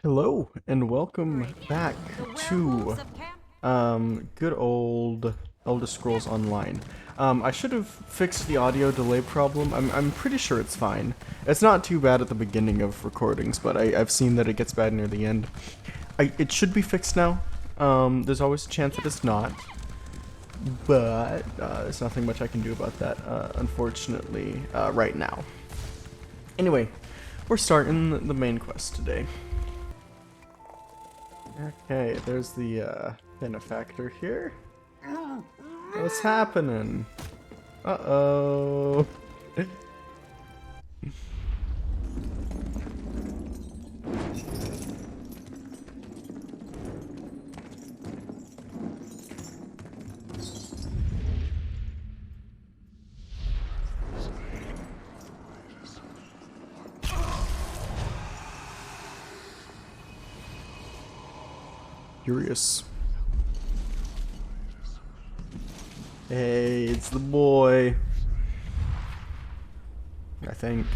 Hello and welcome back to good old Elder Scrolls Online. I should have fixed the audio delay problem. I'm pretty sure it's fine. It's not too bad at the beginning of recordings, but I've seen that it gets bad near the end. It should be fixed now. There's always a chance that it's not, but there's nothing much I can do about that, unfortunately, right now. Anyway, we're starting the main quest today. Okay, there's the benefactor here. What's happening? Uh-oh. Curious. Hey, it's the boy. I think.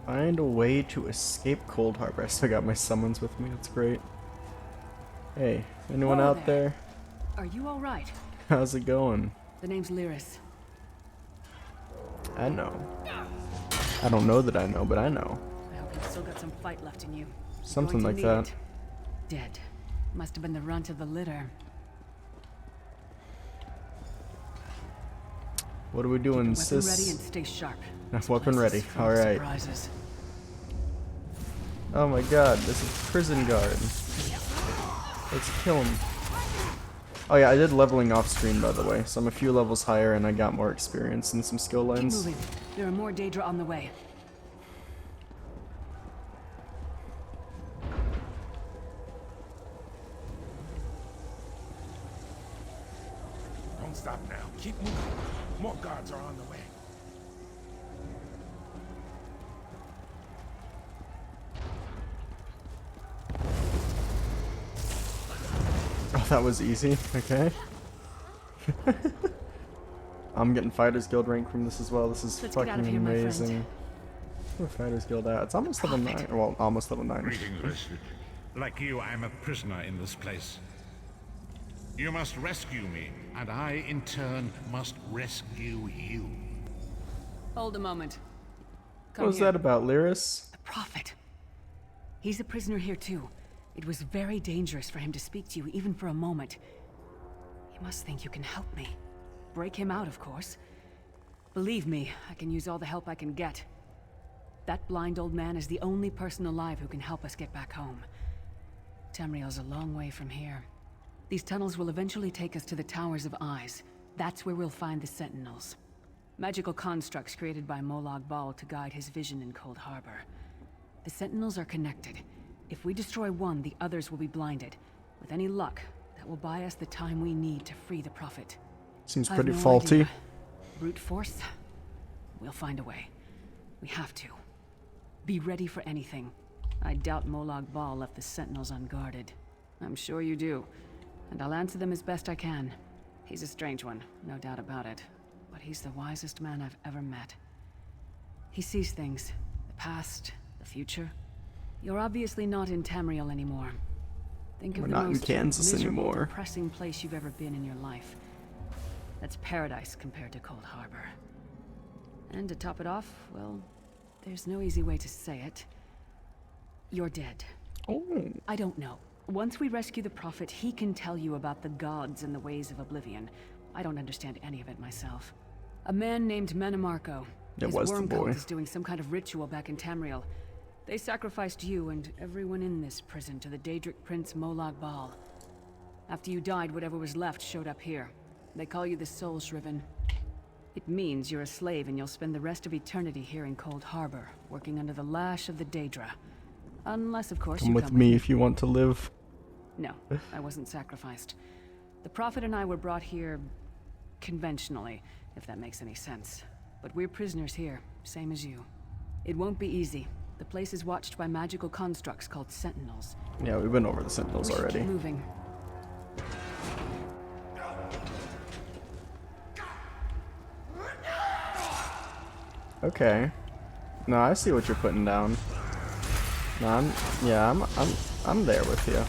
Find a way to escape Coldharbour. I still got my summons with me. That's great. Hey, anyone Whoa out there? Are you all right? How's it going? The name's Lyris. I know. I don't know that I know, but I know. I hope you've still got some fight left in you. You're Something going like to need that. it. Dead. Must have been the runt of the litter. What are we doing, Weapon sis? ready and stay sharp. This Weapon place ready. is full of Alright. surprises. Oh my god, this is prison guard. Let's kill him. Oh yeah, I did leveling off screen by the way, so I'm a few levels higher and I got more experience and some skill Keep lines. moving. There are more Daedra on the way. Don't stop now. Keep moving. More guards are on the way. Oh, that was easy. Okay. I'm getting Fighters Guild rank from this as well. This is Let's get out of fucking here, my friend. amazing. Where Fighters Guild at? It's almost level 9. Well, almost level 9. Greetings, Wesley. Like you, I'm a prisoner in this place. You must rescue me, and I, in turn, must rescue you. Hold a moment. What Come was here. that about, Lyris? The Prophet. He's a prisoner here too. It was very dangerous for him to speak to you, even for a moment. He must think you can help me. Break him out, of course. Believe me, I can use all the help I can get. That blind old man is the only person alive who can help us get back home. Tamriel's a long way from here. These tunnels will eventually take us to the Towers of Eyes. That's where we'll find the Sentinels. Magical constructs created by Molag Bal to guide his vision in Coldharbour. The Sentinels are connected. If we destroy one, the others will be blinded. With any luck, that will buy us the time we need to free the Prophet. Seems I've pretty no faulty. idea. Brute force? We'll find a way. We have to. Be ready for anything. I doubt Molag Bal left the Sentinels unguarded. I'm sure you do. And I'll answer them as best I can. He's a strange one, no doubt about it. But he's the wisest man I've ever met. He sees things. The past, the future. You're obviously not in Tamriel anymore. Think We're of the not in most Kansas miserable, anymore. depressing place you've ever been in your life. That's paradise compared to Coldharbour. And to top it off, well, there's no easy way to say it. You're dead. Oh. I don't know. Once we rescue the Prophet, he can tell you about the gods and the ways of oblivion. I don't understand any of it myself. A man named Mannimarco. It His was the worm boy. cult is doing some kind of ritual back in Tamriel. They sacrificed you and everyone in this prison to the Daedric prince Molag Bal. After you died, whatever was left showed up here. They call you the Soul Shriven. It means you're a slave and you'll spend the rest of eternity here in Coldharbour, working under the lash of the Daedra. Unless, of course, Come you with come me if you want to live. No, I wasn't sacrificed. The Prophet and I were brought here conventionally, if that makes any sense. But we're prisoners here, same as you. It won't be easy. The place is watched by magical constructs called sentinels. Yeah, we've been over the sentinels We should already. keep moving. Okay. No, I see what you're putting down. No, I'm there with you.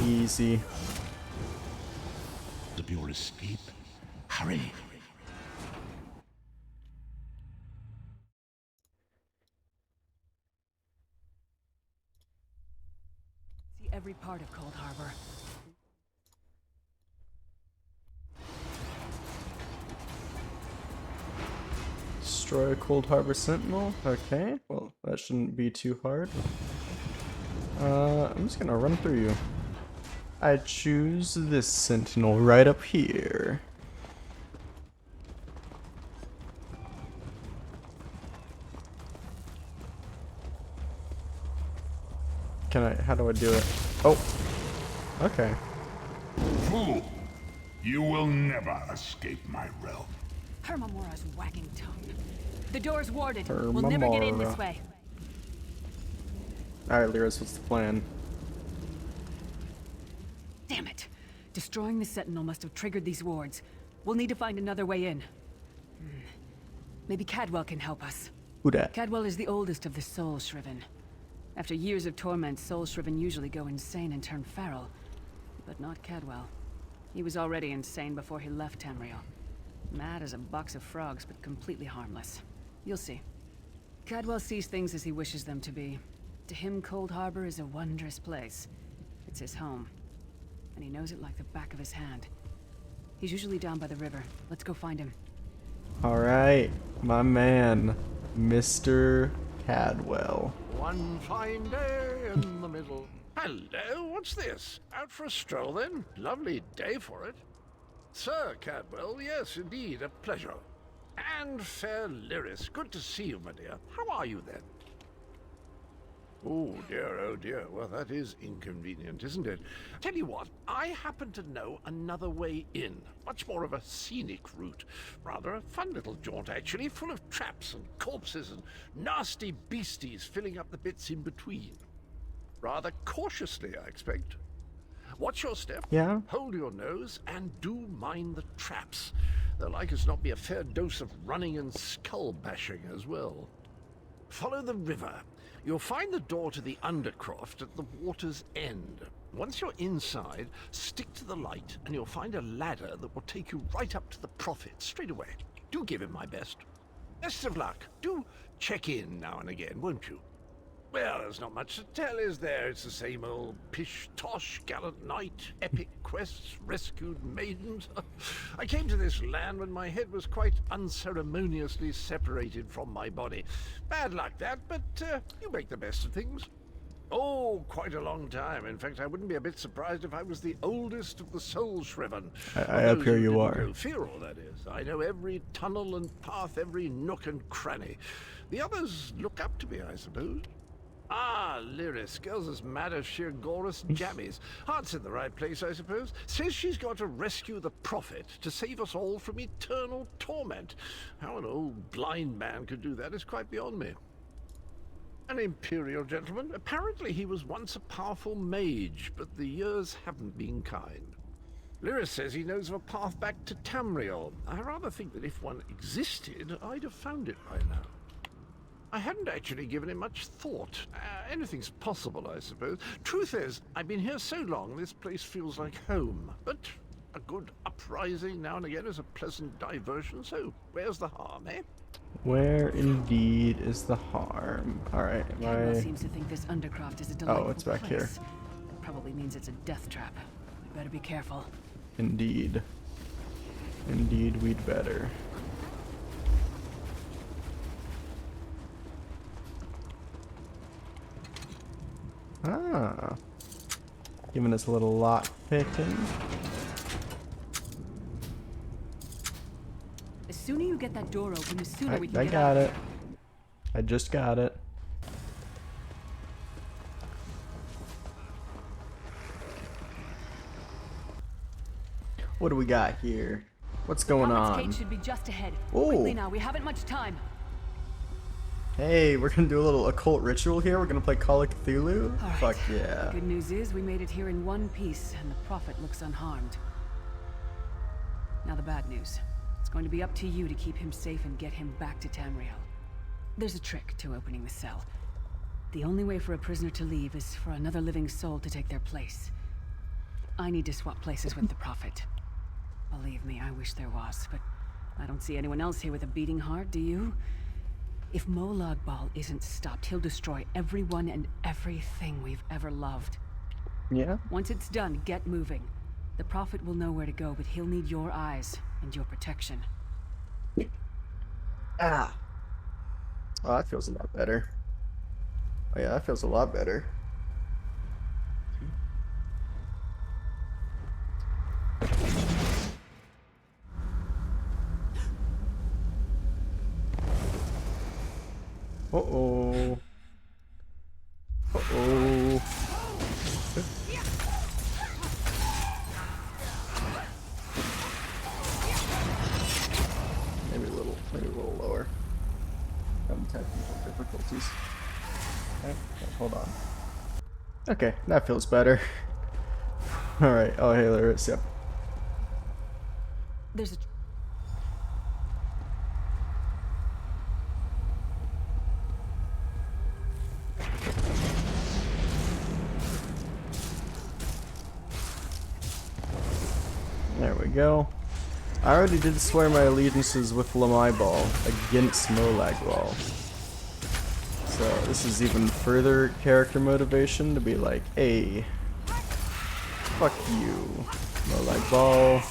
Easy. Of your escape. Hurry. See every part of Coldharbour. Destroy a Coldharbour Sentinel. Okay, well, that shouldn't be too hard. I'm just gonna run through you. I choose this Sentinel right up here. How do I do it? Oh, okay. Fool! You will never escape my realm. Hermamora's wagging tongue. The door's warded. We'll never get in this way. Alright, Lyris, what's the plan? Damn it. Destroying the Sentinel must have triggered these wards. We'll need to find another way in. Maybe Cadwell can help us. Who dat? Cadwell is the oldest of the Soul Shriven. After years of torment, Soul Shriven usually go insane and turn feral. But not Cadwell. He was already insane before he left Tamriel. Mad as a box of frogs, but completely harmless. You'll see. Cadwell sees things as he wishes them to be. To him, Coldharbour is a wondrous place. It's his home. And he knows it like the back of his hand. He's usually down by the river. Let's go find him. Alright, my man, Mr. Cadwell. One fine day in the middle. Hello, what's this? Out for a stroll then? Lovely day for it. Sir Cadwell, yes, indeed, a pleasure. And fair Lyris, good to see you, my dear. How are you then? Oh dear, well that is inconvenient, isn't it? Tell you what, I happen to know another way in. Much more of a scenic route. Rather a fun little jaunt, actually, full of traps and corpses and nasty beasties filling up the bits in between. Rather cautiously, I expect. Watch your step, Yeah? hold your nose, and do mind the traps. There'll like as not be a fair dose of running and skull bashing as well. Follow the river. You'll find the door to the Undercroft at the water's end. Once you're inside, stick to the light, and you'll find a ladder that will take you right up to the Prophet straight away. Do give him my best. Best of luck. Do check in now and again, won't you? Well, there's not much to tell, is there? It's the same old pish-tosh, gallant knight, epic quests, rescued maidens. I came to this land when my head was quite unceremoniously separated from my body. Bad luck that, but you make the best of things. Oh, quite a long time. In fact, I wouldn't be a bit surprised if I was the oldest of the Soul Shriven. I up here you are. Go feral, that is. I know every tunnel and path, every nook and cranny. The others look up to me, I suppose. Ah, Lyris, girl's as mad as sheer Gorus jammies. Heart's in the right place, I suppose. Says she's got to rescue the Prophet to save us all from eternal torment. How an old blind man could do that is quite beyond me. An imperial gentleman. Apparently he was once a powerful mage, but the years haven't been kind. Lyris says he knows of a path back to Tamriel. I rather think that if one existed, I'd have found it by now. I hadn't actually given it much thought. Anything's possible, I suppose. Truth is, I've been here so long, this place feels like home. But a good uprising now and again is a pleasant diversion, so where's the harm, eh? Where indeed is the harm? Alright, Cadwell seems to think this Undercroft is a delightful it's back here. place. That probably means it's a death trap. We better be careful. Indeed. Indeed, we'd better. Ah. Giving us a little lock picking. The sooner you get that door open, the sooner we can I get got out. it. I just got it. What do we got here? What's going Prophet's on? Gate should be just ahead. Ooh. Quickly now, we haven't much time. Hey, we're gonna do a little occult ritual here. We're gonna play Call of Cthulhu. All right. Fuck yeah. The good news is we made it here in one piece, and the Prophet looks unharmed. Now the bad news. It's going to be up to you to keep him safe and get him back to Tamriel. There's a trick to opening the cell. The only way for a prisoner to leave is for another living soul to take their place. I need to swap places with the Prophet. Believe me, I wish there was, but I don't see anyone else here with a beating heart, do you? If Molag Bal isn't stopped, he'll destroy everyone and everything we've ever loved. Yeah? Once it's done, get moving. The Prophet will know where to go, but he'll need your eyes and your protection. Ah. Oh, that feels a lot better. Oh yeah, that feels a lot better. Uh-oh. Uh-oh. Maybe a little lower. Technical difficulties. Okay, hold on. Okay, that feels better. Alright, oh hey, there is, yep. There's a... There we go. I already did swear my allegiances with Lamai Ball against Molag Bal. So this is even further character motivation to be like, hey, fuck you, Molag Bal.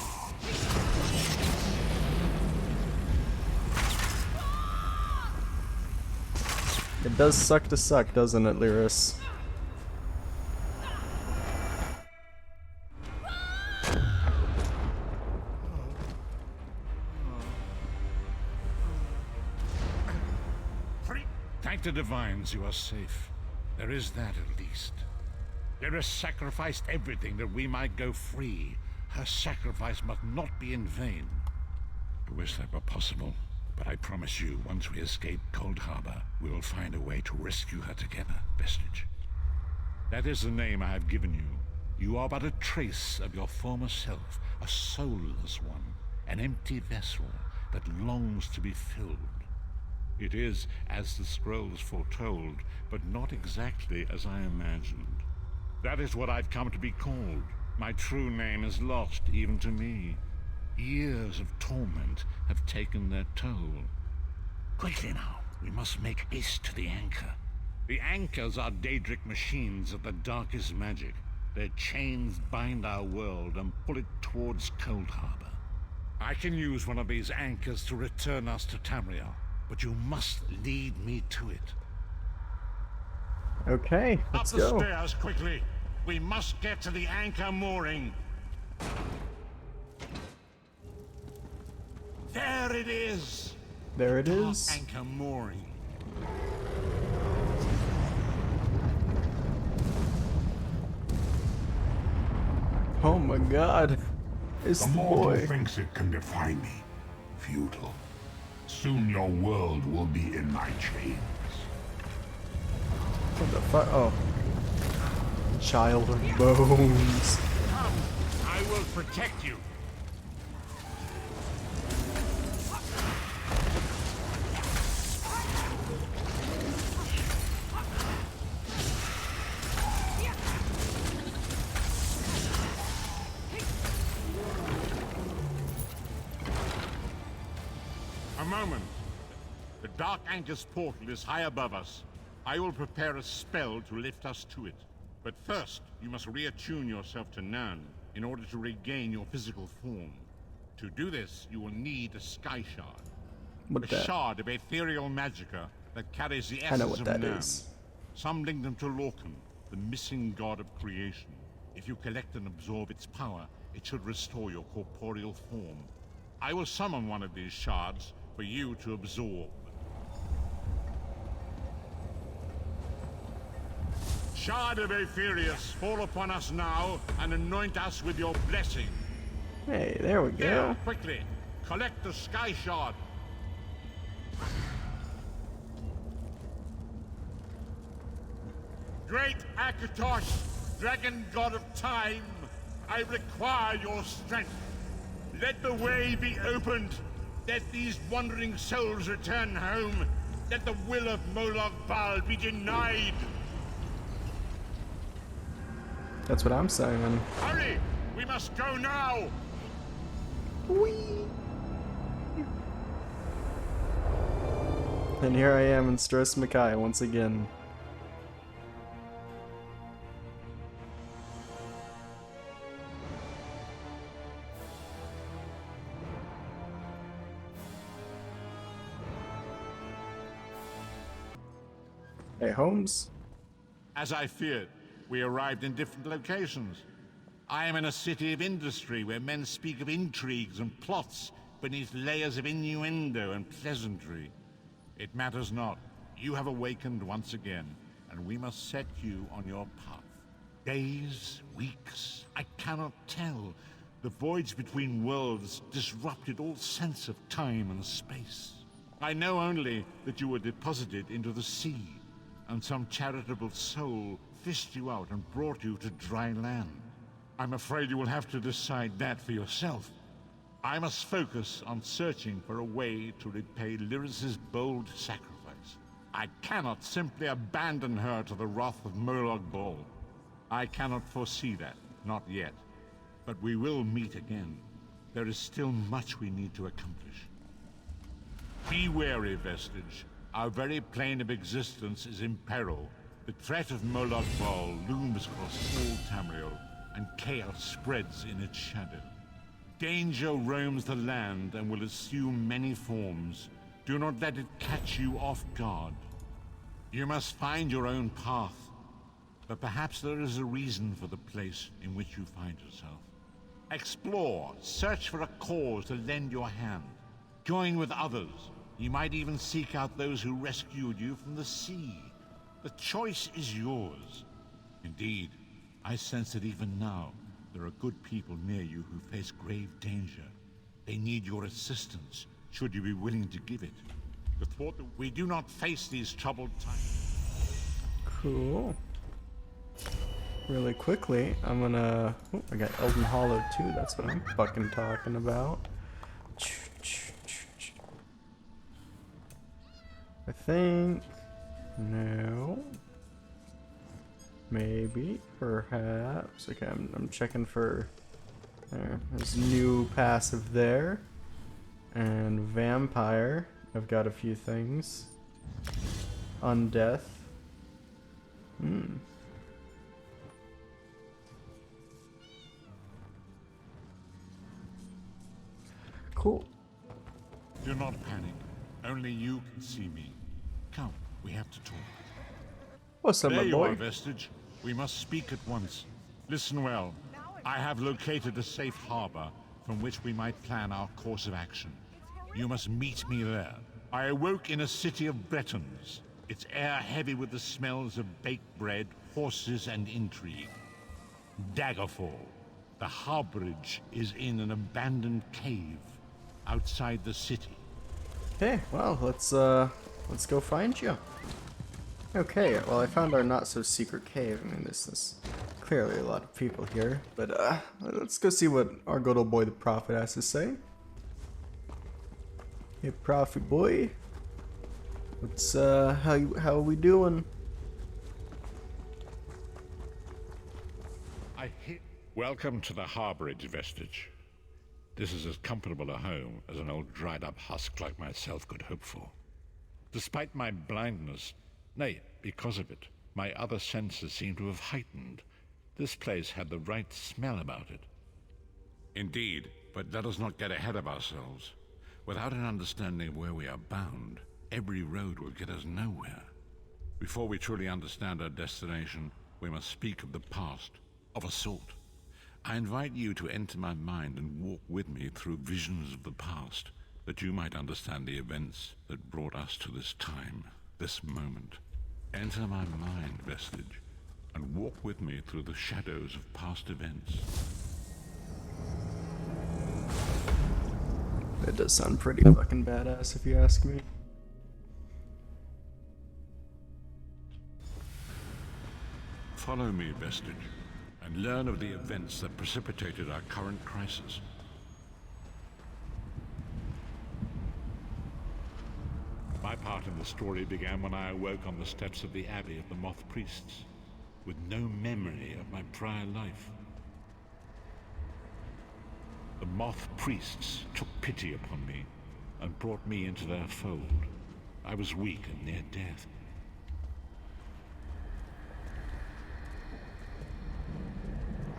It does suck to suck, doesn't it, Lyris? Thank the divines you are safe. There is that at least. Lyris sacrificed everything that we might go free. Her sacrifice must not be in vain. I wish that were possible, but I promise you, once we escape Coldharbour, we will find a way to rescue her together, Vestige. That is the name I have given you. You are but a trace of your former self, a soulless one, an empty vessel that longs to be filled. It is as the scrolls foretold, but not exactly as I imagined. That is what I've come to be called. My true name is lost even to me. Years of torment have taken their toll. Quickly now, we must make haste to the anchor. The anchors are Daedric machines of the darkest magic. Their chains bind our world and pull it towards Coldharbour. I can use one of these anchors to return us to Tamriel, but you must lead me to it. Okay, let's go. Up the stairs, quickly. We must get to the anchor mooring. There it is. There it is. Anchor mooring. Oh my god. It's The the mortal boy. thinks it can defy me. Futile. Soon your world will be in my chains. What the fuck? Oh. Child of bones. Come, I will protect you. A moment. The Dark Anchor's portal is high above us. I will prepare a spell to lift us to it. But first, you must reattune yourself to Nern in order to regain your physical form. To do this, you will need a Sky Shard. What A that? shard of ethereal magicka that carries the I know essence what of that Nern. is. Some link them to Lorcan, the missing god of creation. If you collect and absorb its power, it should restore your corporeal form. I will summon one of these shards for you to absorb. Shard of Aetherius, fall upon us now and anoint us with your blessing. Hey, there we There, go. quickly! Collect the Sky Shard! Great Akatosh, dragon god of time, I require your strength. Let the way be opened. Let these wandering souls return home. Let the will of Moloch Baal be denied. That's what I'm saying. Hurry! We must go now! Whee! And here I am in Stress Mackay once again. Hey, Holmes. As I feared, we arrived in different locations. I am in a city of industry where men speak of intrigues and plots beneath layers of innuendo and pleasantry. It matters not. You have awakened once again, and we must set you on your path. Days, weeks, I cannot tell. The voids between worlds disrupted all sense of time and space. I know only that you were deposited into the sea, and some charitable soul fished you out and brought you to dry land. I'm afraid you will have to decide that for yourself. I must focus on searching for a way to repay Lyris's bold sacrifice. I cannot simply abandon her to the wrath of Moloch Baal. I cannot foresee that, not yet. But we will meet again. There is still much we need to accomplish. Be wary, Vestige. Our very plane of existence is in peril. The threat of Moloch Baal looms across all Tamriel, and chaos spreads in its shadow. Danger roams the land and will assume many forms. Do not let it catch you off guard. You must find your own path, but perhaps there is a reason for the place in which you find yourself. Explore, search for a cause to lend your hand. Join with others. You might even seek out those who rescued you from the sea. The choice is yours. Indeed, I sense that even now, there are good people near you who face grave danger. They need your assistance, should you be willing to give it. The thought that we do not face these troubled times. Cool. Really quickly, I'm gonna... Oh, I got Elden Hollow too, that's what I'm fucking talking about. I think... No. Maybe. Perhaps. Okay, I'm checking for... There's new passive there. And Vampire. I've got a few things. Undeath. Cool. Do not panic. Only you can see me. Come, we have to talk. What's up, There my you boy? are, Vestige. We must speak at once. Listen well. I have located a safe harbor from which we might plan our course of action. You must meet me there. I awoke in a city of Bretons, its air heavy with the smells of baked bread, horses, and intrigue. Daggerfall. The harborage is in an abandoned cave outside the city. Okay, well, let's go find you. Okay, well, I found our not-so-secret cave. I mean, this is clearly a lot of people here, but, let's go see what our good old boy the Prophet has to say. Hey, Prophet boy. What's, how are we doing? Welcome to the harborage, Vestige. This is as comfortable a home as an old dried-up husk like myself could hope for. Despite my blindness, nay, because of it, my other senses seem to have heightened. This place had the right smell about it. Indeed, but let us not get ahead of ourselves. Without an understanding of where we are bound, every road will get us nowhere. Before we truly understand our destination, we must speak of the past, of a sort. I invite you to enter my mind and walk with me through visions of the past, that you might understand the events that brought us to this time, this moment. Enter my mind, Vestige, and walk with me through the shadows of past events. It does sound pretty fucking badass, if you ask me. Follow me, Vestige, and learn of the events that precipitated our current crisis. My part in the story began when I awoke on the steps of the Abbey of the Moth Priests, with no memory of my prior life. The Moth Priests took pity upon me and brought me into their fold. I was weak and near death.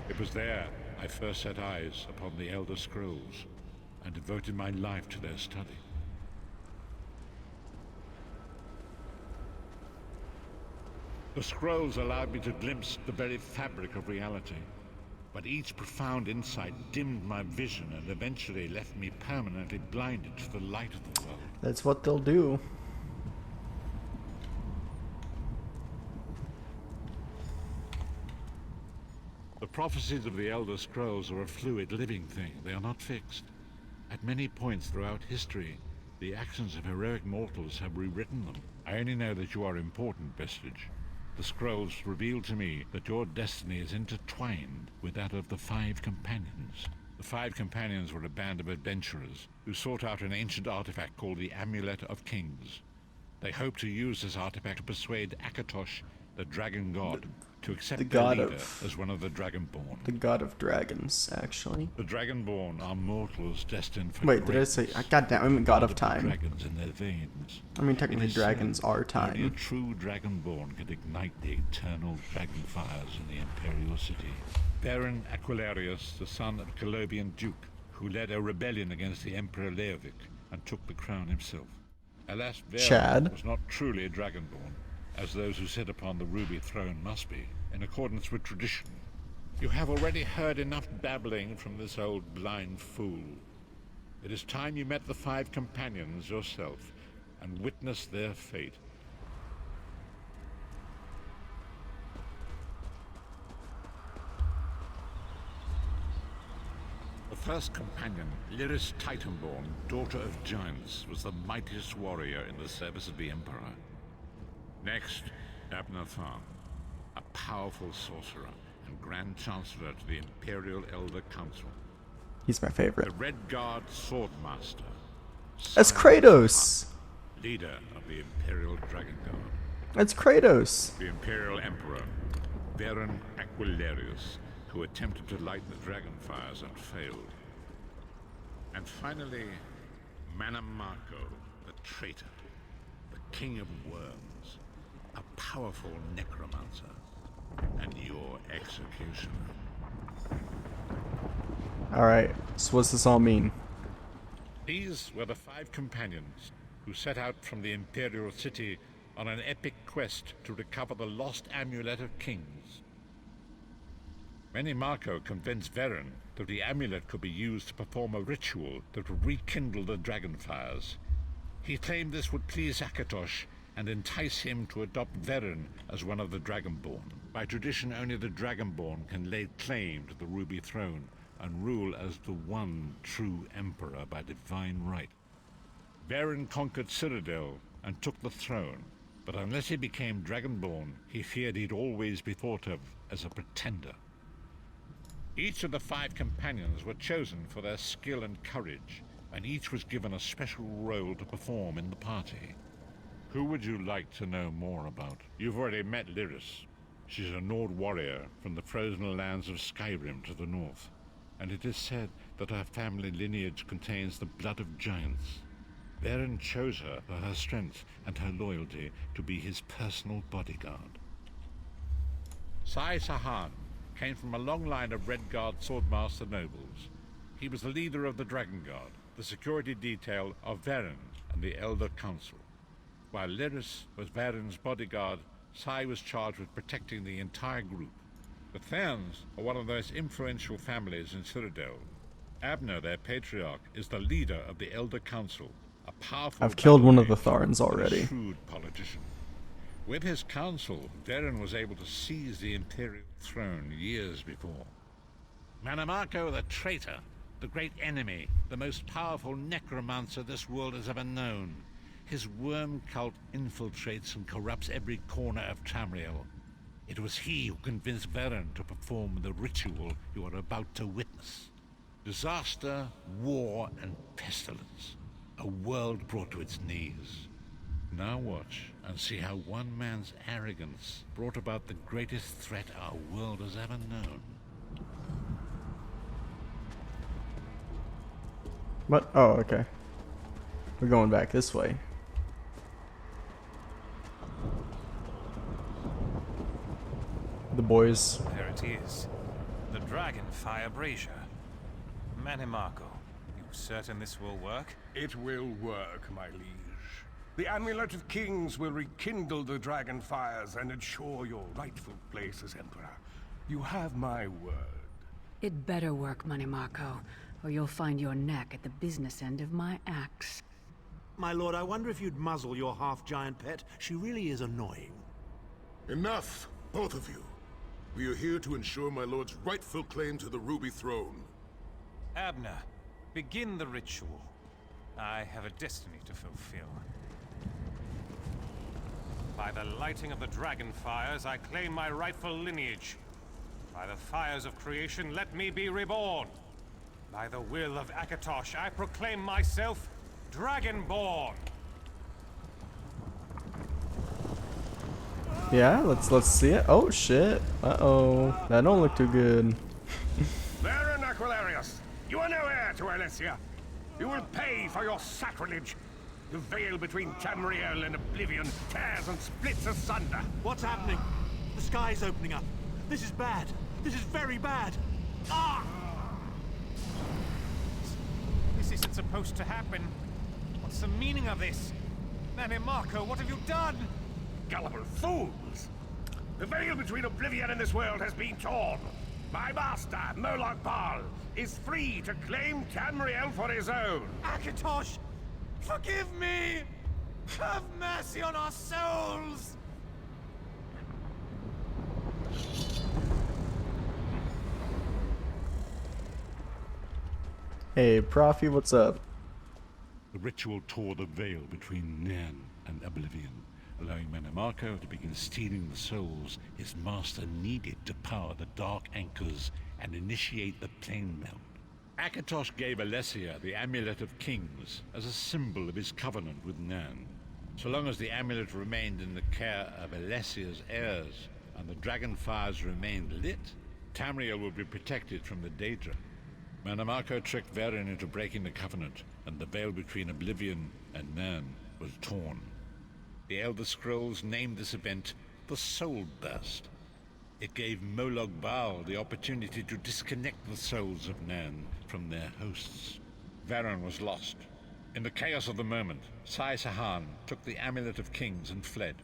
It was there I first set eyes upon the Elder Scrolls and devoted my life to their study. The scrolls allowed me to glimpse the very fabric of reality, but each profound insight dimmed my vision and eventually left me permanently blinded to the light of the world. That's what they'll do. The prophecies of the Elder Scrolls are a fluid, living thing. They are not fixed. At many points throughout history, the actions of heroic mortals have rewritten them. I only know that you are important, Vestige. The scrolls reveal to me that your destiny is intertwined with that of the Five Companions. The Five Companions were a band of adventurers who sought out an ancient artifact called the Amulet of Kings. They hoped to use this artifact to persuade Akatosh, the dragon god, to accept their leader as one of the Dragonborn. The god of dragons, actually. The Dragonborn are mortals destined for Wait, did I say... Goddamn, I mean god of time. Dragons in their veins. I mean, technically dragons are Only a time. true Dragonborn can ignite the eternal dragon fires in the Imperial City. Baron Aquilarius, the son of a Colobian duke, who led a rebellion against the Emperor Leovic and took the crown himself. Alas, Baron was not truly a Dragonborn, as those who sit upon the ruby throne must be, in accordance with tradition. You have already heard enough babbling from this old blind fool. It is time you met the Five Companions yourself and witnessed their fate. The first companion, Lyris Titanborn, daughter of giants, was the mightiest warrior in the service of the Emperor. Next, Abner Tharn, a powerful sorcerer and Grand Chancellor to the Imperial Elder Council. He's my favorite. The Red Guard Swordmaster. That's Kratos! Leader of the Imperial Dragon Guard. That's Kratos! The Imperial Emperor, Baron Aquilarius, who attempted to light the dragon fires and failed. And finally, Mannimarco, the traitor, the King of Worms, a powerful necromancer, and your executioner. Alright, so what's this all mean? These were the Five Companions who set out from the Imperial City on an epic quest to recover the lost Amulet of Kings. Mannimarco convinced Varen that the amulet could be used to perform a ritual that would rekindle the dragon fires. He claimed this would please Akatosh and entice him to adopt Varen as one of the Dragonborn. By tradition, only the Dragonborn can lay claim to the Ruby Throne and rule as the one true Emperor by divine right. Varen conquered Cyrodiil and took the throne, but unless he became Dragonborn, he feared he'd always be thought of as a pretender. Each of the Five Companions were chosen for their skill and courage, and each was given a special role to perform in the party. Who would you like to know more about? You've already met Lyris. She's a Nord warrior from the frozen lands of Skyrim to the north, and it is said that her family lineage contains the blood of giants. Varen chose her for her strength and her loyalty to be his personal bodyguard. Sai Sahan came from a long line of Red Guard Swordmaster nobles. He was the leader of the Dragon Guard, the security detail of Varen and the Elder Council. While Lyris was Varen's bodyguard, Sai was charged with protecting the entire group. The Tharns are one of the most influential families in Cyrodiil. Abner, their patriarch, is the leader of the Elder Council, a powerful... I've killed one of the Tharns already. A shrewd politician. With his council, Varen was able to seize the Imperial throne years before. Mannimarco the traitor, The great enemy, the most powerful necromancer this world has ever known. His worm cult infiltrates and corrupts every corner of Tamriel. It was he who convinced Varen to perform the ritual you are about to witness. Disaster, war, and pestilence. A world brought to its knees. Now watch and see how one man's arrogance brought about the greatest threat our world has ever known. What? Oh, okay. We're going back this way. The boys. There it is. The Dragonfire Brazier. Mannimarco, you certain this will work? It will work, my liege. The Amulet of Kings will rekindle the dragon fires and ensure your rightful place as Emperor. You have my word. It better work, Mannimarco, or you'll find your neck at the business end of my axe. My lord, I wonder if you'd muzzle your half-giant pet. She really is annoying. Enough, both of you. We are here to ensure my lord's rightful claim to the Ruby Throne. Abner, begin the ritual. I have a destiny to fulfill. By the lighting of the dragon fires, I claim my rightful lineage. By the fires of creation, let me be reborn. By the will of Akatosh, I proclaim myself Dragonborn. Yeah, let's see it. Oh shit. Uh-oh. That don't look too good. Varen Aquilarius, you are no heir to Alessia. You will pay for your sacrilege. The veil between Tamriel and Oblivion tears and splits asunder. What's happening? The sky's opening up. This is bad. This is very bad. Ah! This isn't supposed to happen. What's the meaning of this? Mannimarco, what have you done? Gullible fools! The veil between Oblivion and this world has been torn. My master, Moloch Baal, is free to claim Tamriel for his own. Akatosh, forgive me! Have mercy on our souls! Hey, Profi, what's up? The ritual tore the veil between Nan and Oblivion, allowing Mannimarco to begin stealing the souls his master needed to power the Dark Anchors and initiate the plane melt. Akatosh gave Alessia the Amulet of Kings as a symbol of his covenant with Nan. So long as the amulet remained in the care of Alessia's heirs and the dragon fires remained lit, Tamriel would be protected from the Daedra. Mannimarco tricked Varen into breaking the covenant, and the veil between Oblivion and Nan was torn. The Elder Scrolls named this event the Soul Burst. It gave Moloch Baal the opportunity to disconnect the souls of Nan from their hosts. Varen was lost. In the chaos of the moment, Sai Sahan took the Amulet of Kings and fled.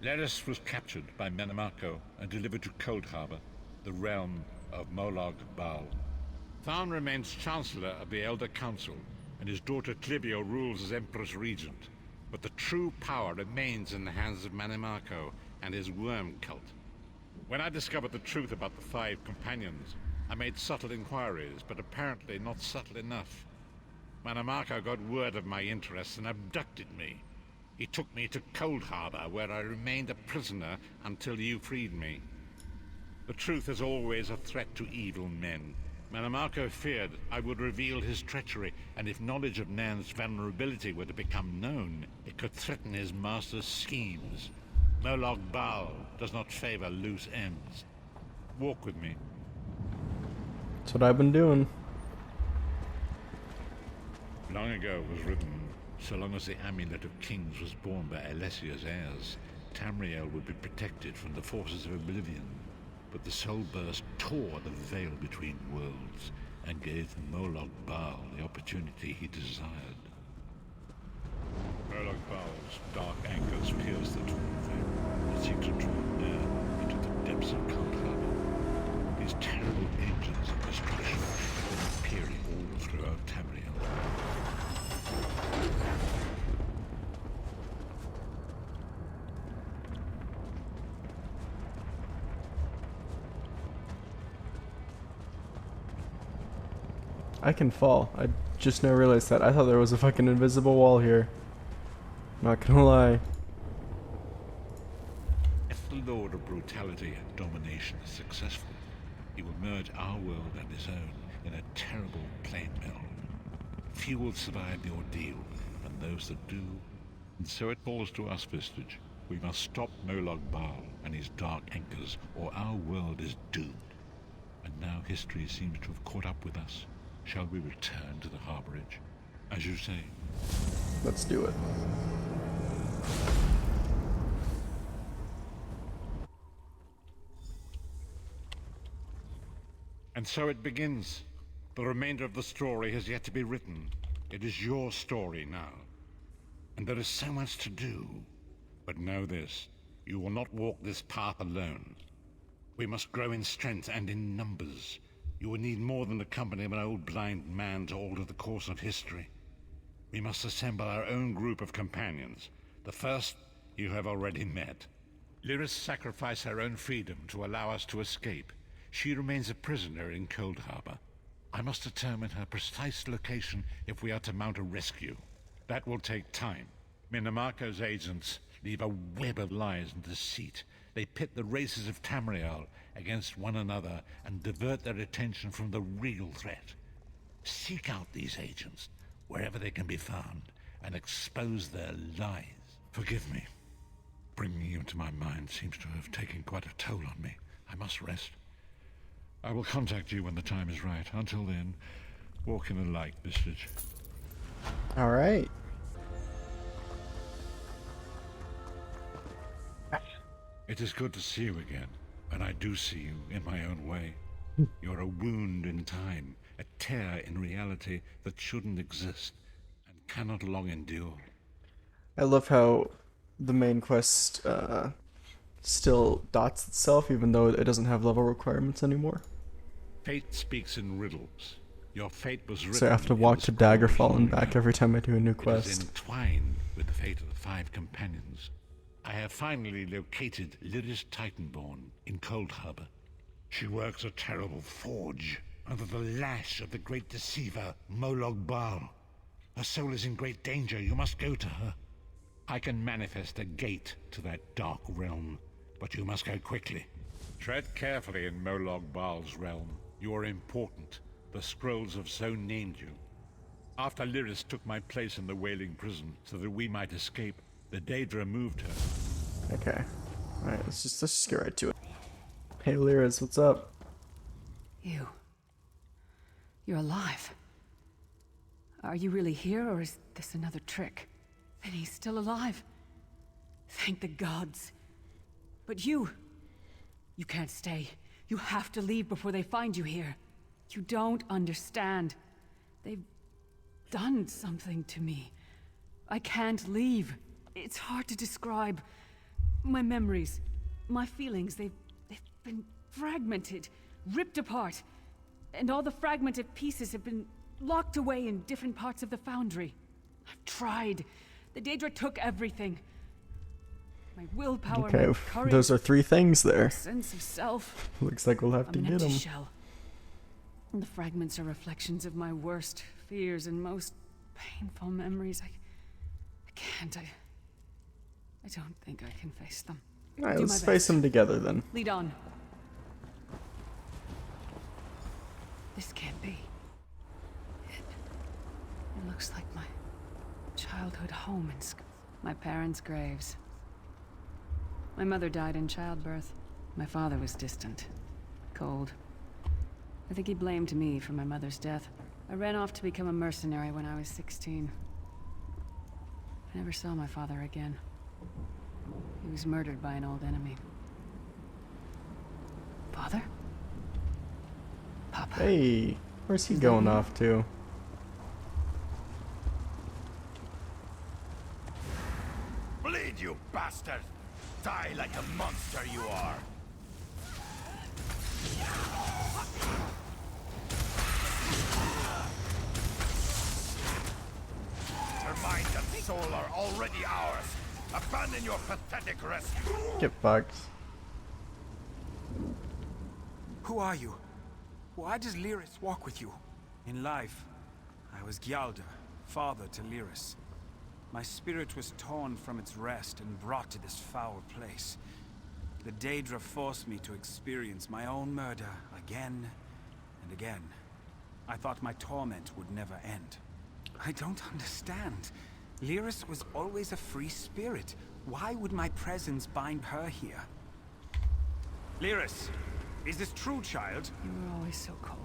Leris was captured by Mannimarco and delivered to Coldharbour, the realm of Moloch Baal. Tharn remains Chancellor of the Elder Council, and his daughter Clivio rules as Empress Regent. But the true power remains in the hands of Mannimarco and his worm cult. When I discovered the truth about the 5 companions, I made subtle inquiries, but apparently not subtle enough. Mannimarco got word of my interests and abducted me. He took me to Coldharbour, where I remained a prisoner until you freed me. The truth is always a threat to evil men. Mannimarco feared I would reveal his treachery, and if knowledge of Nan's vulnerability were to become known, it could threaten his master's schemes. Moloch Baal does not favor loose ends. Walk with me. That's what I've been doing. Long ago it was written, so long as the Amulet of Kings was borne by Alessia's heirs, Tamriel would be protected from the forces of Oblivion. But the Soul Burst tore the veil between worlds and gave Moloch Baal the opportunity he desired. Moloch Baal's dark anchors pierce the torn veil and seek to draw Nan into the depths of Coldharbour. These terrible engines of destruction have been appearing all throughout Tamriel. I can fall. I just now realized that. I thought there was a fucking invisible wall here. Not gonna lie. If the Lord of Brutality and Domination is successful, he will merge our world and his own in a terrible plain melt. Few will survive the ordeal, and those that do. And so it falls to us, Vistage. We must stop Molag Bal and his dark anchors, or our world is doomed. And now history seems to have caught up with us. Shall we return to the harborage? As you say. Let's do it. And so it begins. The remainder of the story has yet to be written. It is your story now. And there is so much to do. But know this, you will not walk this path alone. We must grow in strength and in numbers. You will need more than the company of an old blind man to alter the course of history. We must assemble our own group of companions. The first you have already met. Lyris sacrificed her own freedom to allow us to escape. She remains a prisoner in Coldharbour. I must determine her precise location if we are to mount a rescue. That will take time. Mannimarco's agents leave a web of lies and deceit. They pit the races of Tamriel against one another and divert their attention from the real threat. Seek out these agents, wherever they can be found, and expose their lies. Forgive me. Bringing you into my mind seems to have taken quite a toll on me. I must rest. I will contact you when the time is right. Until then, walk in the light, Vistage. Alright. It is good to see you again, and I do see you in my own way. You're a wound in time, a tear in reality that shouldn't exist, and cannot long endure. I love how the main quest still dots itself, even though it doesn't have level requirements anymore. Fate speaks in riddles. Your fate was written. So I have to in walk the to Daggerfall scrolls and long back ago. every time I do a new It is quest. entwined with the fate of the 5 companions. I have finally located Lyris Titanborn in Coldharbour. She works a terrible forge under the lash of the great deceiver Molag Bal. Her soul is in great danger. You must go to her. I can manifest a gate to that dark realm, but you must go quickly. Tread carefully in Molag Bal's realm. You are important. The scrolls have so named you. After Lyris took my place in the Wailing Prison so that we might escape, the Daedra moved her. Okay. Alright, let's just get right to it. Hey Lyris, what's up? You're alive. Are you really here, or is this another trick? Then he's still alive. Thank the gods. But you can't stay. You have to leave before they find you here. You don't understand. They've done something to me. I can't leave. It's hard to describe. My memories, my feelings, they've been fragmented, ripped apart. And all the fragmented pieces have been locked away in different parts of the foundry. I've tried. The Daedra took everything. My willpower, Okay, my courage, those are 3 things there. sense of self. Looks like we'll have I'm to an get empty them. shell. And the fragments are reflections of my worst fears and most painful memories. I can't. I don't think I can face them. Alright, Do let's my face best. them together then. Lead on. This can't be. It looks like my childhood home in my parents' graves. My mother died in childbirth. My father was distant, cold. I think he blamed me for my mother's death. I ran off to become a mercenary when I was 16. I never saw my father again. He was murdered by an old enemy. Father? Papa. Hey, where's he Is that going you? off to? Bleed, you bastard! Die like the monster you are! Your mind and soul are already ours. Abandon your pathetic rescue. Get fucked. Who are you? Why does Lyris walk with you? In life, I was Gyalda, father to Lyris. My spirit was torn from its rest and brought to this foul place. The Daedra forced me to experience my own murder again and again. I thought my torment would never end. I don't understand. Lyris was always a free spirit. Why would my presence bind her here? Lyris, is this true, child? You were always so cold.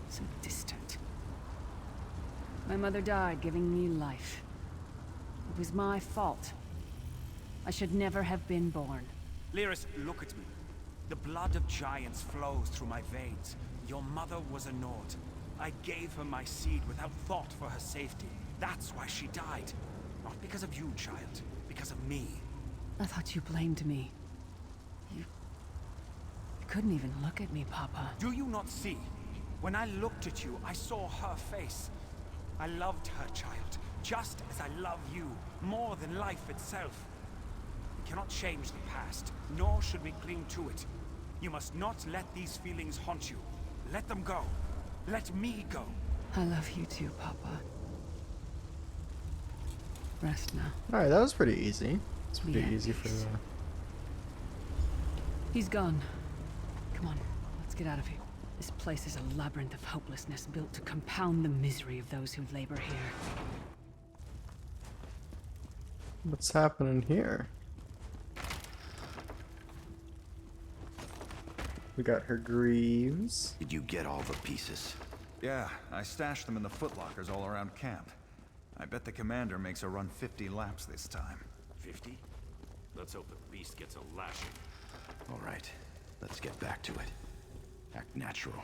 So distant. My mother died giving me life. It was my fault. I should never have been born. Lyris, look at me. The blood of giants flows through my veins. Your mother was a Nord. I gave her my seed without thought for her safety. That's why she died. Not because of you, child. Because of me. I thought you blamed me. You couldn't even look at me, Papa. Do you not see? When I looked at you, I saw her face. I loved her, child. Just as I love you. More than life itself. We cannot change the past, nor should we cling to it. You must not let these feelings haunt you. Let them go. Let me go. I love you too, Papa. Rest now. Alright, that was pretty easy. It's pretty Yeah. easy for He's gone. Come on, let's get out of here. This place is a labyrinth of hopelessness built to compound the misery of those who labor here. What's happening here? We got her greaves. Did you get all the pieces? Yeah, I stashed them in the footlockers all around camp. I bet the commander makes her run 50 laps this time. 50? Let's hope the beast gets a lashing. All right, let's get back to it. Act natural.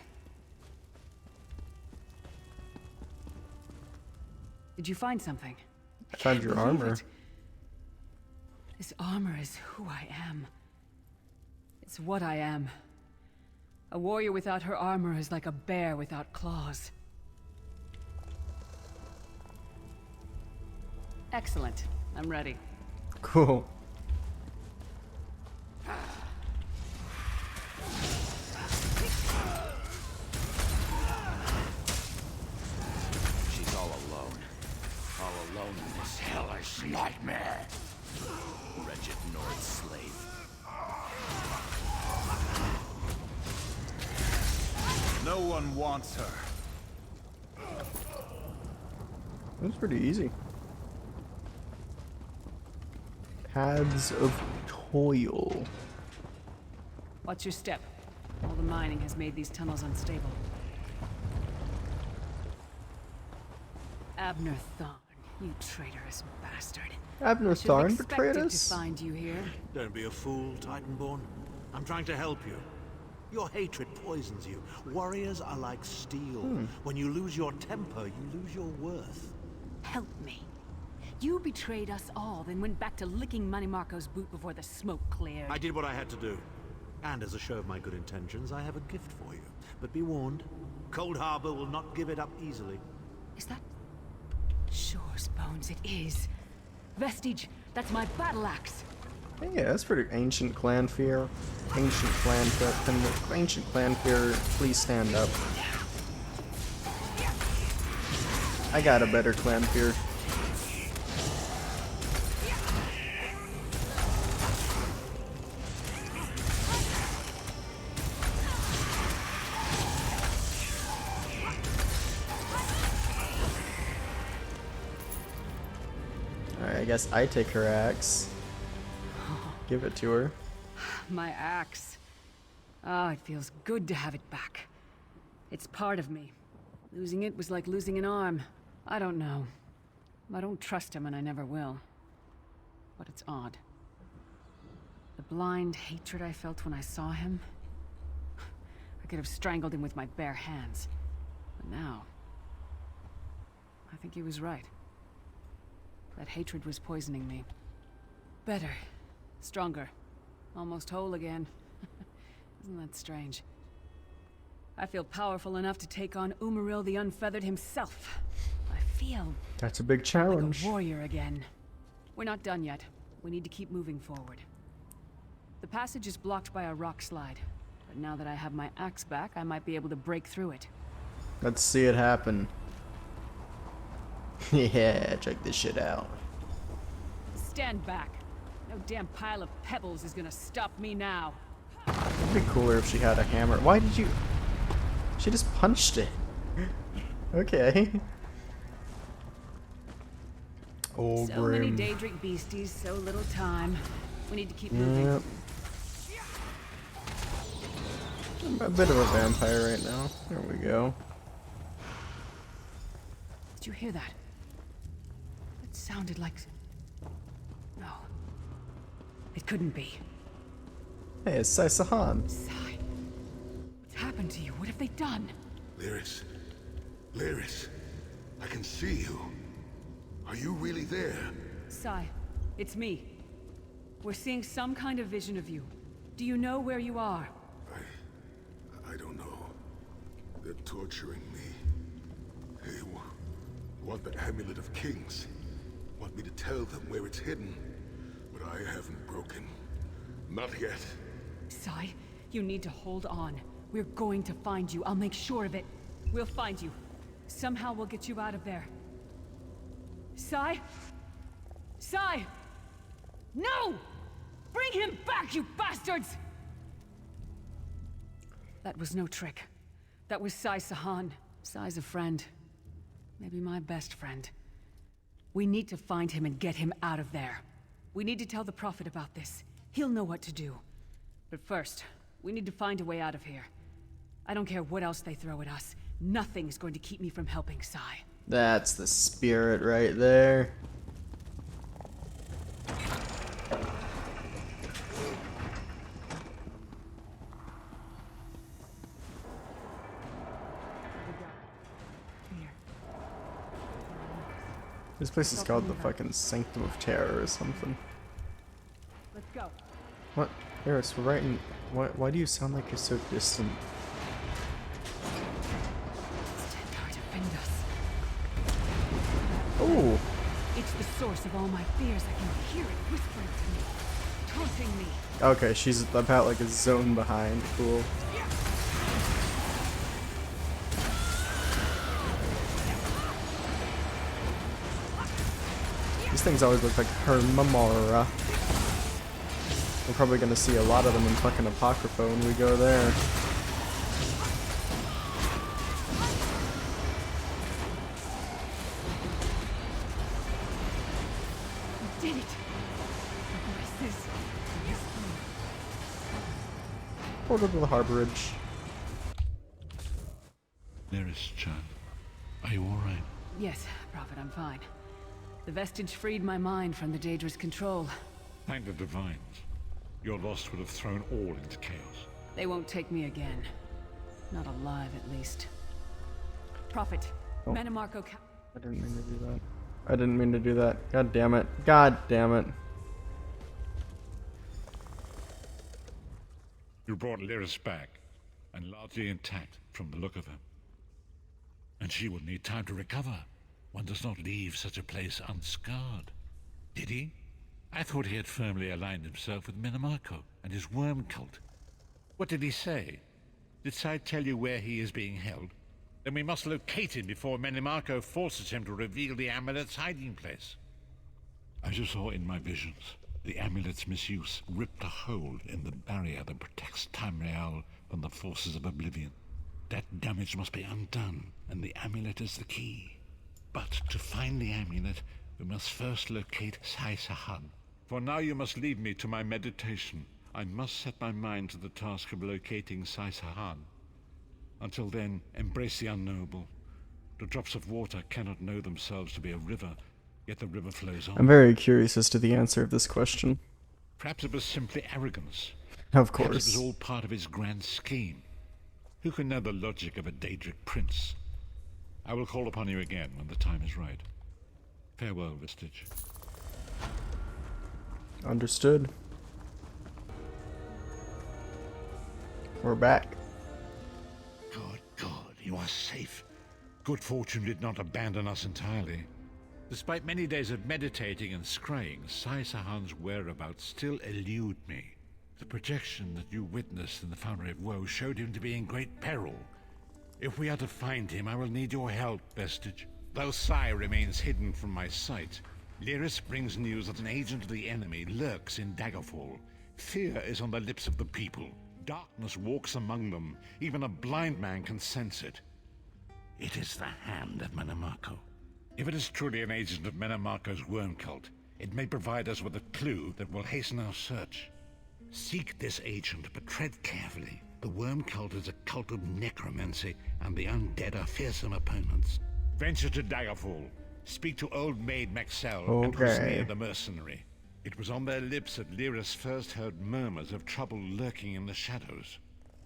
Did you find something? I found your Believe armor. it. This armor is who I am. It's what I am. A warrior without her armor is like a bear without claws. Excellent. I'm ready. Cool. She's all alone. All alone in this hellish nightmare. Wretched Nord slave. No one wants her. That was pretty easy. Paths of toil. Watch your step. All the mining has made these tunnels unstable. Abner Thorn, you traitorous bastard. Abner Should have Thorn betrayed expected us? to find you here. Don't be a fool, Titanborn. I'm trying to help you. Your hatred poisons you. Warriors are like steel. When you lose your temper, you lose your worth. Help me. You betrayed us all, then went back to licking Mannimarco's boot before the smoke cleared. I did what I had to do. And as a show of my good intentions, I have a gift for you. But be warned, Coldharbour will not give it up easily. Is that... Shore's bones, it is. Vestige, that's my battle axe. Yeah, that's pretty ancient clan fear. Ancient clan fear. Ancient clan fear, please stand up. I got a better clan fear. Alright, I guess I take her axe. Give it to her. My axe. Ah, it feels good to have it back. It's part of me. Losing it was like losing an arm. I don't know. I don't trust him and I never will. But it's odd. The blind hatred I felt when I saw him. I could have strangled him with my bare hands. But now... I think he was right. That hatred was poisoning me. Better. Stronger. Almost whole again. Isn't that strange? I feel powerful enough to take on Umaril the Unfeathered himself. I feel That's a big like challenge. a warrior again. We're not done yet. We need to keep moving forward. The passage is blocked by a rock slide. But now that I have my axe back, I might be able to break through it. Let's see it happen. Yeah, check this shit out. Stand back. No damn pile of pebbles is gonna stop me now. It'd be cooler if she had a hammer. Why did you... She just punched it. Okay. Oh, So many Daedric beasties, so little time. We need to keep moving. Yep. I'm a bit of a vampire right now. There we go. Did you hear that? It sounded like... No. It couldn't be. Hey, it's Sai-Sahan. Sai. What's happened to you? What have they done? Lyris. Lyris. I can see you. Are you really there? Sai, it's me. We're seeing some kind of vision of you. Do you know where you are? I don't know. They're torturing me. They want the Amulet of Kings. Want me to tell them where it's hidden. But I haven't broken. Not yet. Sai, you need to hold on. We're going to find you. I'll make sure of it. We'll find you. Somehow we'll get you out of there. Sai? Sai! No! Bring him back, you bastards! That was no trick. That was Sai-Sahan. Sai's a friend. Maybe my best friend. We need to find him and get him out of there. We need to tell the Prophet about this. He'll know what to do. But first, we need to find a way out of here. I don't care what else they throw at us. Nothing's going to keep me from helping Sai. That's the spirit right there. This place is called the fucking Sanctum of Terror or something. Let's go. What? Eris, we're right in... Why do you sound like you're so distant? Stendarr, defend us. Oh! It's the source of all my fears. I can hear it whispering to me, taunting me. Okay, she's about like a zone behind. Cool. These things always look like her Mamara. We're probably gonna see a lot of them in fucking Apocrypha when we go there. We did it. This is Portal to the harborage. Lyris-chan, are you alright? Yes, Prophet, I'm fine. The vestige freed my mind from the Daedra's control. Thank the Divines. Your loss would have thrown all into chaos. They won't take me again. Not alive, at least. Prophet, Oh. Mannimarco I didn't mean to do that. I didn't mean to do that. God damn it. God damn it. You brought Lyris back, and largely intact from the look of her. And she would need time to recover. One does not leave such a place unscarred. Did he? I thought he had firmly aligned himself with Mannimarco and his worm cult. What did he say? Did Sai tell you where he is being held? Then we must locate him before Mannimarco forces him to reveal the amulet's hiding place. As you saw in my visions, the amulet's misuse ripped a hole in the barrier that protects Tamriel from the forces of oblivion. That damage must be undone, and the amulet is the key. But to find the amulet, we must first locate Sai-Sahan. For now you must leave me to my meditation. I must set my mind to the task of locating Sai-Sahan. Until then, embrace the unknowable. The drops of water cannot know themselves to be a river, yet the river flows on. I'm very curious as to the answer of this question. Perhaps it was simply arrogance. Of Perhaps it course. was all part of his grand scheme. Who can know the logic of a Daedric prince? I will call upon you again when the time is right. Farewell, Vestige. Understood. We're back. Good, good. You are safe. Good fortune did not abandon us entirely. Despite many days of meditating and scrying, Sai-Sahan's whereabouts still elude me. The projection that you witnessed in the Foundry of Woe showed him to be in great peril. If we are to find him, I will need your help, Vestige. Though Sai remains hidden from my sight, Lyris brings news that an agent of the enemy lurks in Daggerfall. Fear is on the lips of the people. Darkness walks among them. Even a blind man can sense it. It is the hand of Mannimarco. If it is truly an agent of Mannimarco's worm cult, it may provide us with a clue that will hasten our search. Seek this agent, but tread carefully. The worm cult is a cult of necromancy, and the undead are fearsome opponents. Venture to Daggerfall. Speak to old maid Maxell and Husnir the mercenary. It was on their lips that Lyris first heard murmurs of trouble lurking in the shadows.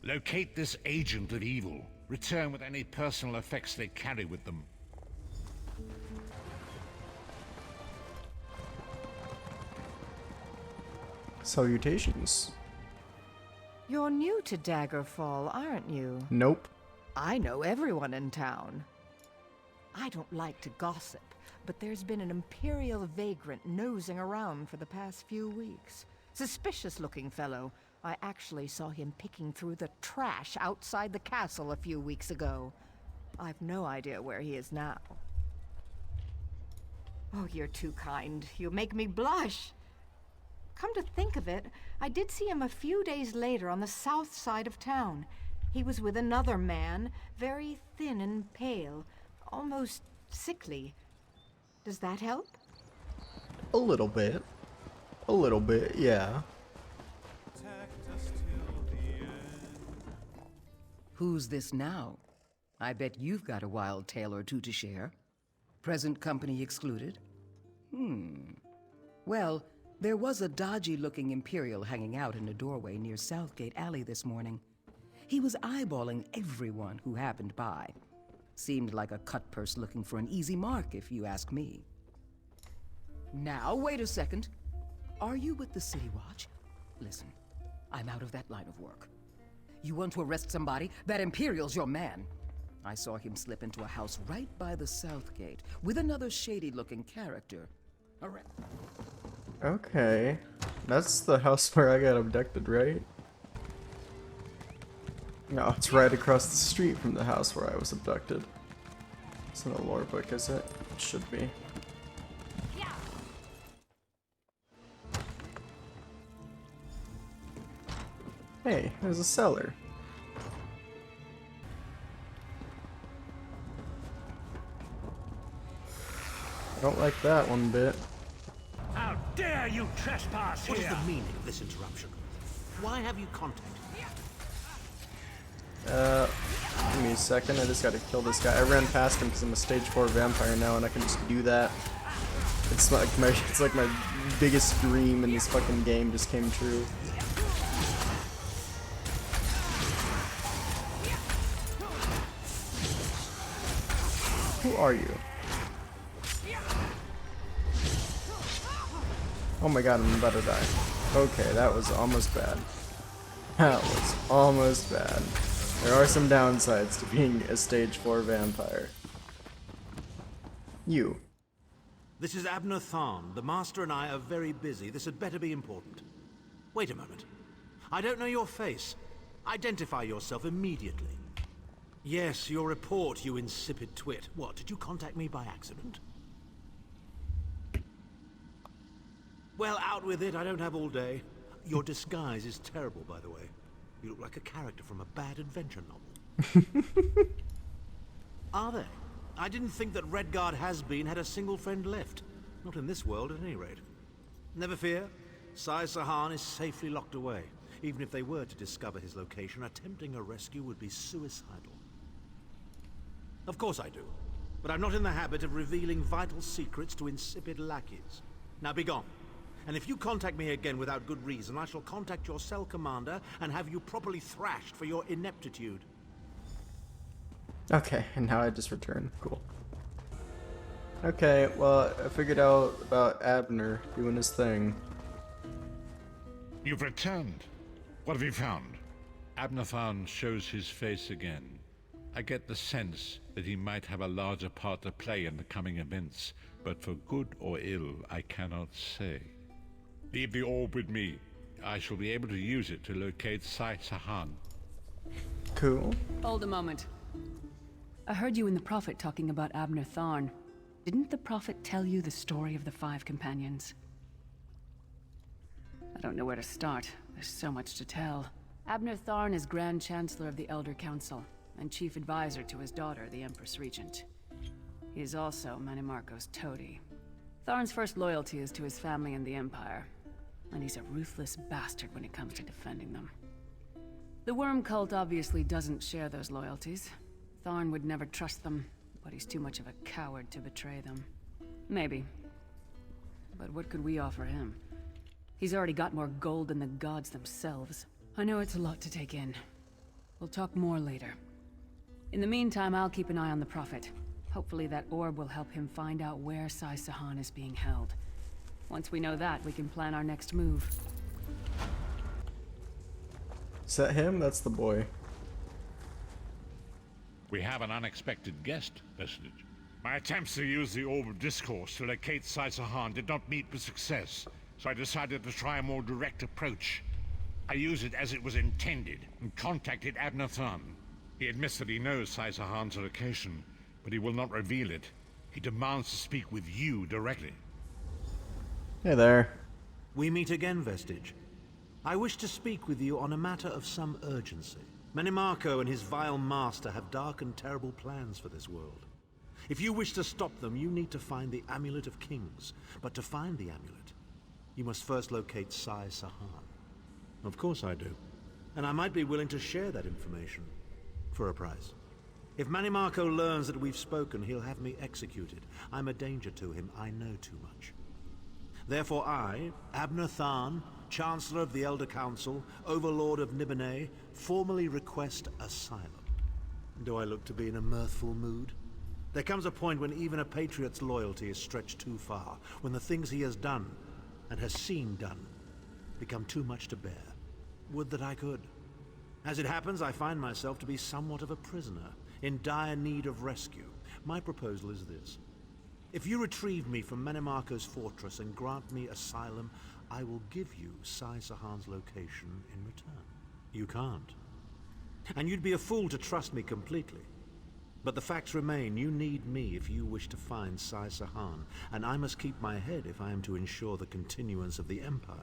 Locate this agent of evil. Return with any personal effects they carry with them. Salutations. You're new to Daggerfall, aren't you? Nope. I know everyone in town. I don't like to gossip, but there's been an Imperial vagrant nosing around for the past few weeks. Suspicious-looking fellow. I actually saw him picking through the trash outside the castle a few weeks ago. I've no idea where he is now. Oh, you're too kind. You make me blush. Come to think of it, I did see him a few days later on the south side of town. He was with another man, very thin and pale, almost sickly. Does that help? A little bit. A little bit, yeah. Who's this now? I bet you've got a wild tale or two to share. Present company excluded? Well, there was a dodgy-looking Imperial hanging out in a doorway near Southgate Alley this morning. He was eyeballing everyone who happened by. Seemed like a cutpurse looking for an easy mark, if you ask me. Now, wait a second. Are you with the City Watch? Listen, I'm out of that line of work. You want to arrest somebody? That Imperial's your man. I saw him slip into a house right by the South Gate with another shady-looking character. Okay. That's the house where I got abducted, right? No, it's right across the street from the house where I was abducted. It's in the lore book, is it? It should be. Hey, there's a cellar. I don't like that one bit. How dare you trespass here? What is the meaning of this interruption? Why have you contacted me? Give me a second. I just gotta kill this guy. I ran past him because I'm a stage 4 vampire now, and I can just do that. It's like my biggest dream in this fucking game just came true. Who are you? Oh my god, I'm about to die. Okay, that was almost bad. That was almost bad. There are some downsides to being a stage 4 vampire. You. This is Abner Tharn. The Master and I are very busy. This had better be important. Wait a moment. I don't know your face. Identify yourself immediately. Yes, your report, you insipid twit. What, did you contact me by accident? Well, out with it. I don't have all day. Your disguise is terrible, by the way. You look like a character from a bad adventure novel. Are they? I didn't think that Redguard Has-Been had a single friend left. Not in this world, at any rate. Never fear. Sai Sahan is safely locked away. Even if they were to discover his location, attempting a rescue would be suicidal. Of course I do. But I'm not in the habit of revealing vital secrets to insipid lackeys. Now be gone. And if you contact me again without good reason, I shall contact your cell commander and have you properly thrashed for your ineptitude. Okay, and now I just returned. Cool. Okay, well, I figured out about Abner doing his thing. You've returned. What have you found? Abner Tharn shows his face again. I get the sense that he might have a larger part to play in the coming events, but for good or ill, I cannot say. Leave the orb with me. I shall be able to use it to locate Sai Sahan. Cool. Hold a moment. I heard you and the Prophet talking about Abner Tharn. Didn't the Prophet tell you the story of the 5 companions? I don't know where to start. There's so much to tell. Abner Tharn is Grand Chancellor of the Elder Council, and Chief Advisor to his daughter, the Empress Regent. He is also Mannimarco's toady. Tharn's first loyalty is to his family and the Empire, and he's a ruthless bastard when it comes to defending them. The Worm Cult obviously doesn't share those loyalties. Tharn would never trust them, but he's too much of a coward to betray them. Maybe. But what could we offer him? He's already got more gold than the gods themselves. I know it's a lot to take in. We'll talk more later. In the meantime, I'll keep an eye on the Prophet. Hopefully that orb will help him find out where Sai Sahan is being held. Once we know that, we can plan our next move. Is that him? That's the boy. We have an unexpected guest, Vestige. My attempts to use the Orb of Discourse to locate Sai Sahan did not meet with success, so I decided to try a more direct approach. I used it as it was intended, and contacted Abner Tharn. He admits that he knows Sai Sahan's location, but he will not reveal it. He demands to speak with you directly. Hey there. We meet again, Vestige. I wish to speak with you on a matter of some urgency. Mannimarco and his vile master have dark and terrible plans for this world. If you wish to stop them, you need to find the Amulet of Kings. But to find the amulet, you must first locate Sai Sahan. Of course I do. And I might be willing to share that information. For a price. If Mannimarco learns that we've spoken, he'll have me executed. I'm a danger to him. I know too much. Therefore I, Abner Tharn, Chancellor of the Elder Council, Overlord of Nibene, formally request asylum. Do I look to be in a mirthful mood? There comes a point when even a patriot's loyalty is stretched too far, when the things he has done, and has seen done, become too much to bear. Would that I could. As it happens, I find myself to be somewhat of a prisoner, in dire need of rescue. My proposal is this. If you retrieve me from Mannimarco's fortress and grant me asylum, I will give you Sai Sahan's location in return. You can't. And you'd be a fool to trust me completely. But the facts remain, you need me if you wish to find Sai Sahan, and I must keep my head if I am to ensure the continuance of the Empire.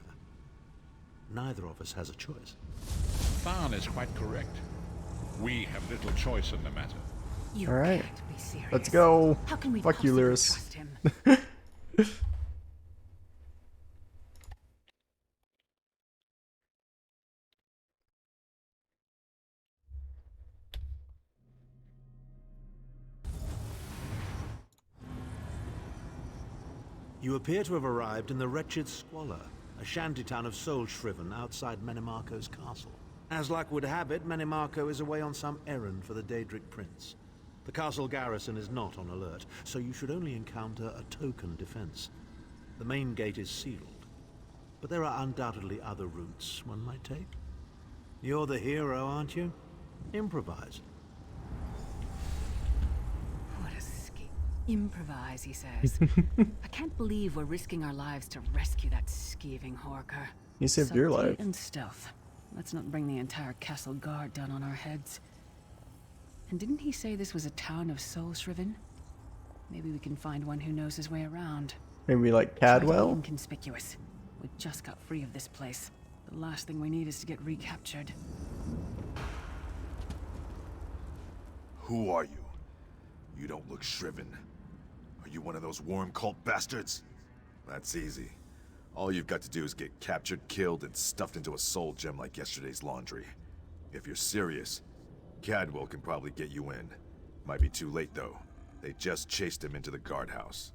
Neither of us has a choice. Tharn is quite correct. We have little choice in the matter. You Alright. can't be serious. Let's go. How can we Fuck you, possibly Lyris. trust him? You appear to have arrived in the wretched Squalor, a shantytown of soul-shriven outside Mannimarco's castle. As luck would have it, Mannimarco is away on some errand for the Daedric Prince. The castle garrison is not on alert, so you should only encounter a token defense. The main gate is sealed, but there are undoubtedly other routes one might take. You're the hero, aren't you? Improvise. What a scheme. Improvise, he says. I can't believe we're risking our lives to rescue that skeeving Horker. You saved your Subtlety life. and stealth. Let's not bring the entire castle guard down on our heads. And didn't he say this was a town of soul-shriven? Maybe we can find one who knows his way around. Maybe like Try to be Cadwell? inconspicuous. We just got free of this place. The last thing we need is to get recaptured. Who are you? You don't look shriven. Are you one of those worm cult bastards? That's easy. All you've got to do is get captured, killed, and stuffed into a soul gem like yesterday's laundry. If you're serious, Cadwell can probably get you in. Might be too late, though. They just chased him into the guardhouse.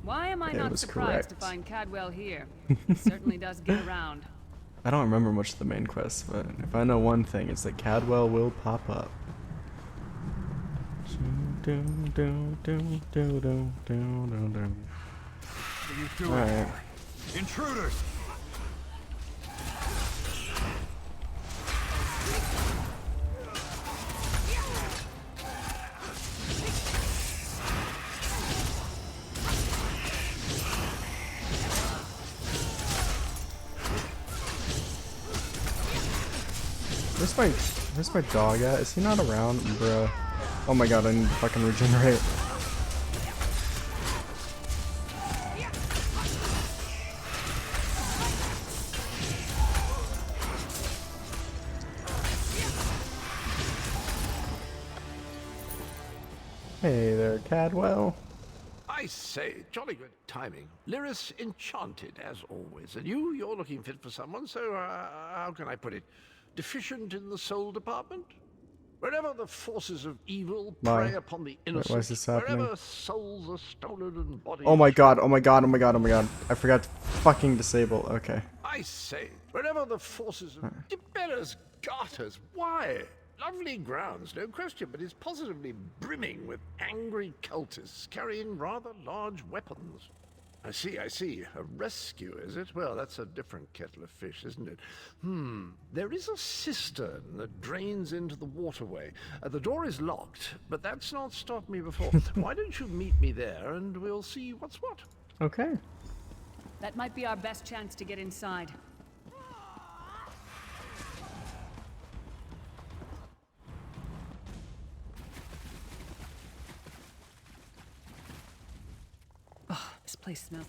Why am I It not was surprised to correct. find Cadwell here? He certainly does get around. I don't remember much of the main quest, but if I know one thing, it's that Cadwell will pop up. What are you doing? Alright. Intruders! Where's my Where's my dog at? Is he not around? Bruh. Oh my god, I need to fucking regenerate. Hey there, Cadwell. I say, jolly good timing. Lyris enchanted, as always. And you're looking fit for someone, so, how can I put it? Deficient in the soul department? Wherever the forces of evil Why? prey upon the Why innocent, is this happening? wherever souls are stolen and bodies... Oh my god, oh my god, oh my god, oh my god. I forgot to fucking disable. Okay. I say, wherever the forces of... Dibellus garters, why? Lovely grounds, no question, but it's positively brimming with angry cultists carrying rather large weapons. I see. A rescue, is it? Well, that's a different kettle of fish, isn't it? There is a cistern that drains into the waterway. The door is locked, but that's not stopped me before. Why don't you meet me there and we'll see what's what? Okay. That might be our best chance to get inside. Oh, this place smells.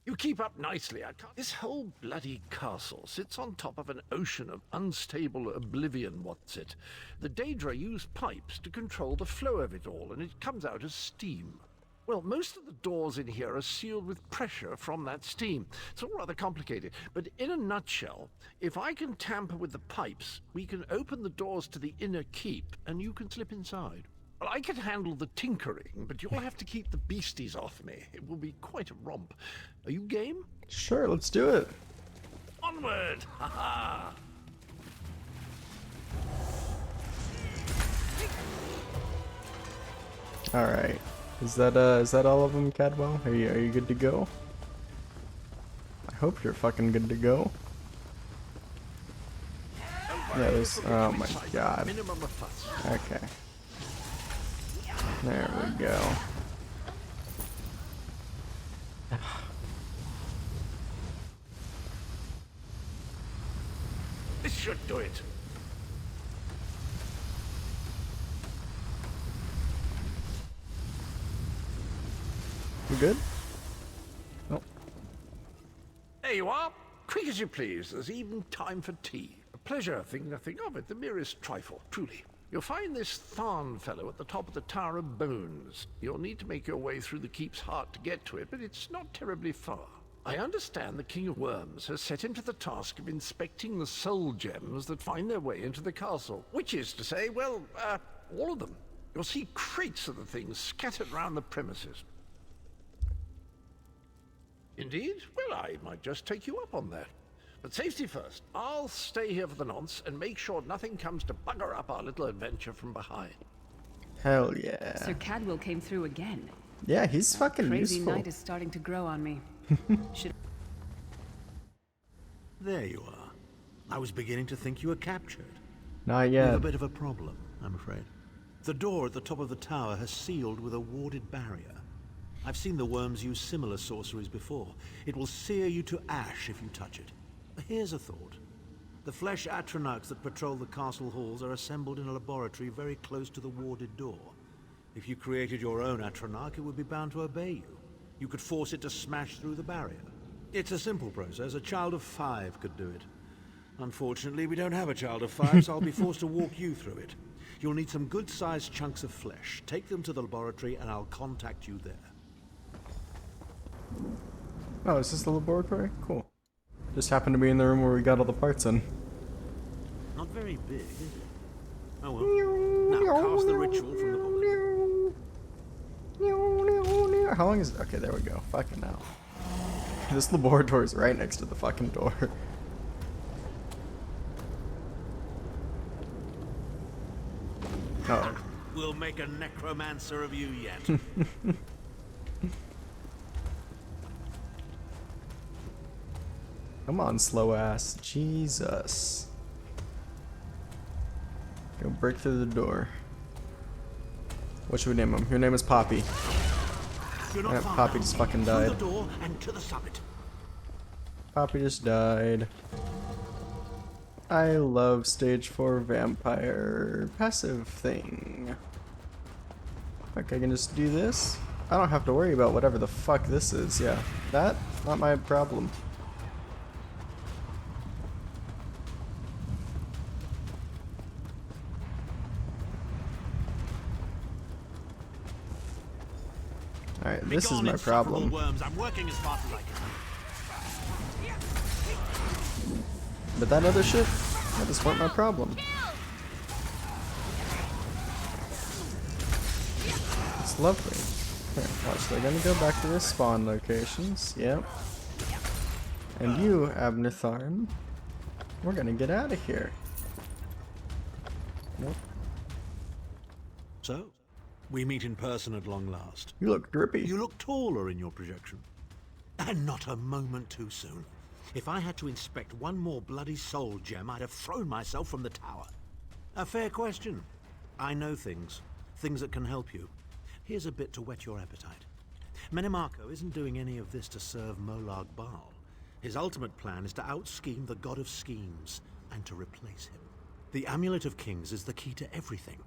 You keep up nicely, I can't... This whole bloody castle sits on top of an ocean of unstable oblivion, what's it? The Daedra use pipes to control the flow of it all, and it comes out as steam. Well, most of the doors in here are sealed with pressure from that steam. It's all rather complicated, but in a nutshell, if I can tamper with the pipes, we can open the doors to the inner keep, and you can slip inside. Well, I can handle the tinkering, but you'll have to keep the beasties off me. It will be quite a romp. Are you game? Sure, let's do it. Onward! Ha ha! Alright. Is that all of them, Cadwell? Are you good to go? I hope you're fucking good to go. Yeah, there's... Oh my god. Okay. There we go. This should do it. You good? Oh. There you are. Quick as you please. There's even time for tea. A pleasure, think nothing of it. The merest trifle, truly. You'll find this Tharn fellow at the top of the Tower of Bones. You'll need to make your way through the keep's heart to get to it, but it's not terribly far. I understand the King of Worms has set him to the task of inspecting the soul gems that find their way into the castle. Which is to say, well, all of them. You'll see crates of the things scattered around the premises. Indeed? Well, I might just take you up on that. But safety first. I'll stay here for the nonce and make sure nothing comes to bugger up our little adventure from behind. Hell yeah. Sir Cadwell came through again. Yeah, he's fucking Crazy useful. night is starting to grow on me. There you are. I was beginning to think you were captured. Not We yet. have a bit of a problem, I'm afraid. The door at the top of the tower has sealed with a warded barrier. I've seen the worms use similar sorceries before. It will sear you to ash if you touch it. Here's a thought. The flesh atronachs that patrol the castle halls are assembled in a laboratory very close to the warded door. If you created your own atronach, it would be bound to obey you. You could force it to smash through the barrier. It's a simple process. A child of 5 could do it. Unfortunately, we don't have a child of 5, so I'll be forced to walk you through it. You'll need some good-sized chunks of flesh. Take them to the laboratory and I'll contact you there. Oh, is this the laboratory? Cool. Just happened to be in the room where we got all the parts in. Not very big, is it? Oh well. Now cast the ritual from the book. How long is it? Okay, there we go. Fucking hell. This laboratory is right next to the fucking door. Oh. We'll make a necromancer of you yet. Come on, slow ass. Jesus. Go break through the door. What should we name him? Your name is Poppy. Yeah, Poppy just fucking died. Through the door and to the summit. Poppy just died. I love stage 4 vampire passive thing. Like I can just do this. I don't have to worry about whatever the fuck this is. Yeah, that, not my problem. Alright, this is my problem. Worms. I'm working as fast as I can. But that other shit, that just weren't my problem. It's lovely. Here, watch, they're gonna go back to their spawn locations. Yep. And you, Abnatharn, we're gonna get out of here. Nope. So, we meet in person at long last. You look drippy. You look taller in your projection. And not a moment too soon. If I had to inspect one more bloody soul gem, I'd have thrown myself from the tower. A fair question. I know things. Things that can help you. Here's a bit to whet your appetite. Mannimarco isn't doing any of this to serve Molag Bal. His ultimate plan is to out-scheme the god of schemes and to replace him. The Amulet of Kings is the key to everything.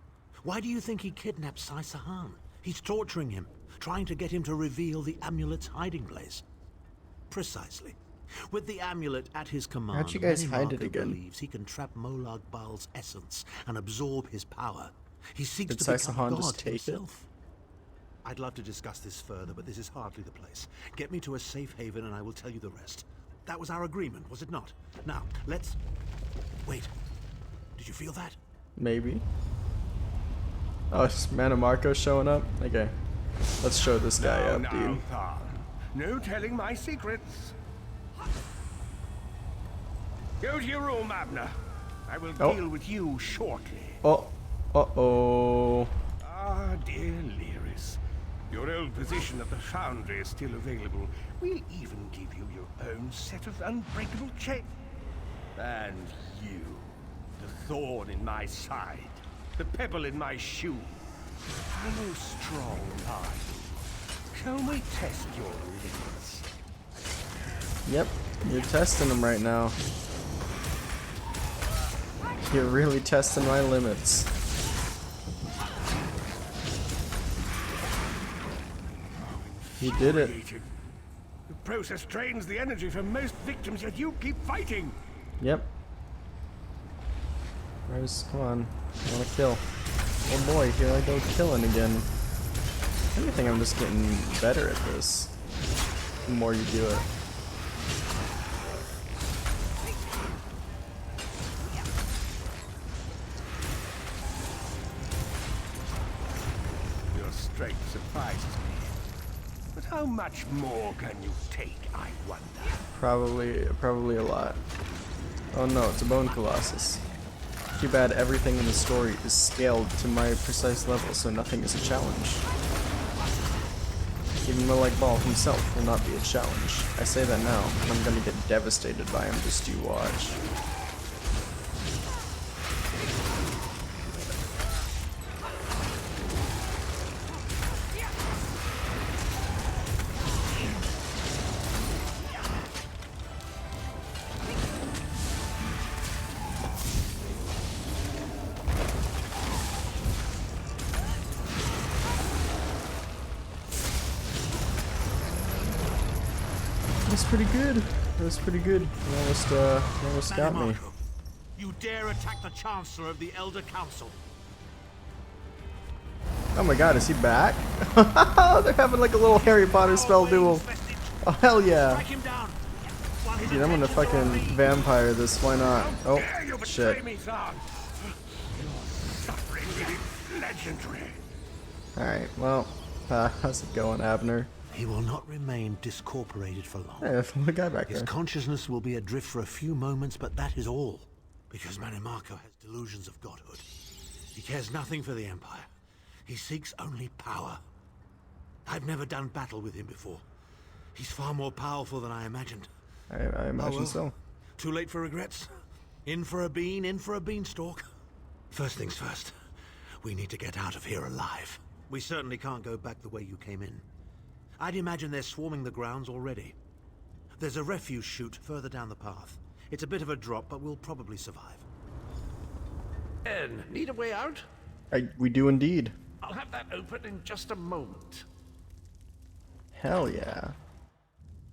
Why do you think he kidnapped Sai Sahan? He's torturing him, trying to get him to reveal the amulet's hiding place. Precisely. With the amulet at his command, how'd you guys hide it Mannimarco again? believes he can trap Molag Bal's essence and absorb his power. He seeks Did to Sai become Sahan God just take himself. I'd love to discuss this further, but this is hardly the place. Get me to a safe haven and I will tell you the rest. That was our agreement, was it not? Now, let's... Wait. Did you feel that? Maybe. Oh, it's Mannimarco showing up? Okay. Let's show this guy up, Now, dude. Tharn. No telling my secrets. Go to your room, Abner. I will deal with you shortly. Oh. Uh-oh. Ah, dear Lyris. Your old position at the Foundry is still available. We'll even give you your own set of unbreakable chains. And you, the thorn in my side, the pebble in my shoe. How strong are you? Shall we test your limits? Yep, you're testing them right now. You're really testing my limits. You did it. The process drains the energy from most victims, yet you keep fighting. Yep. Rose, come on. I wanna kill. Oh boy, here I go killing again. If anything, I'm just getting better at this. The more you do it. Your strength surprises me. But how much more can you take, I wonder? Probably a lot. Oh no, it's a bone colossus. Too bad everything in the story is scaled to my precise level, so nothing is a challenge. Even Molag Bal himself will not be a challenge. I say that now, and I'm gonna get devastated by him, just you watch. That was pretty good. That was pretty good. You almost got me. You dare attack the Chancellor of the Elder Council. Oh my god, is he back? They're having like a little Harry Potter spell duel. Oh hell yeah. Dude, I'm gonna fucking vampire this, why not? Oh, shit. Alright, well, how's it going, Abner? He will not remain discorporated for long. Hey, the guy back His there. consciousness will be adrift for a few moments, but that is all. Because Mannimarco has delusions of godhood. He cares nothing for the Empire. He seeks only power. I've never done battle with him before. He's far more powerful than I imagined. I imagine so. Too late for regrets? In for a bean, in for a beanstalk. First things first. We need to get out of here alive. We certainly can't go back the way you came in. I'd imagine they're swarming the grounds already. There's a refuse chute further down the path. It's a bit of a drop, but we'll probably survive. And need a way out? We do indeed. I'll have that open in just a moment. Hell yeah.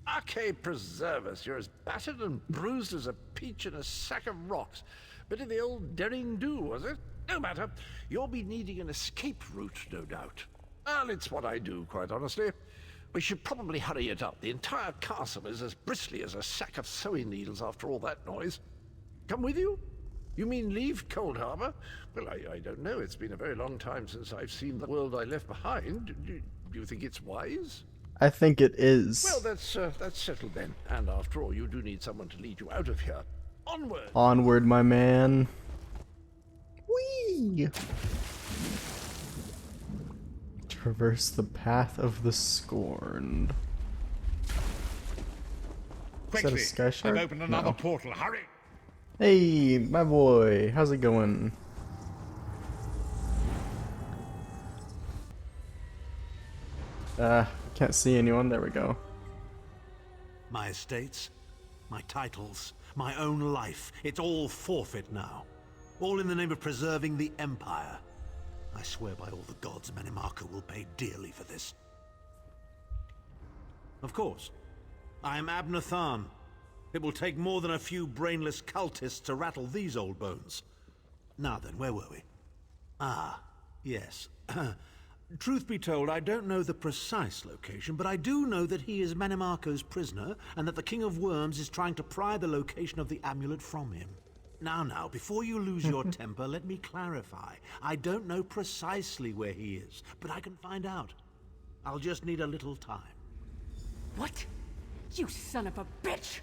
Arcade preserve us, you're as battered and bruised as a peach in a sack of rocks. Bit of the old daring do, was it? No matter. You'll be needing an escape route, no doubt. Well, it's what I do, quite honestly. We should probably hurry it up. The entire castle is as bristly as a sack of sewing needles after all that noise. Come with you? You mean leave Coldharbour? Well, I don't know. It's been a very long time since I've seen the world I left behind. Do you think it's wise? I think it is. Well, that's settled then. And after all, you do need someone to lead you out of here. Onward! Onward, my man. Whee! Traverse the path of the scorned. Quickly, Is that a sky shark? I've opened another portal. Hurry! Hey, my boy. How's it going? Can't see anyone. There we go. My estates, my titles, my own life. It's all forfeit now. All in the name of preserving the Empire. I swear by all the gods, Mannimarco will pay dearly for this. Of course. I am Abner Tharn. It will take more than a few brainless cultists to rattle these old bones. Now then, where were we? Ah, yes. Truth be told, I don't know the precise location, but I do know that he is Mannimarco's prisoner, and that the King of Worms is trying to pry the location of the amulet from him. Now, before you lose your temper, let me clarify. I don't know precisely where he is, but I can find out. I'll just need a little time. What? You son of a bitch!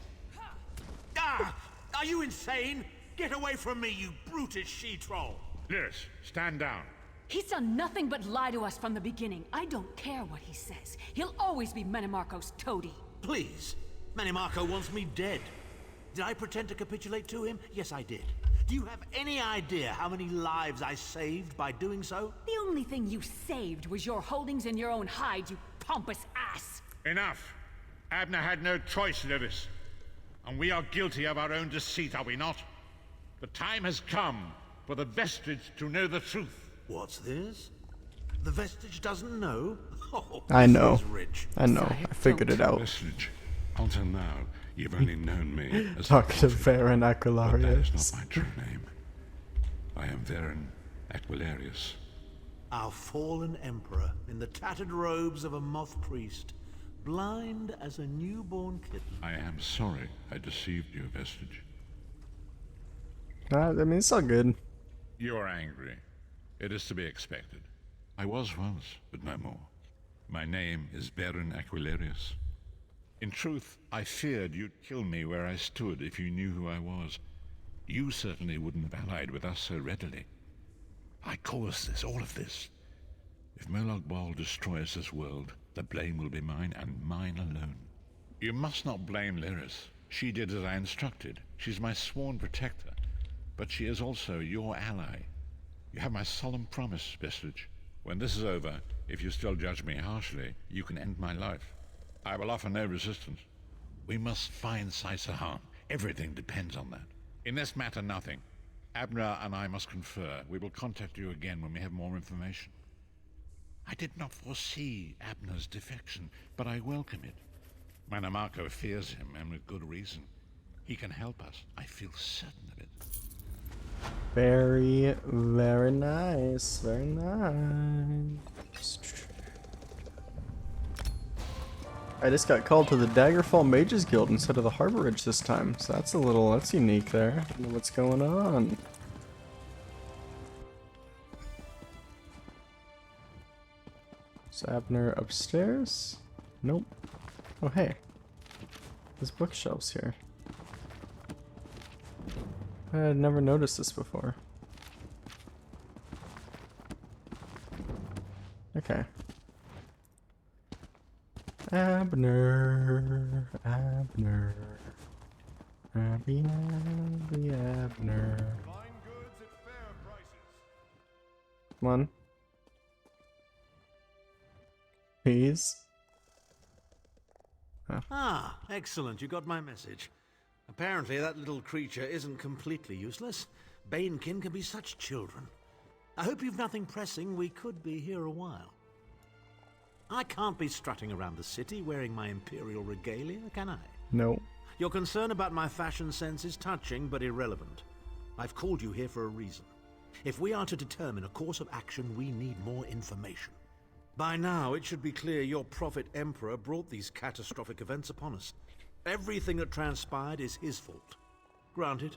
Ah! Are you insane? Get away from me, you brutish she-troll! Lyris, stand down. He's done nothing but lie to us from the beginning. I don't care what he says. He'll always be Mannimarco's toady. Please. Mannimarco wants me dead. Did I pretend to capitulate to him? Yes, I did. Do you have any idea how many lives I saved by doing so? The only thing you saved was your holdings in your own hide, you pompous ass! Enough. Abner had no choice, Lyris. And we are guilty of our own deceit, are we not? The time has come for the Vestige to know the truth. What's this? The Vestige doesn't know? Oh, I know. Rich. I know. I figured it out. Vestige, until now, you've only known me as Talk to Varen but that is Aquilarius. not my true name. I am Varen Aquilarius. Our fallen emperor in the tattered robes of a moth priest, blind as a newborn kitten. I am sorry I deceived you, Vestige. I mean, it's all good. You are angry. It is to be expected. I was once, but no more. My name is Varen Aquilarius. In truth, I feared you'd kill me where I stood if you knew who I was. You certainly wouldn't have allied with us so readily. I caused this, all of this. If Molag Bal destroys this world, the blame will be mine, and mine alone. You must not blame Lyris. She did as I instructed. She's my sworn protector. But she is also your ally. You have my solemn promise, Vestige. When this is over, if you still judge me harshly, you can end my life. I will offer no resistance. We must find Saisahan. Everything depends on that. In this matter, nothing. Abner and I must confer. We will contact you again when we have more information. I did not foresee Abner's defection, but I welcome it. Mannimarco fears him, and with good reason. He can help us. I feel certain of it. Very, very nice. Very nice. I just got called to the Daggerfall Mages Guild instead of the Harborage this time, so that's unique there. I don't know what's going on. Is Abner upstairs? Nope. Oh hey. There's bookshelves here. I had never noticed this before. Okay. Abner, Abner, Abby, Abner. Come on. Please. Ah, excellent. You got my message. Apparently that little creature isn't completely useless. Banekin can be such children. I hope you've nothing pressing. We could be here a while. I can't be strutting around the city wearing my imperial regalia, can I? No. Your concern about my fashion sense is touching but irrelevant. I've called you here for a reason. If we are to determine a course of action, we need more information. By now, it should be clear your prophet Emperor brought these catastrophic events upon us. Everything that transpired is his fault. Granted,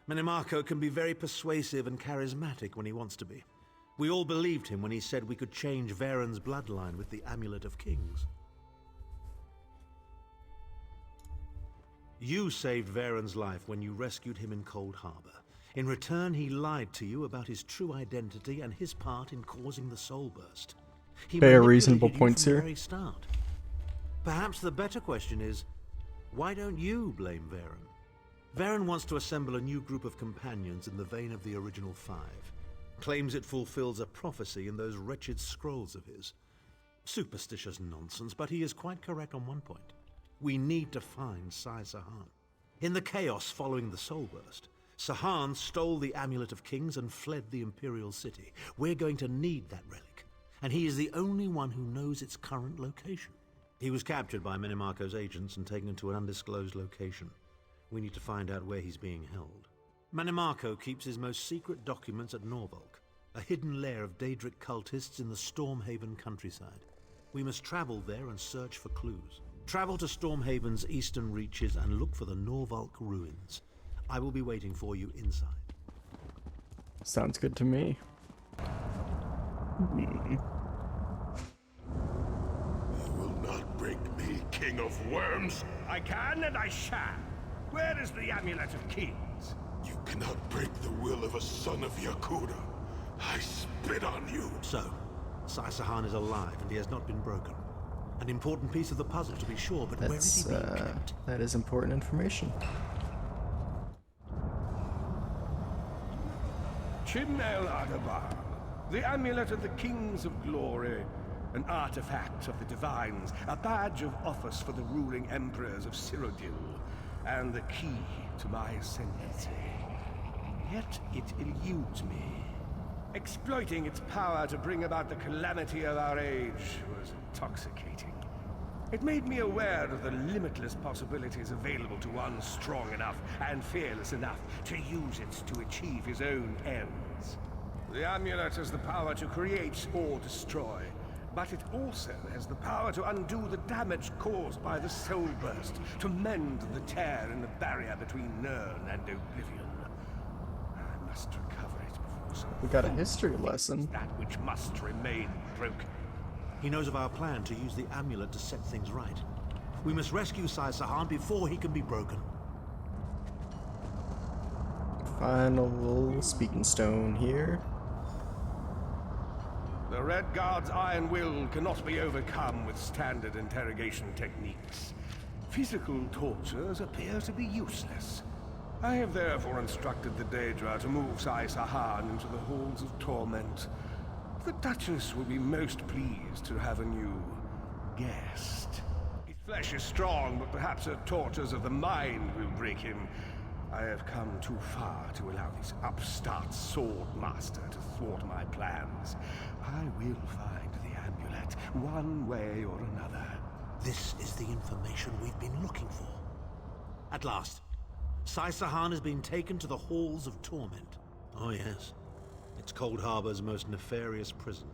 Mannimarco can be very persuasive and charismatic when he wants to be. We all believed him when he said we could change Varen's bloodline with the Amulet of Kings. You saved Varen's life when you rescued him in Coldharbour. In return, he lied to you about his true identity and his part in causing the soul burst. He Very manipulated reasonable you points from the here. very start. Perhaps the better question is, why don't you blame Varen? Varen wants to assemble a new group of companions in the vein of the original 5. Claims it fulfills a prophecy in those wretched scrolls of his. Superstitious nonsense, but he is quite correct on one point. We need to find Sai Sahan. In the chaos following the soul burst, Sahan stole the Amulet of Kings and fled the Imperial City. We're going to need that relic, and he is the only one who knows its current location. He was captured by Mannimarco's agents and taken to an undisclosed location. We need to find out where he's being held. Mannimarco keeps his most secret documents at Norfolk, a hidden lair of Daedric cultists in the Stormhaven countryside. We must travel there and search for clues. Travel to Stormhaven's eastern reaches and look for the Norfolk ruins. I will be waiting for you inside. Sounds good to me. You will not break me, King of Worms. I can and I shall. Where is the Amulet of Kings? You cannot break the will of a son of Yakuda. I spit on you. So, Sai Sahan is alive and he has not been broken. An important piece of the puzzle to be sure, but where is he being kept? That is important information. Chimel Adabar, the Amulet of the Kings of Glory, an artifact of the Divines, a badge of office for the ruling emperors of Cyrodiil, and the key to my ascendancy. Yet it eludes me. Exploiting its power to bring about the calamity of our age was intoxicating. It made me aware of the limitless possibilities available to one strong enough and fearless enough to use it to achieve his own ends. The amulet has the power to create or destroy, but it also has the power to undo the damage caused by the soul burst, to mend the tear in the barrier between Nirn and Oblivion. I must recover it before so We got a history lesson. that which must remain broken. He knows of our plan to use the amulet to set things right. We must rescue Sai Sahan before he can be broken. Final speaking stone here. The Red Guard's iron will cannot be overcome with standard interrogation techniques. Physical tortures appear to be useless. I have therefore instructed the Daedra to move Sai Sahan into the Halls of Torment. The Duchess will be most pleased to have a new guest. His flesh is strong, but perhaps her tortures of the mind will break him. I have come too far to allow this upstart sword master to thwart my plans. I will find the amulet, one way or another. This is the information we've been looking for. At last, Sai Sahan has been taken to the Halls of Torment. Oh yes, it's Coldharbour's most nefarious prison.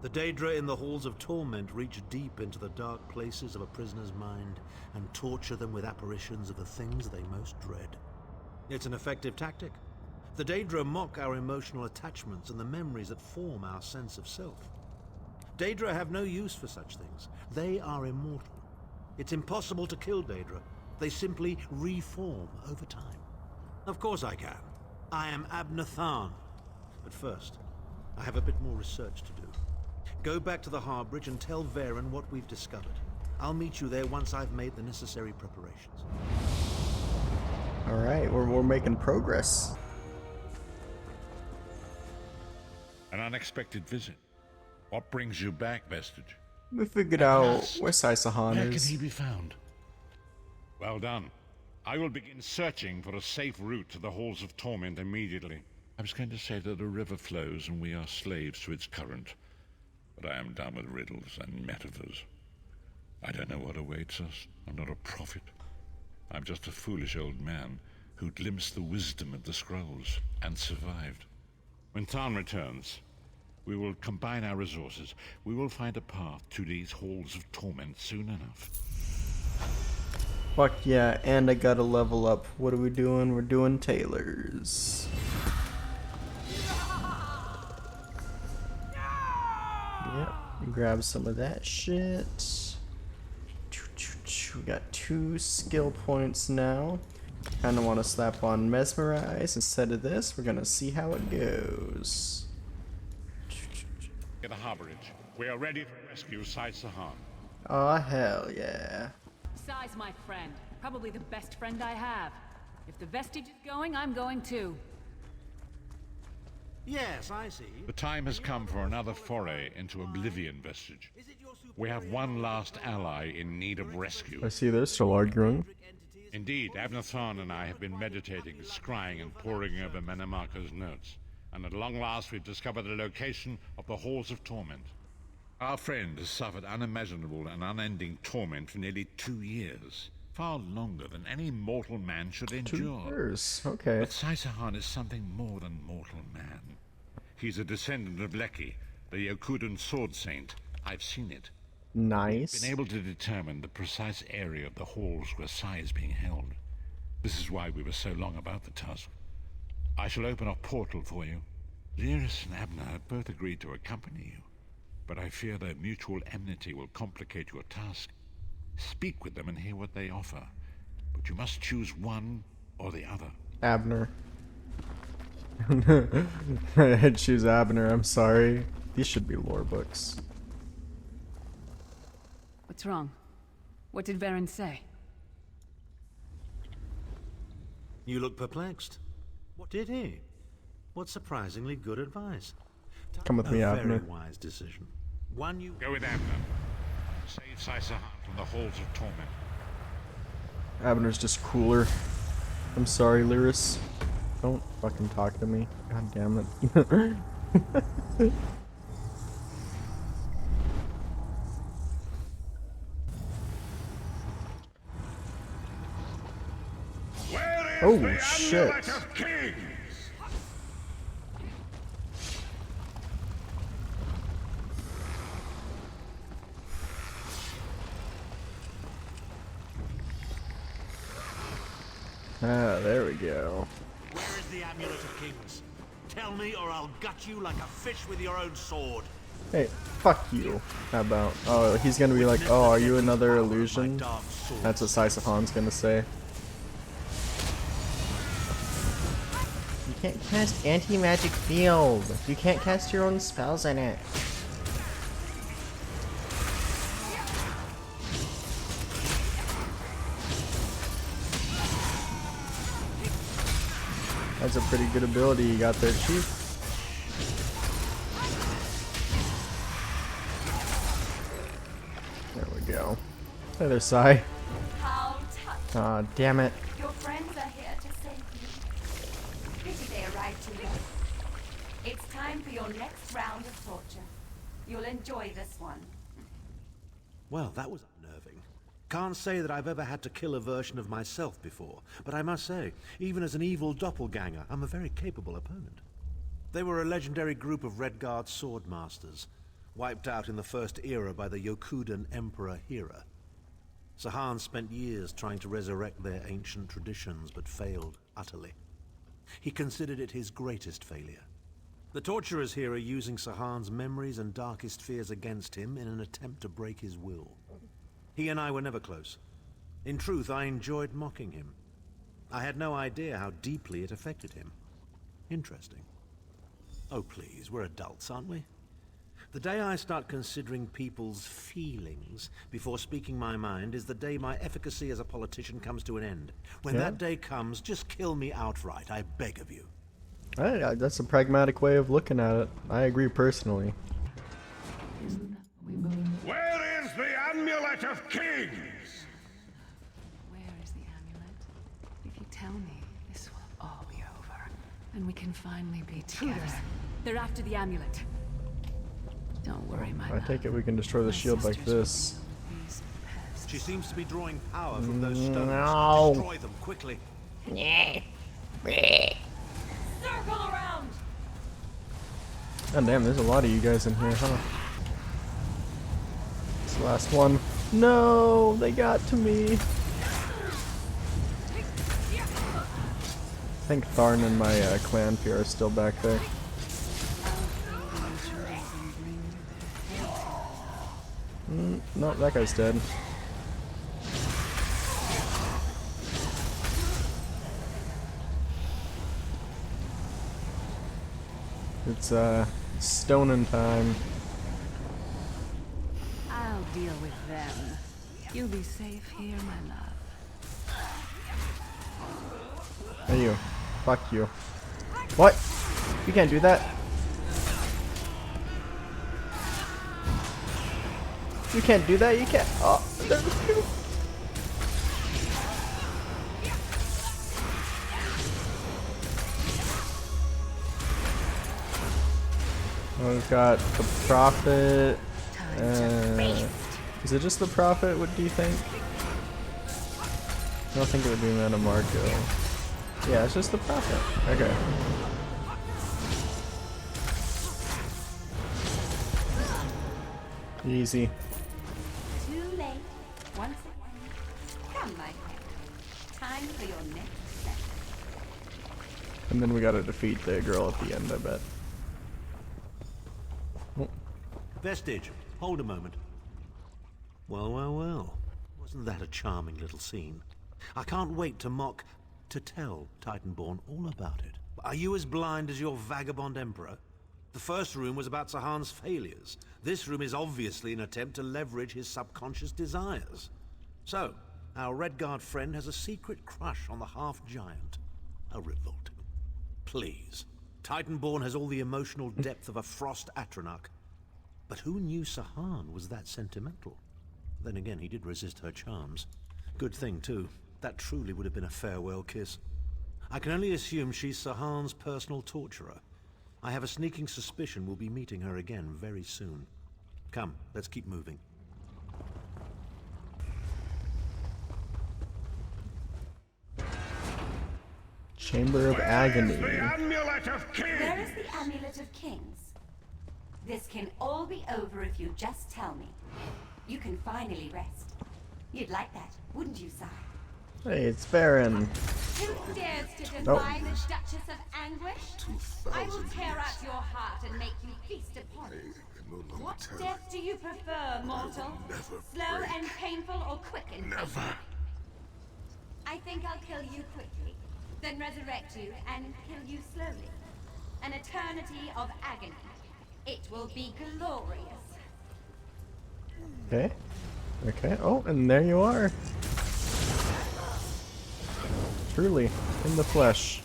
The Daedra in the Halls of Torment reach deep into the dark places of a prisoner's mind and torture them with apparitions of the things they most dread. It's an effective tactic. The Daedra mock our emotional attachments and the memories that form our sense of self. Daedra have no use for such things. They are immortal. It's impossible to kill Daedra. They simply reform over time. Of course I can. I am Abnathan. But first, I have a bit more research to do. Go back to the Harbridge and tell Varen what we've discovered. I'll meet you there once I've made the necessary preparations. Alright, we're making progress. An unexpected visit. What brings you back, Vestige? We figured out where Sai Sahan Where is. can he be found? Well done. I will begin searching for a safe route to the Halls of Torment immediately. I was going to say that a river flows and we are slaves to its current, but I am done with riddles and metaphors. I don't know what awaits us. I'm not a prophet. I'm just a foolish old man who glimpsed the wisdom of the scrolls and survived. When Tarn returns, we will combine our resources. We will find a path to these Halls of Torment soon enough. Fuck yeah, and I gotta level up. What are we doing? We're doing tailors. Yep, grab some of that shit. We got 2 skill points now. Kinda wanna slap on Mesmerize instead of this. We're gonna see how it goes. Get the harborage. We are ready to rescue Sai Sahan. Aw, hell yeah. Sai's my friend. Probably the best friend I have. If the vestige is going, I'm going too. Yes, I see. The time has come for another foray into Oblivion Vestige. We have one last ally in need of rescue. I see they're still arguing. Indeed, Abnathan and I have been meditating, scrying, and poring over Mannimarco's notes. And at long last we've discovered the location of the Halls of Torment. Our friend has suffered unimaginable and unending torment for nearly 2 years. Far longer than any mortal man should endure. 2 years, okay. But Sai Sahan is something more than mortal man. He's a descendant of Leki, the Yokudan sword saint. I've seen it. Nice. We've been able to determine the precise area of the halls where Sai is being held. This is why we were so long about the task. I shall open a portal for you. Lyris and Abner have both agreed to accompany you, but I fear their mutual enmity will complicate your task. Speak with them and hear what they offer, but you must choose one or the other. Abner. I'd choose Abner, I'm sorry. These should be lore books. What's wrong? What did Varen say? You look perplexed. What did he? What surprisingly good advice. Come with me, Abner. Very wise decision. One you... Go with Abner. Save Sai Sahan from the Halls of Torment. Abner's just cooler. I'm sorry, Lyris. Don't fucking talk to me. God damn it. Oh shit. Ah, there we go. Where is the Amulet of Kings? Tell me or I'll gut you like a fish with your own sword. Hey, fuck you. How about... Oh, he's gonna be like, oh, are you another illusion? That's what Sai Sahan's gonna say. You can't cast anti-magic field. You can't cast your own spells in it. That's a pretty good ability you got there, Chief. There we go. Hey there, Sai. Aw, damn it. Your friends are here to save you. Pity they arrived too late. It's time for your next round of torture. You'll enjoy this one. Well, that was unnerving. Can't say that I've ever had to kill a version of myself before, but I must say, even as an evil doppelganger, I'm a very capable opponent. They were a legendary group of Redguard sword masters, wiped out in the First Era by the Yokudan Emperor Hera. Sahan spent years trying to resurrect their ancient traditions, but failed utterly. He considered it his greatest failure. The torturers here are using Sahan's memories and darkest fears against him in an attempt to break his will. He and I were never close. In truth, I enjoyed mocking him. I had no idea how deeply it affected him. Interesting. Oh please, we're adults, aren't we? The day I start considering people's feelings before speaking my mind is the day my efficacy as a politician comes to an end. When that day comes, just kill me outright, I beg of you. That's a pragmatic way of looking at it. I agree personally. Where is the Amulet of Kings? Where is the amulet? And we can finally be together. They're after the amulet. Don't worry, my I take it we can destroy the shield like this. She seems to be drawing power from those stones. No. Destroy them quickly. Circle around. God damn, there's a lot of you guys in here, huh? It's the last one. No, they got to me. I think Tharn and my clan peer are still back there. No, that guy's dead. It's stoning time. I'll deal with them. You'll be safe here, my love. Hey you. Fuck you. What? You can't do that. You can't do that, you can't. Oh, there's two. We've got the Prophet. Is it just the Prophet? What do you think? I don't think it would be Mannimarco. Yeah, it's just the Prophet. Okay. Easy. Too late. Once again. Come, my friend. Time for your next step. And then we gotta defeat the girl at the end, I bet. Oh. Vestige, hold a moment. Well, well, well. Wasn't that a charming little scene? I can't wait to tell Titanborn all about it. Are you as blind as your vagabond emperor? The first room was about Sahan's failures. This room is obviously an attempt to leverage his subconscious desires. So, our Redguard friend has a secret crush on the half-giant. How revolting. Please. Titanborn has all the emotional depth of a Frost Atronach. But who knew Sahan was that sentimental? Then again, he did resist her charms. Good thing, too. That truly would have been a farewell kiss. I can only assume she's Sahan's personal torturer. I have a sneaking suspicion we'll be meeting her again very soon. Come, let's keep moving. Chamber of Agony. Amulet of Kings! Where is the Amulet of Kings? This can all be over if you just tell me. You can finally rest. You'd like that, wouldn't you, sire? Hey, it's Baron. Who dares to defy Nope. the Duchess of Anguish? I will tear out your heart and make you feast upon it. What death do you prefer, mortal? Slow and painful or quick and painful? I think I'll kill you quickly, then resurrect you and kill you slowly. An eternity of agony. It will be glorious. Okay. Okay. Oh, and there you are. Truly, in the flesh.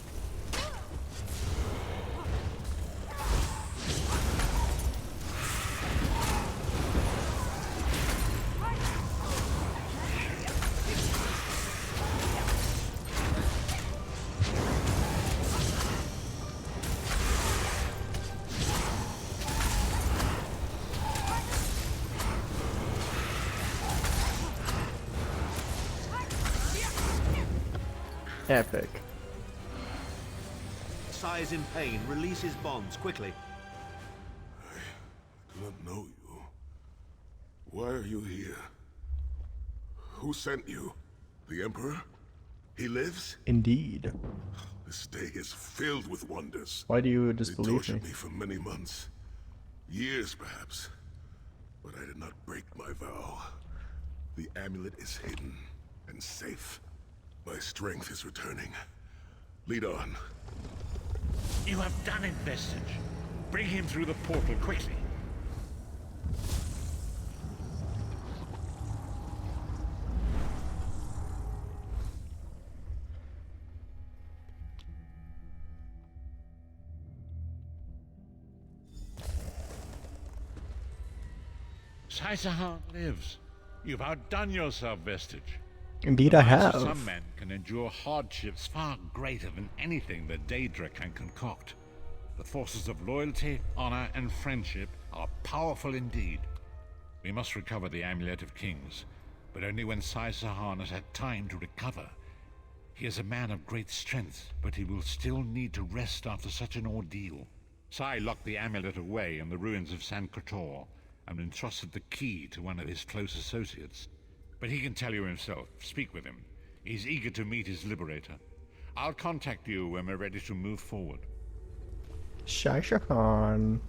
Epic. Sai is in pain. Release his bonds, quickly. I do not know you. Why are you here? Who sent you? The Emperor? He lives? Indeed. This day is filled with wonders. Why do you They disbelieve tortured me? me for many months. Years, perhaps. But I did not break my vow. The amulet is hidden and safe. My strength is returning. Lead on. You have done it, Vestige. Bring him through the portal quickly. Sahan lives. You've outdone yourself, Vestige. Indeed, I minds of have. Some men can endure hardships far greater than anything the Daedra can concoct. The forces of loyalty, honor, and friendship are powerful indeed. We must recover the Amulet of Kings, but only when Sai Sahan has had time to recover. He is a man of great strength, but he will still need to rest after such an ordeal. Sai locked the amulet away in the ruins of San Kotor and entrusted the key to one of his close associates. But he can tell you himself. Speak with him. He's eager to meet his liberator. I'll contact you when we're ready to move forward. Sai Sahan.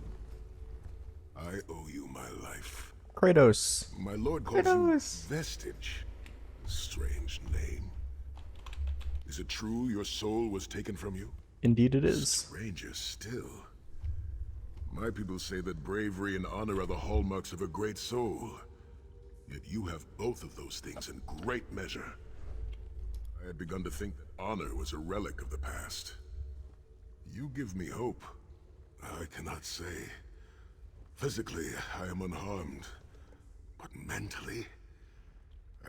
I owe you my life. Kratos. My lord calls you Vestige. Strange name. Is it true your soul was taken from you? Indeed it is. Stranger still. My people say that bravery and honor are the hallmarks of a great soul. Yet you have both of those things in great measure. I had begun to think that honor was a relic of the past. You give me hope. I cannot say. Physically, I am unharmed. But mentally,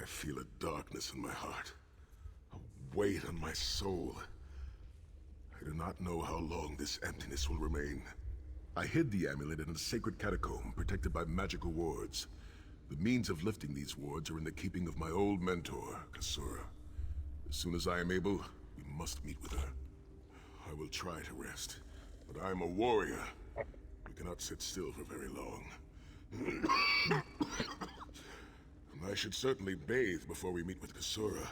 I feel a darkness in my heart. A weight on my soul. I do not know how long this emptiness will remain. I hid the amulet in a sacred catacomb protected by magical wards. The means of lifting these wards are in the keeping of my old mentor, Kasura. As soon as I am able, we must meet with her. I will try to rest, but I am a warrior. We cannot sit still for very long. I should certainly bathe before we meet with Kasura.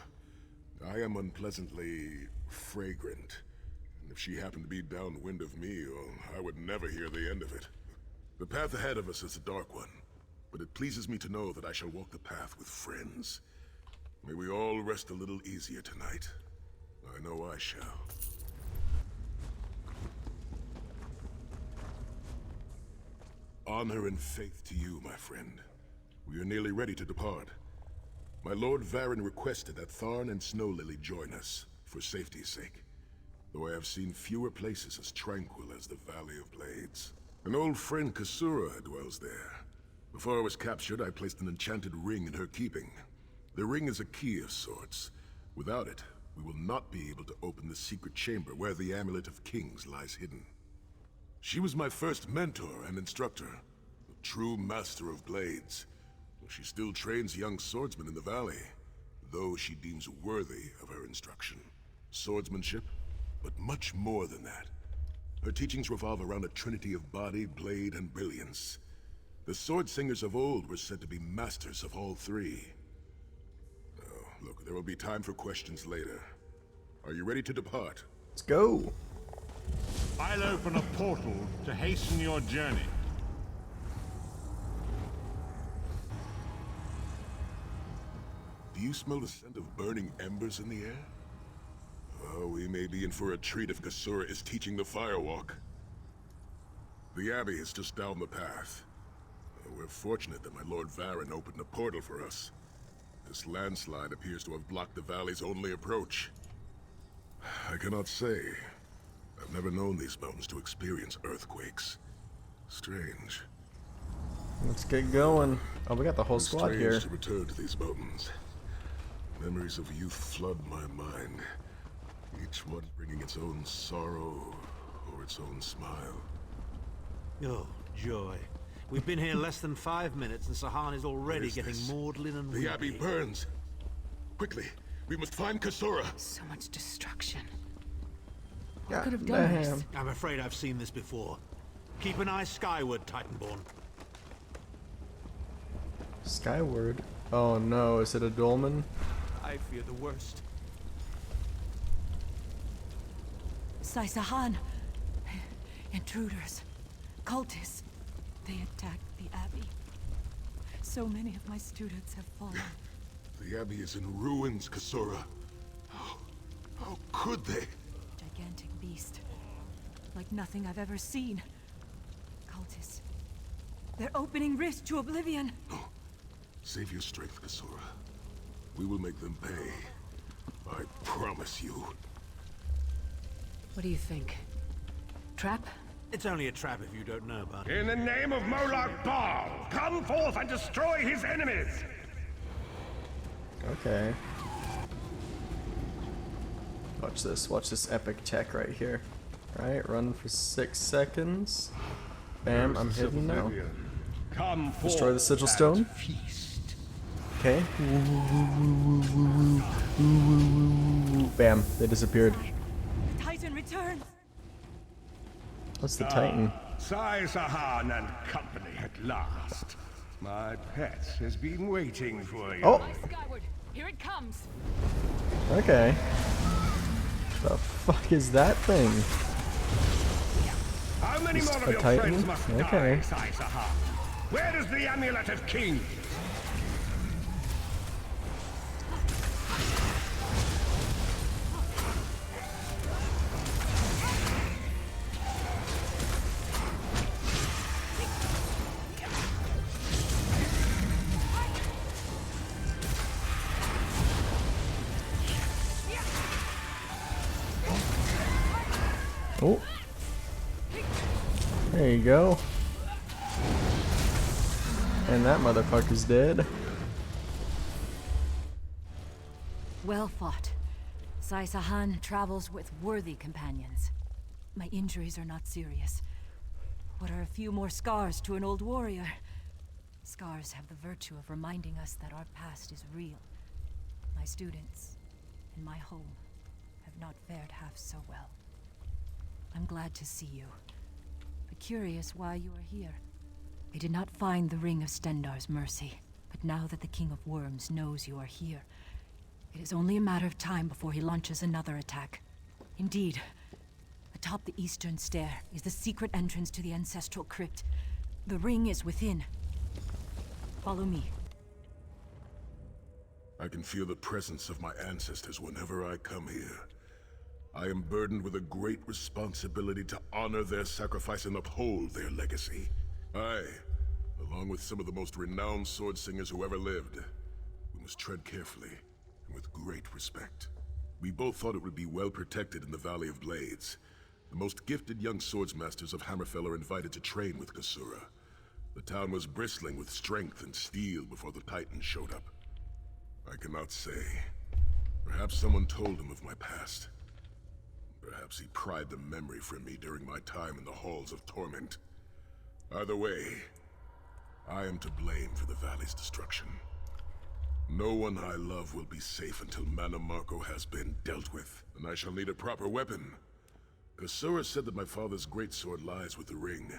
I am unpleasantly fragrant. And if she happened to be downwind of me, I would never hear the end of it. The path ahead of us is a dark one, but it pleases me to know that I shall walk the path with friends. May we all rest a little easier tonight. I know I shall. Honor and faith to you, my friend. We are nearly ready to depart. My Lord Varen requested that Tharn and Snowlily join us, for safety's sake. Though I have seen fewer places as tranquil as the Valley of Blades. An old friend, Kasura, dwells there. Before I was captured, I placed an enchanted ring in her keeping. The ring is a key of sorts. Without it, we will not be able to open the secret chamber where the Amulet of Kings lies hidden. She was my first mentor and instructor, a true master of blades. She still trains young swordsmen in the valley, though she deems worthy of her instruction. Swordsmanship, but much more than that. Her teachings revolve around a trinity of body, blade, and brilliance. The sword singers of old were said to be masters of all three. Oh, look, there will be time for questions later. Are you ready to depart? Let's go. I'll open a portal to hasten your journey. Do you smell the scent of burning embers in the air? Oh, we may be in for a treat if Kasura is teaching the firewalk. The Abbey is just down the path. We're fortunate that my Lord Varen opened a portal for us. This landslide appears to have blocked the valley's only approach. I cannot say. I've never known these mountains to experience earthquakes. Strange. Let's get going. Oh, we got the whole squad Strange here. to return to these mountains. Memories of youth flood my mind. Each one bringing its own sorrow or its own smile. Oh, joy. We've been here less than 5 minutes and Sahan is already getting maudlin and weepy. The Abbey burns. Quickly, we must find Kasura. So much destruction. Yeah, What could have done this? damn. I'm afraid I've seen this before. Keep an eye skyward, Titanborn. Skyward. Oh no, is it a dolmen? I fear the worst. Sai Sahan. Intruders. Cultists. They attacked the Abbey. So many of my students have fallen. The Abbey is in ruins, Kasura. How could they? Gigantic beast. Like nothing I've ever seen. Cultists. They're opening rift to oblivion. No. Save your strength, Kasura. We will make them pay. I promise you. What do you think? Trap? It's only a trap if you don't know about it. In the name of Molag Bal, come forth and destroy his enemies! Okay. Watch this. Watch this epic tech right here. Alright, run for 6 seconds. Bam, I'm hitting now. Destroy the sigil stone. Okay. Bam, they disappeared. Titan returns. What's the Titan? Sai-Sahan and company at last. My pet has been waiting for you. Oh! Skyward, here it comes. Okay. The fuck is that thing? How many Just more a of your Titan? friends must Okay. die, Sai-Sahan? Where is the amulet of kings? Oh. There you go. And that motherfucker's dead. Well fought. Sai-Sahan travels with worthy companions. My injuries are not serious. What are a few more scars to an old warrior? Scars have the virtue of reminding us that our past is real. My students and my home have not fared half so well. I'm glad to see you, but curious why you are here. I did not find the Ring of Stendarr's mercy, but now that the King of Worms knows you are here, it is only a matter of time before he launches another attack. Indeed, atop the eastern stair is the secret entrance to the ancestral crypt. The ring is within. Follow me. I can feel the presence of my ancestors whenever I come here. I am burdened with a great responsibility to honor their sacrifice and uphold their legacy. I, along with some of the most renowned sword singers who ever lived, we must tread carefully and with great respect. We both thought it would be well protected in the Valley of Blades. The most gifted young swordsmasters of Hammerfell are invited to train with Kasura. The town was bristling with strength and steel before the Titan showed up. I cannot say. Perhaps someone told him of my past. Perhaps he pried the memory from me during my time in the Halls of Torment. Either way, I am to blame for the valley's destruction. No one I love will be safe until Mannimarco has been dealt with, and I shall need a proper weapon. Kasura said that my father's greatsword lies with the ring.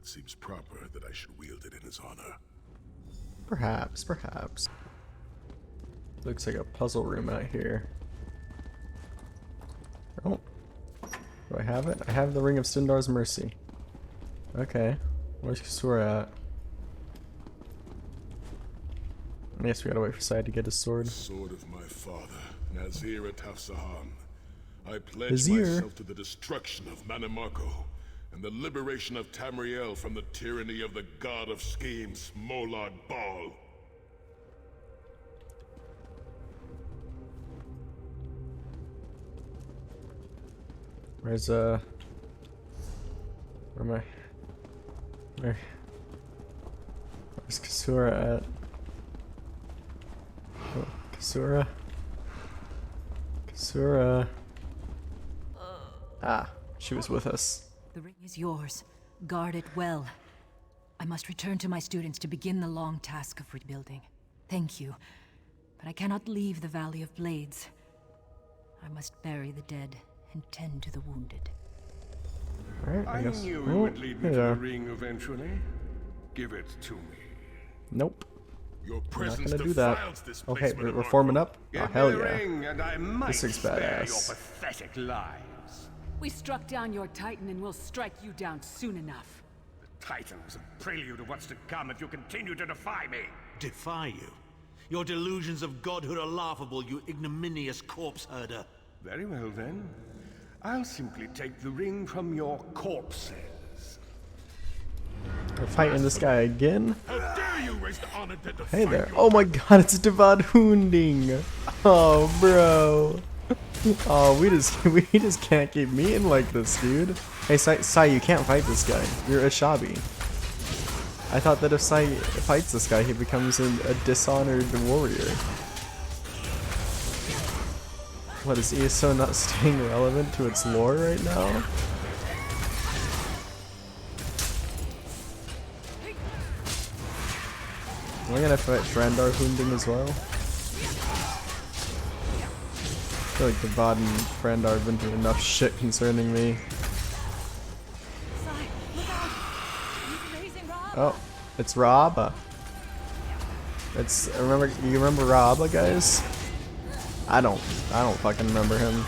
It seems proper that I should wield it in his honor. Perhaps, perhaps. Looks like a puzzle room out here. Oh. Do I have it? I have the Ring of Stendarr's Mercy. Okay. Where's Kasura at? I guess we gotta wait for Sai to get his sword. Sword of my father, Nazir Ataf-Sahan. I pledge Nazir? myself to the destruction of Mannimarco and the liberation of Tamriel from the tyranny of the god of schemes, Molag Bal. Where's where am I? Where's Kasura at? Oh, Kasura. Kasura. Ah, she was with us. The ring is yours. Guard it well. I must return to my students to begin the long task of rebuilding. Thank you, but I cannot leave the Valley of Blades. I must bury the dead and tend to the wounded. Alright, I guess. knew you would lead me to the ring eventually. Give it to me. Nope. Your We're not presence gonna do that. defiles this Okay, place, we're forming up. Oh, Give hell me the yeah. ring and I might This is spare your badass. pathetic lives. We struck down your Titan and we'll strike you down soon enough. The Titan was a prelude to what's to come if you continue to defy me. Defy you? Your delusions of godhood are laughable, you ignominious corpse herder. Very well then. I'll simply take the ring from your corpses. We're fighting this guy again. How dare you raise the honor to defy Hey there. your Oh my god, it's Devad Hoonding. Oh, bro. Oh, we just can't keep meeting like this, dude. Hey, Sai, you can't fight this guy. You're a Shabi. I thought that if Sai fights this guy, he becomes a dishonored warrior. What, is ESO not staying relevant to its lore right now? Am I gonna fight Frandar Hunding as well? I feel like the Bod and Frandar have been through enough shit concerning me. Oh, it's Raaba. It's you remember Raaba, guys? I don't fucking remember him.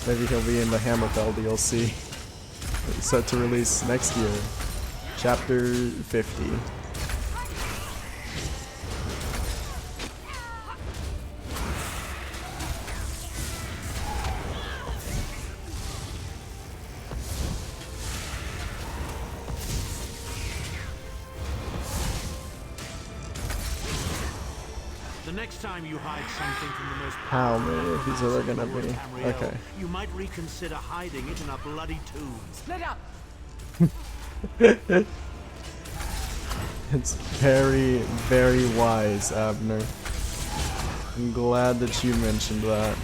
Maybe he'll be in the Hammerfell DLC. Set to release next year. Chapter 50. The next time you hide something from the most How many of these are there gonna be? Okay. you might reconsider hiding it in a bloody tomb. Split up! It's very, very wise, Abner. I'm glad that you mentioned that.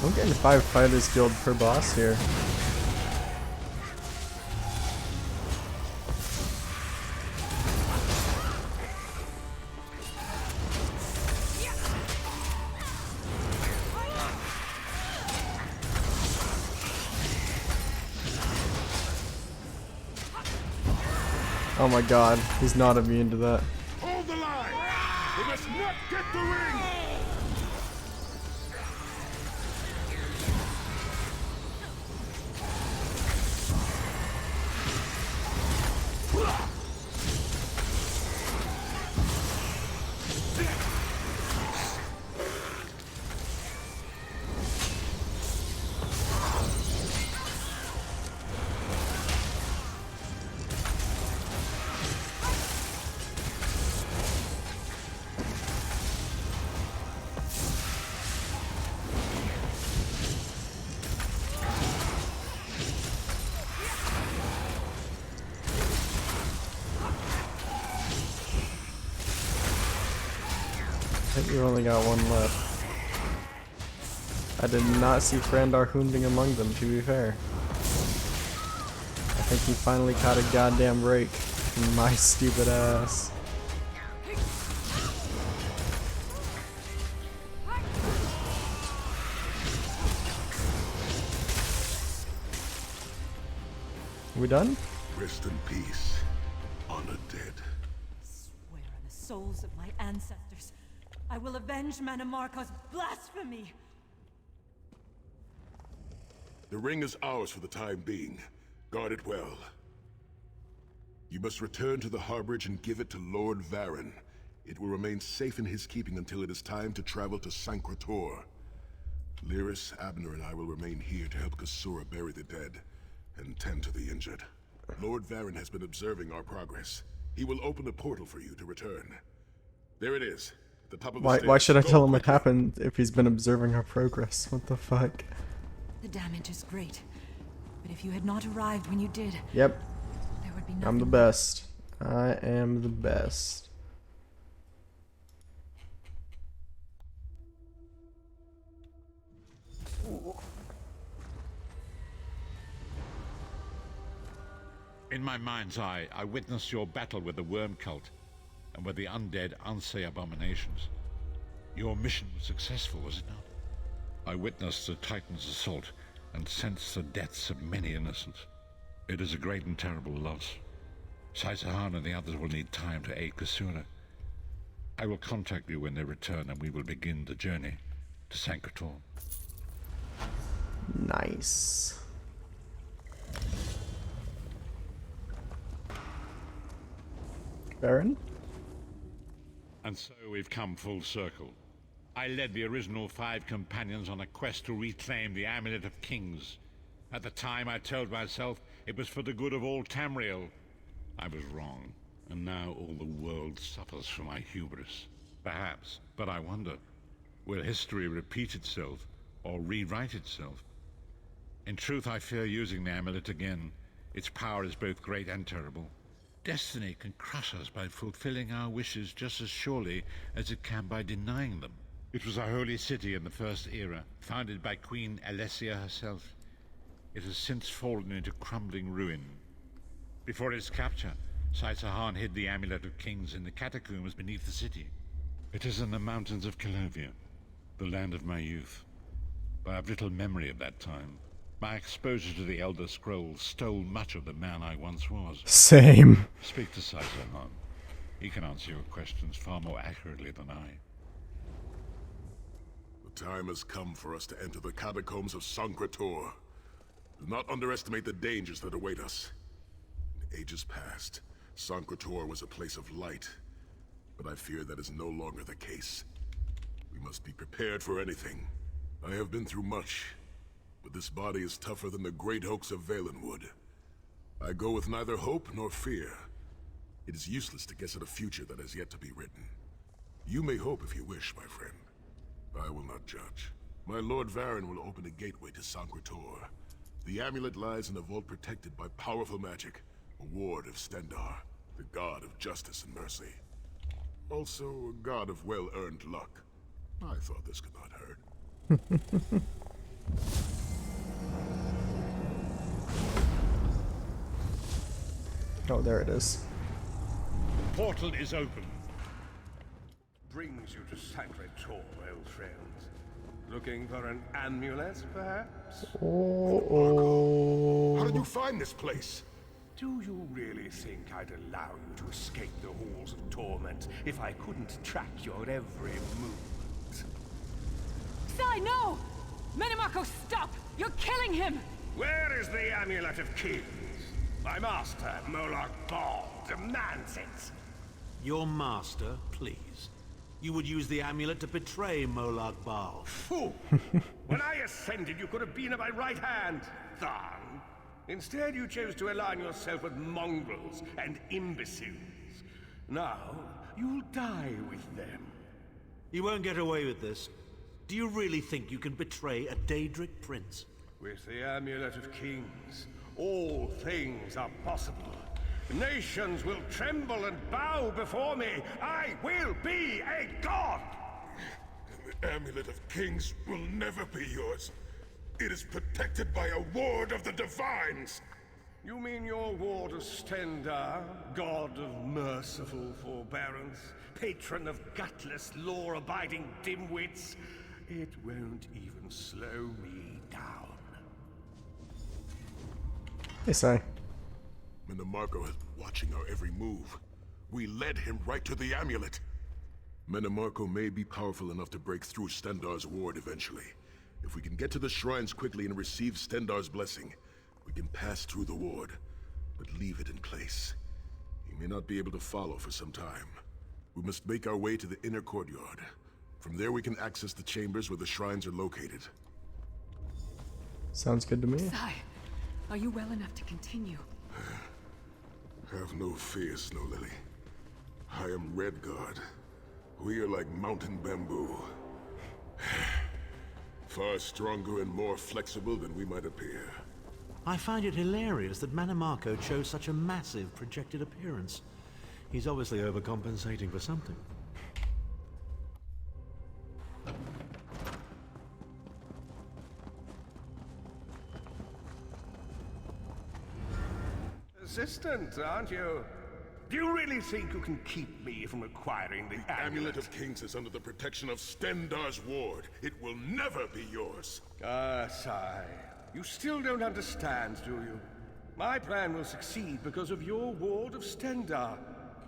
I'm getting 5 fighters guild per boss here. Oh my god, he's not immune to that. Hold the line! We must not get the ring! I think you only got one left. I did not see Frandar Hunding among them, to be fair. I think he finally caught a goddamn break from my stupid ass. We done? Rest in peace, honor dead. Swear on the souls of my ancestors, I will avenge Mannimarco's blasphemy! The ring is ours for the time being. Guard it well. You must return to the harborage and give it to Lord Varen. It will remain safe in his keeping until it is time to travel to Sancrator. Lyris, Abner, and I will remain here to help Kasura bury the dead and tend to the injured. Lord Varen has been observing our progress. He will open a portal for you to return. There it is, at the top of the stairs. Why should I Go tell him quickly. what happened if he's been observing our progress? What the fuck? The damage is great, but if you had not arrived when you did, Yep. there would be I'm the nothing. best. I am the best. In my mind's eye, I witnessed your battle with the worm cult and with the undead Unsay abominations. Your mission was successful, was it not? I witnessed the Titan's assault and sensed the deaths of many innocents. It is a great and terrible loss. Saisahan and the others will need time to aid Kasura. I will contact you when they return and we will begin the journey to Sancrator. Nice. Baron? And so we've come full circle. I led the original 5 companions on a quest to reclaim the Amulet of Kings. At the time, I told myself it was for the good of all Tamriel. I was wrong, and now all the world suffers from my hubris. Perhaps, but I wonder, will history repeat itself, or rewrite itself? In truth, I fear using the amulet again. Its power is both great and terrible. Destiny can crush us by fulfilling our wishes just as surely as it can by denying them. It was a holy city in the First Era, founded by Queen Alessia herself. It has since fallen into crumbling ruin. Before its capture, Saitsahan hid the Amulet of Kings in the catacombs beneath the city. It is in the mountains of Calovia, the land of my youth. But I have little memory of that time. My exposure to the Elder Scrolls stole much of the man I once was. Same. Speak to Saitsahan. He can answer your questions far more accurately than I. The time has come for us to enter the catacombs of Sancretor. Do not underestimate the dangers that await us. In ages past, Sancretor was a place of light, but I fear that is no longer the case. We must be prepared for anything. I have been through much, but this body is tougher than the great oaks of Valenwood. I go with neither hope nor fear. It is useless to guess at a future that has yet to be written. You may hope if you wish, my friend. I will not judge. My Lord Varen will open a gateway to Sancretor. The amulet lies in a vault protected by powerful magic, a ward of Stendarr, the god of justice and mercy. Also, a god of well-earned luck. I thought this could not hurt. Oh, there it is. The portal is open. Brings you to Sancretor, old friends. Looking for an amulet, perhaps? Oh. How did you find this place? Do you really think I'd allow you to escape the halls of torment if I couldn't track your every movement? Sai, no! Mannimarco, stop! You're killing him! Where is the Amulet of Kings? My master, Molag Bal, demands it. Your master, please. You would use the amulet to betray Molag Bal. Fool! When I ascended, you could have been at my right hand, Tharn. Instead, you chose to align yourself with mongrels and imbeciles. Now, you'll die with them. You won't get away with this. Do you really think you can betray a Daedric prince? With the Amulet of Kings, all things are possible. Nations will tremble and bow before me. I will be a god! The Amulet of Kings will never be yours. It is protected by a ward of the Divines. You mean your ward of Stendarr, god of merciful forbearance, patron of gutless, law-abiding dimwits? It won't even slow me down. Hey, Sai. Mannimarco has been watching our every move. We led him right to the amulet. Mannimarco may be powerful enough to break through Stendarr's ward eventually. If we can get to the shrines quickly and receive Stendarr's blessing, we can pass through the ward, but leave it in place. He may not be able to follow for some time. We must make our way to the inner courtyard. From there we can access the chambers where the shrines are located. Sounds good to me. Sai, are you well enough to continue? Have no fear, Snow Lily. I am Redguard. We are like mountain bamboo. Far stronger and more flexible than we might appear. I find it hilarious that Mannimarco chose such a massive projected appearance. He's obviously overcompensating for something. Assistant, aren't you? Do you really think you can keep me from acquiring the Amulet of Kings is under the protection of Stendarr's ward. It will never be yours. Ah, Sai. You still don't understand, do you? My plan will succeed because of your ward of Stendarr.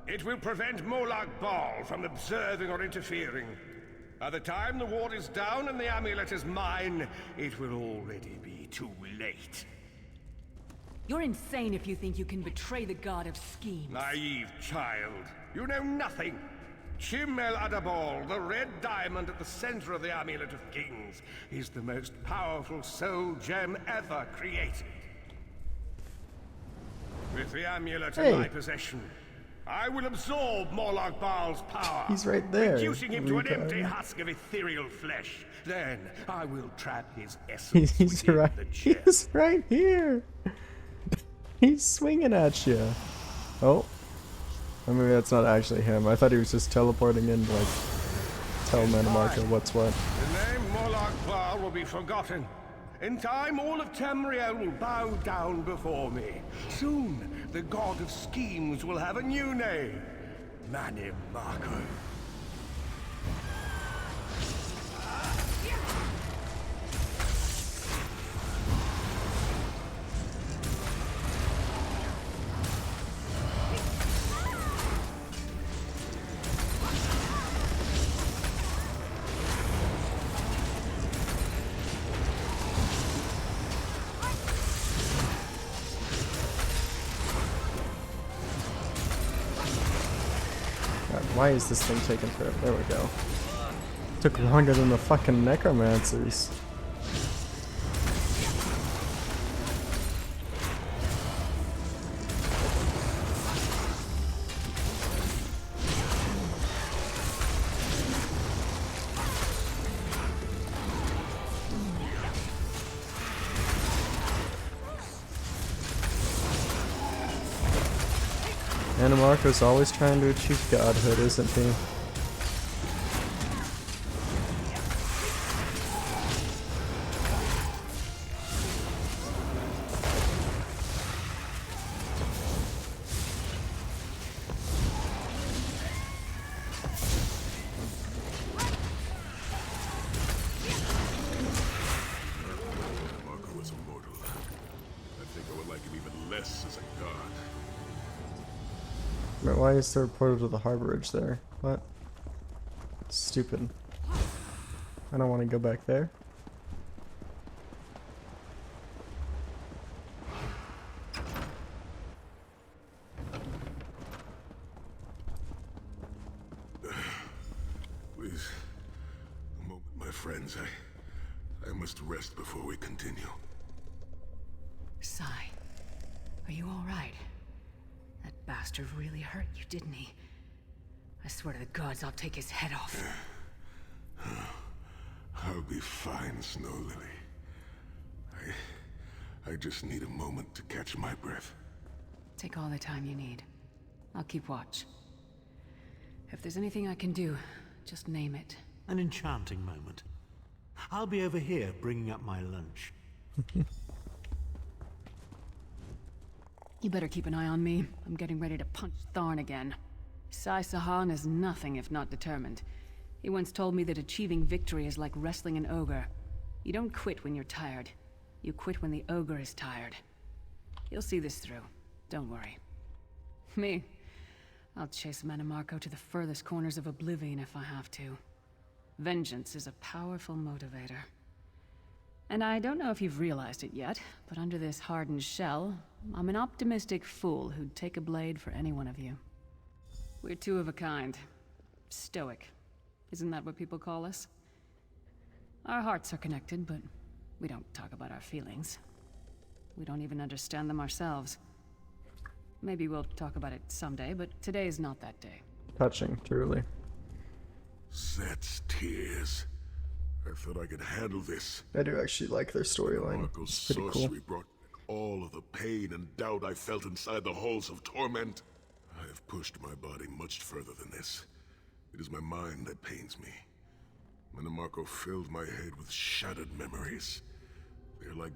It will prevent Molag Bal from observing or interfering. By the time the ward is down and the amulet is mine, it will already be too late. You're insane if you think you can betray the god of schemes. Naive child. You know nothing. Chimmel Adabal, the red diamond at the center of the Amulet of Kings, is the most powerful soul gem ever created. With the amulet in my possession, I will absorb Morlock Baal's power. He's right there. Reducing him to an empty husk of ethereal flesh. Then I will trap his essence He's within right. the gem. He's right here. He's swinging at you. Oh. Or maybe that's not actually him. I thought he was just teleporting in to, like, tell Mannimarco what's what. The name Morlock Baal will be forgotten. In time, all of Tamriel will bow down before me. Soon, the god of schemes will have a new name. Mannimarco. Why is this thing taking forever? There we go. Took longer than the fucking necromancers. Mannimarco's always trying to achieve godhood, isn't he? Mannimarco is immortal. I think I would like him even less as a god. But why is there a portal to the harborage there? What? Stupid. I don't want to go back there. Please, a moment, my friends. I must rest before we continue. Sai, are you all right? That bastard really hurt you, didn't he? I swear to the gods, I'll take his head off. I'll be fine, Snow Lily. I just need a moment to catch my breath. Take all the time you need. I'll keep watch. If there's anything I can do, just name it. An enchanting moment. I'll be over here bringing up my lunch. You better keep an eye on me. I'm getting ready to punch Tharn again. Sai Sahan is nothing if not determined. He once told me that achieving victory is like wrestling an ogre. You don't quit when you're tired. You quit when the ogre is tired. You'll see this through. Don't worry. Me? I'll chase Mannimarco to the furthest corners of oblivion if I have to. Vengeance is a powerful motivator. And I don't know if you've realized it yet, but under this hardened shell, I'm an optimistic fool who'd take a blade for any one of you. We're two of a kind. Stoic. Isn't that what people call us? Our hearts are connected, but we don't talk about our feelings. We don't even understand them ourselves. Maybe we'll talk about it someday, but today's not that day. Touching, truly. Set's tears. I thought I could handle this. I do actually like their storyline. Mannimarco's It's pretty sorcery cool. brought all of the pain and doubt I felt inside the halls of torment. I have pushed my body much further than this. It is my mind that pains me. Mannimarco filled my head with shattered memories. They're like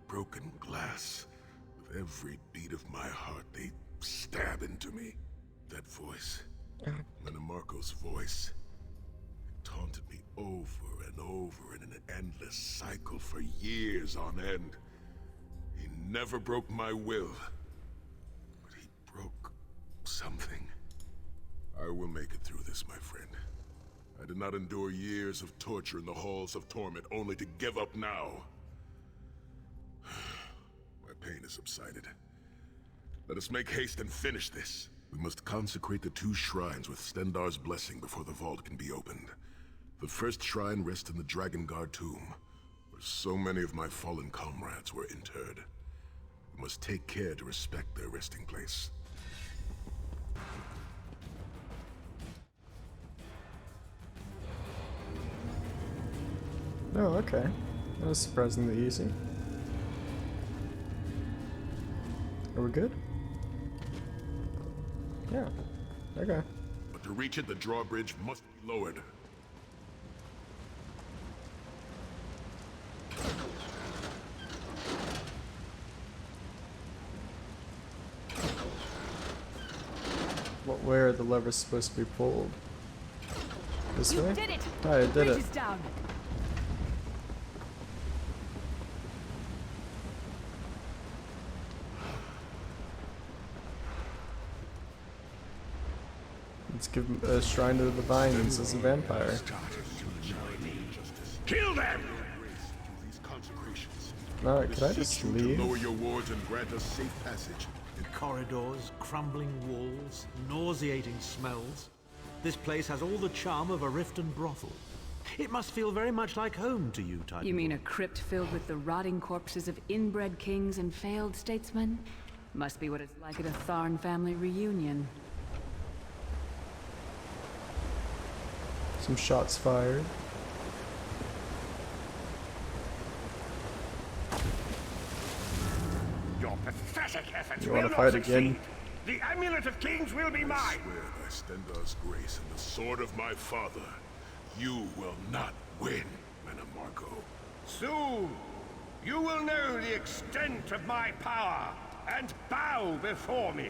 broken glass. With every beat of my heart, they stab into me. That voice, Mannimarco's voice, taunted me over and over in an endless cycle for years on end. He never broke my will, but he broke something. I will make it through this, my friend. I did not endure years of torture in the halls of torment only to give up now. My pain has subsided. Let us make haste and finish this. We must consecrate the 2 shrines with Stendarr's blessing before the vault can be opened. The first shrine rests in the Dragon Guard tomb, where so many of my fallen comrades were interred. We must take care to respect their resting place. Oh, okay. That was surprisingly easy. Are we good? Yeah. Okay. But to reach it, the drawbridge must be lowered. Where are the levers supposed to be pulled? This way? Did it! Oh, I did Bridge it. is down. Let's give him a shrine to the vines as a vampire. Kill them! Alright, could I just leave? Lower your wards and grant us safe passage. Corridors, crumbling walls, nauseating smells. This place has all the charm of a Riften brothel. It must feel very much like home to you, Titan. You mean a crypt filled with the rotting corpses of inbred kings and failed statesmen? Must be what it's like at a Tharn family reunion. Some shots fired. Your pathetic efforts You will wanna not fight succeed. again? The Amulet of Kings will be I mine. swear by Stendarr's grace and the sword of my father, you will not win, Mannimarco. Soon, you will know the extent of my power and bow before me.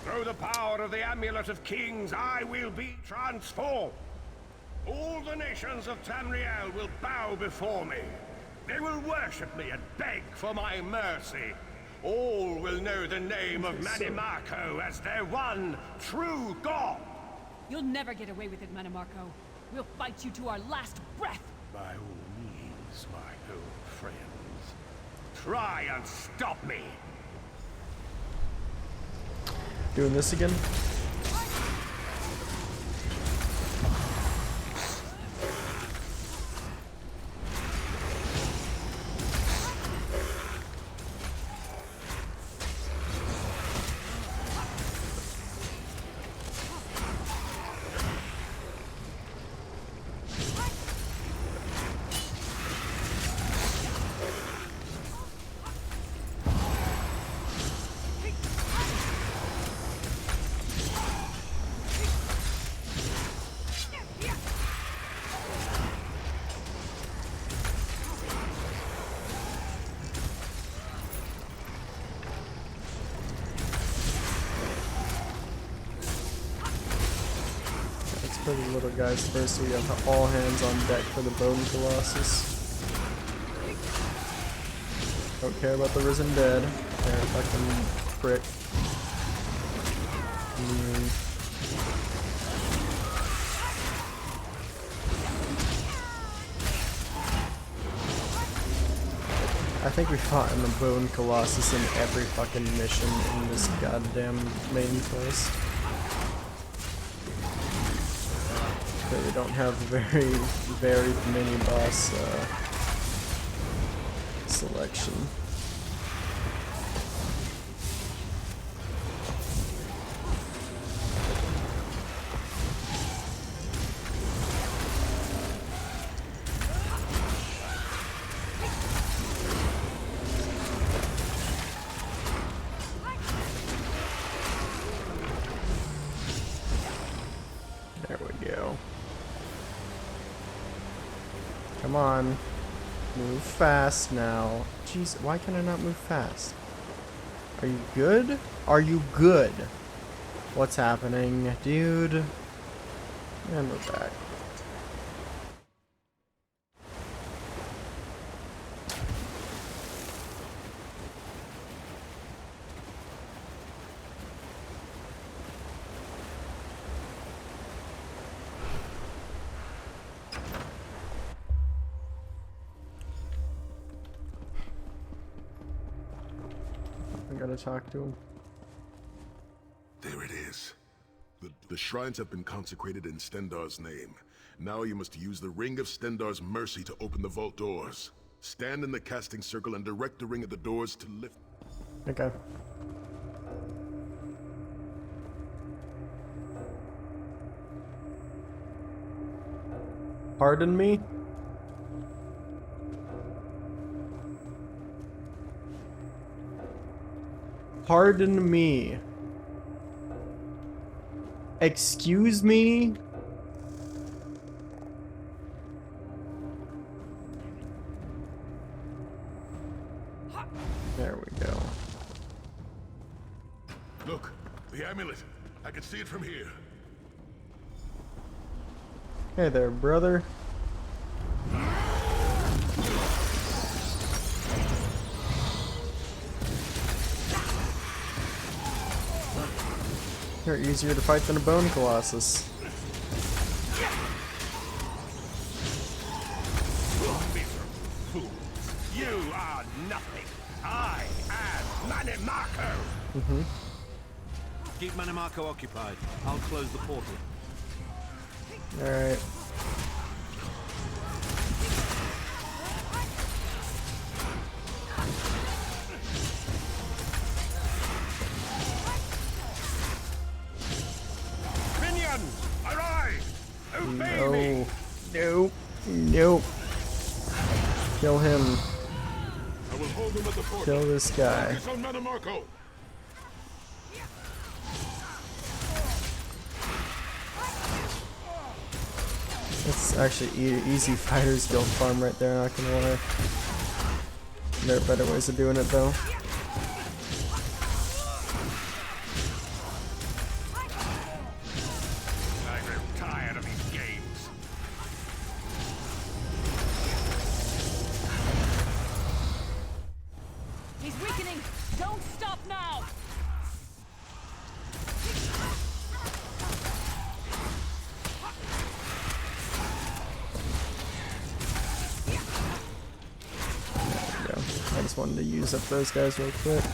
Through the power of the Amulet of Kings, I will be transformed. All the nations of Tamriel will bow before me. They will worship me and beg for my mercy. All will know the name of Mannimarco as their one true god. You'll never get away with it, Mannimarco. We'll fight you to our last breath. By all means, my old friends. Try and stop me. Doing this again? For the little guys first, so we have all hands on deck for the Bone Colossus. Don't care about the Risen Dead. They're fucking prick. I think we fought in the Bone Colossus in every fucking mission in this goddamn main quest. We don't have very varied mini-boss selection. There we go. Come on. Move fast now. Jeez, why can I not move fast? Are you good? Are you good? What's happening, dude? And we're back. gotta talk to him. There it is. The shrines have been consecrated in Stendarr's name. Now you must use the Ring of Stendarr's mercy to open the vault doors. Stand in the casting circle and direct the ring at the doors to lift. Okay. Pardon me? Pardon me. Excuse me? There we go. Look, the amulet. I can see it from here. Hey there, brother. You're easier to fight than a bone colossus. You are nothing. I am Mannimarco. Keep Mannimarco occupied. I'll close the portal. Alright. Minions, arise! Obey No. me! Nope. Nope. Kill him. I will hold him at the portal. Kill this guy. Focus on Mannimarco. That's actually easy Fighters Guild farm right there, not gonna lie. There are better ways of doing it though. I grow tired of these games. He's weakening! Don't stop now! There we go. I just wanted to use up those guys real quick.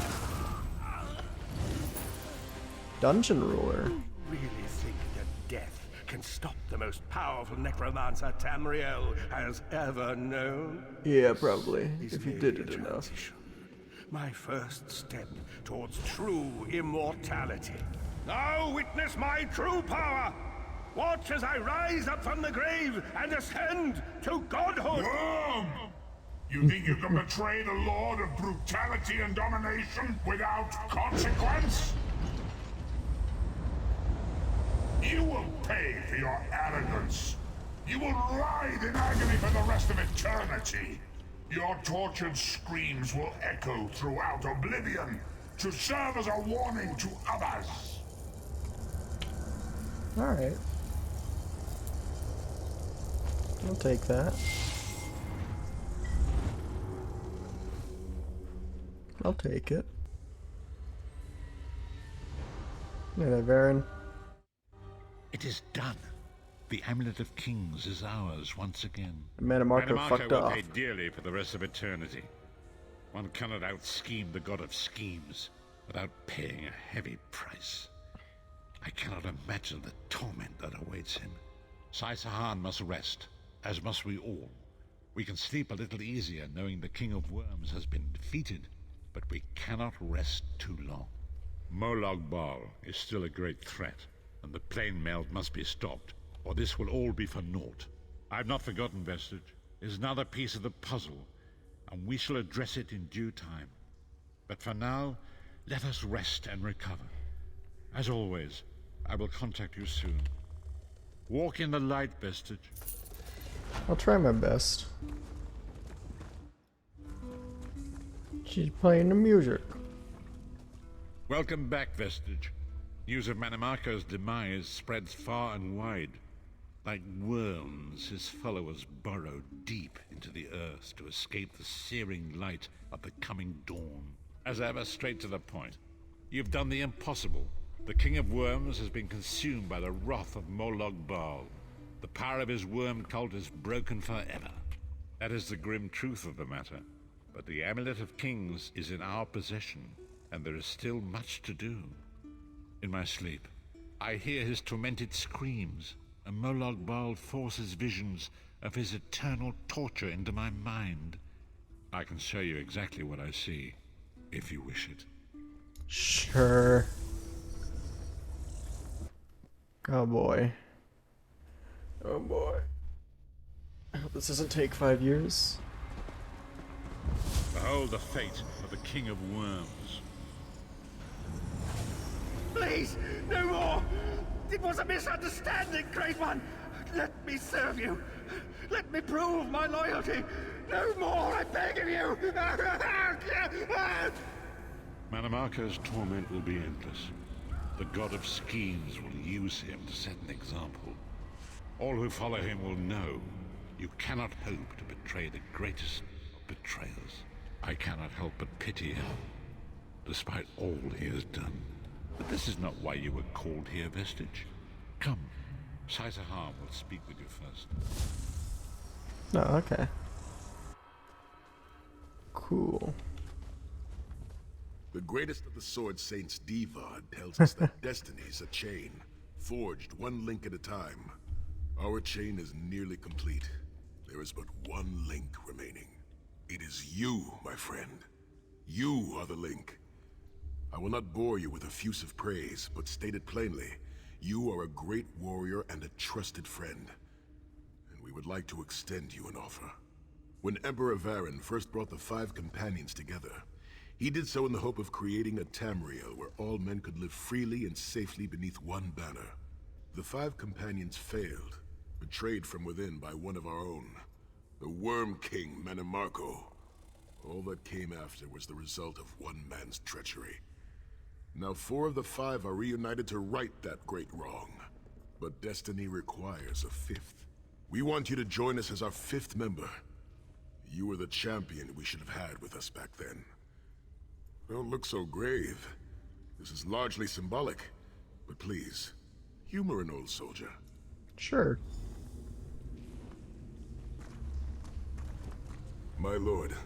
Dungeon Ruler. Really think that death can stop the most powerful necromancer Tamriel has ever known? Yeah, probably. Is If you merely did it a enough. transition. My first step towards true immortality. Now witness my true power! Watch as I rise up from the grave and ascend to godhood! Worm! You think you can betray the Lord of brutality and domination without consequence? You will pay for your arrogance. You will writhe in agony for the rest of eternity. Your tortured screams will echo throughout oblivion to serve as a warning to others. Alright. I'll take that. I'll take it. Hey there, Varen. It is done. The Amulet of Kings is ours once again. Mannimarco fucked will off. pay dearly for the rest of eternity. One cannot out-scheme the god of schemes without paying a heavy price. I cannot imagine the torment that awaits him. Sai-Sahan must rest, as must we all. We can sleep a little easier knowing the King of Worms has been defeated, but we cannot rest too long. Molag Bal is still a great threat, and the plane meld must be stopped, or this will all be for naught. I've not forgotten Vestige. It is another piece of the puzzle, and we shall address it in due time. But for now, let us rest and recover. As always, I will contact you soon. Walk in the light, Vestige. I'll try my best. She's playing the music. Welcome back, Vestige. News of Mannimarco's demise spreads far and wide. Like worms, his followers burrow deep into the earth to escape the searing light of the coming dawn. As ever, straight to the point. You've done the impossible. The King of Worms has been consumed by the wrath of Molag Bal. The power of his worm cult is broken forever. That is the grim truth of the matter. But the Amulet of Kings is in our possession. and there is still much to do. In my sleep, I hear his tormented screams, and Molag Bal forces visions of his eternal torture into my mind. I can show you exactly what I see, if you wish it. Sure. Oh boy. Oh boy. I hope this doesn't take 5 years. Behold the fate of the King of Worms. Please, no more! It was a misunderstanding, Great One! Let me serve you! Let me prove my loyalty! No more, I beg of you! Mannimarco's torment will be endless. The god of schemes will use him to set an example. All who follow him will know you cannot hope to betray the greatest of betrayers. I cannot help but pity him, despite all he has done. But this is not why you were called here, Vestige. Come, Saisahan will speak with you first. Oh, okay. Cool. The greatest of the Sword Saints, Divad, tells us that destiny is a chain, forged one link at a time. Our chain is nearly complete. There is but one link remaining. It is you, my friend. You are the link. I will not bore you with effusive praise, but state it plainly. You are a great warrior and a trusted friend. And we would like to extend you an offer. When Emperor Varen first brought the 5 companions together, he did so in the hope of creating a Tamriel where all men could live freely and safely beneath one banner. The 5 companions failed, betrayed from within by one of our own, the Worm King Mannimarco. All that came after was the result of one man's treachery. Now 4 of the 5 are reunited to right that great wrong, but destiny requires a 5th. We want you to join us as our 5th member. You were the champion we should have had with us back then. Don't look so grave. This is largely symbolic, but please, humor an old soldier. Sure. My lord,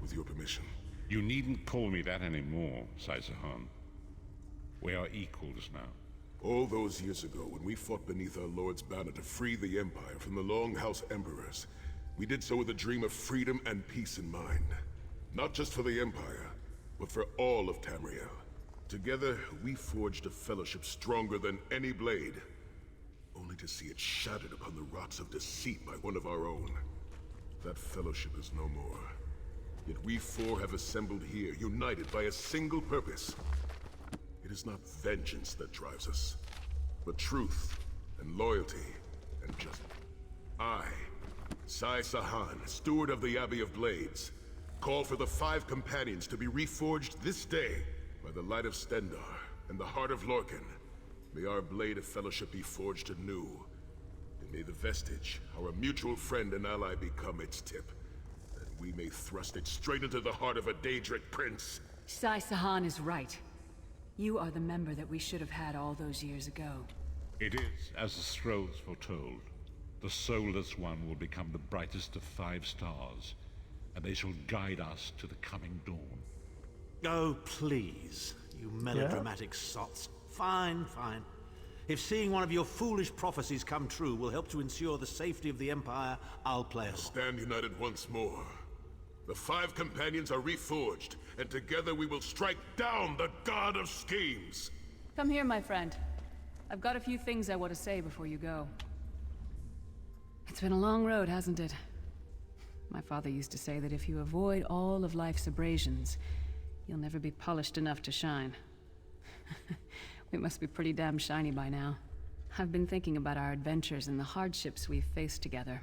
with your permission. You needn't call me that anymore, Saisahan. We are equals now. All those years ago, when we fought beneath our lord's banner to free the Empire from the Longhouse Emperors, we did so with a dream of freedom and peace in mind. Not just for the Empire, but for all of Tamriel. Together, we forged a fellowship stronger than any blade, only to see it shattered upon the rocks of deceit by one of our own. That fellowship is no more. Yet we 4 have assembled here, united by a single purpose. It is not vengeance that drives us, but truth and loyalty and justice. I, Saisahan, steward of the Abbey of Blades, call for the 5 companions to be reforged this day by the light of Stendarr and the heart of Lorkhan. May our blade of fellowship be forged anew, and may the Vestige, our mutual friend and ally, become its tip, that we may thrust it straight into the heart of a Daedric prince. Saisahan is right. You are the member that we should have had all those years ago. It is as the scrolls foretold. The soulless one will become the brightest of 5 stars, and they shall guide us to the coming dawn. Oh, please, you melodramatic sots. Fine, fine. If seeing one of your foolish prophecies come true will help to ensure the safety of the Empire, I'll play along. Stand united once more. The 5 companions are reforged, and together we will strike down the God of Schemes! Come here, my friend. I've got a few things I want to say before you go. It's been a long road, hasn't it? My father used to say that if you avoid all of life's abrasions, you'll never be polished enough to shine. We must be pretty damn shiny by now. I've been thinking about our adventures and the hardships we've faced together.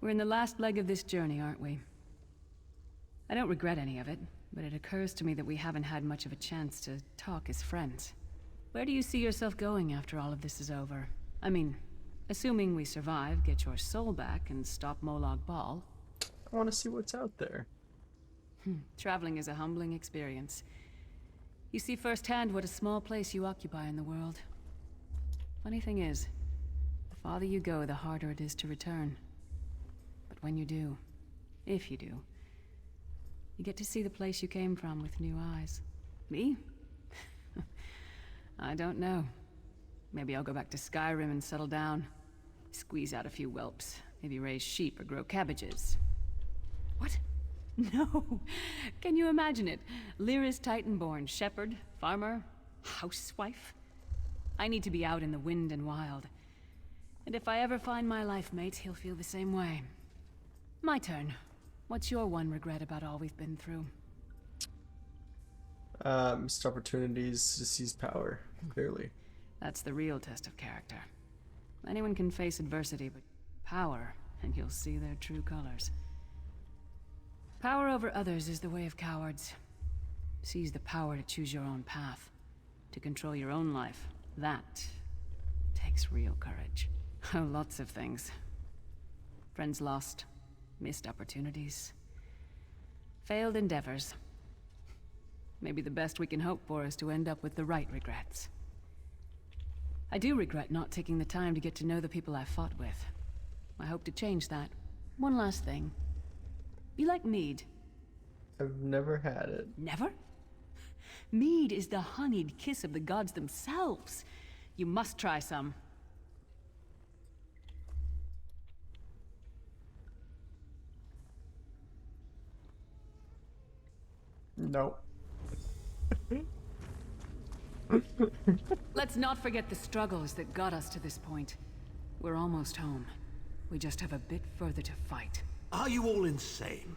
We're in the last leg of this journey, aren't we? I don't regret any of it, but it occurs to me that we haven't had much of a chance to talk as friends. Where do you see yourself going after all of this is over? I mean, assuming we survive, get your soul back, and stop Molag Bal. I want to see what's out there. Traveling is a humbling experience. You see firsthand what a small place you occupy in the world. Funny thing is, the farther you go, the harder it is to return. But when you do, if you do, you get to see the place you came from with new eyes. Me? I don't know. Maybe I'll go back to Skyrim and settle down. Squeeze out a few whelps. Maybe raise sheep or grow cabbages. What? No. Can you imagine it? Lyris Titanborn, shepherd, farmer, housewife. I need to be out in the wind and wild. And if I ever find my life mate, he'll feel the same way. My turn. What's your one regret about all we've been through? Missed opportunities to seize power, clearly. That's the real test of character. Anyone can face adversity, but power, and you'll see their true colors. Power over others is the way of cowards. Seize the power to choose your own path, to control your own life. That takes real courage. Oh, lots of things. Friends lost, missed opportunities, failed endeavors. Maybe the best we can hope for is to end up with the right regrets. I do regret not taking the time to get to know the people I fought with. I hope to change that. One last thing. You like mead? I've never had it. Never? Mead is the honeyed kiss of the gods themselves. You must try some. No. Let's not forget the struggles that got us to this point. We're almost home. We just have a bit further to fight. Are you all insane?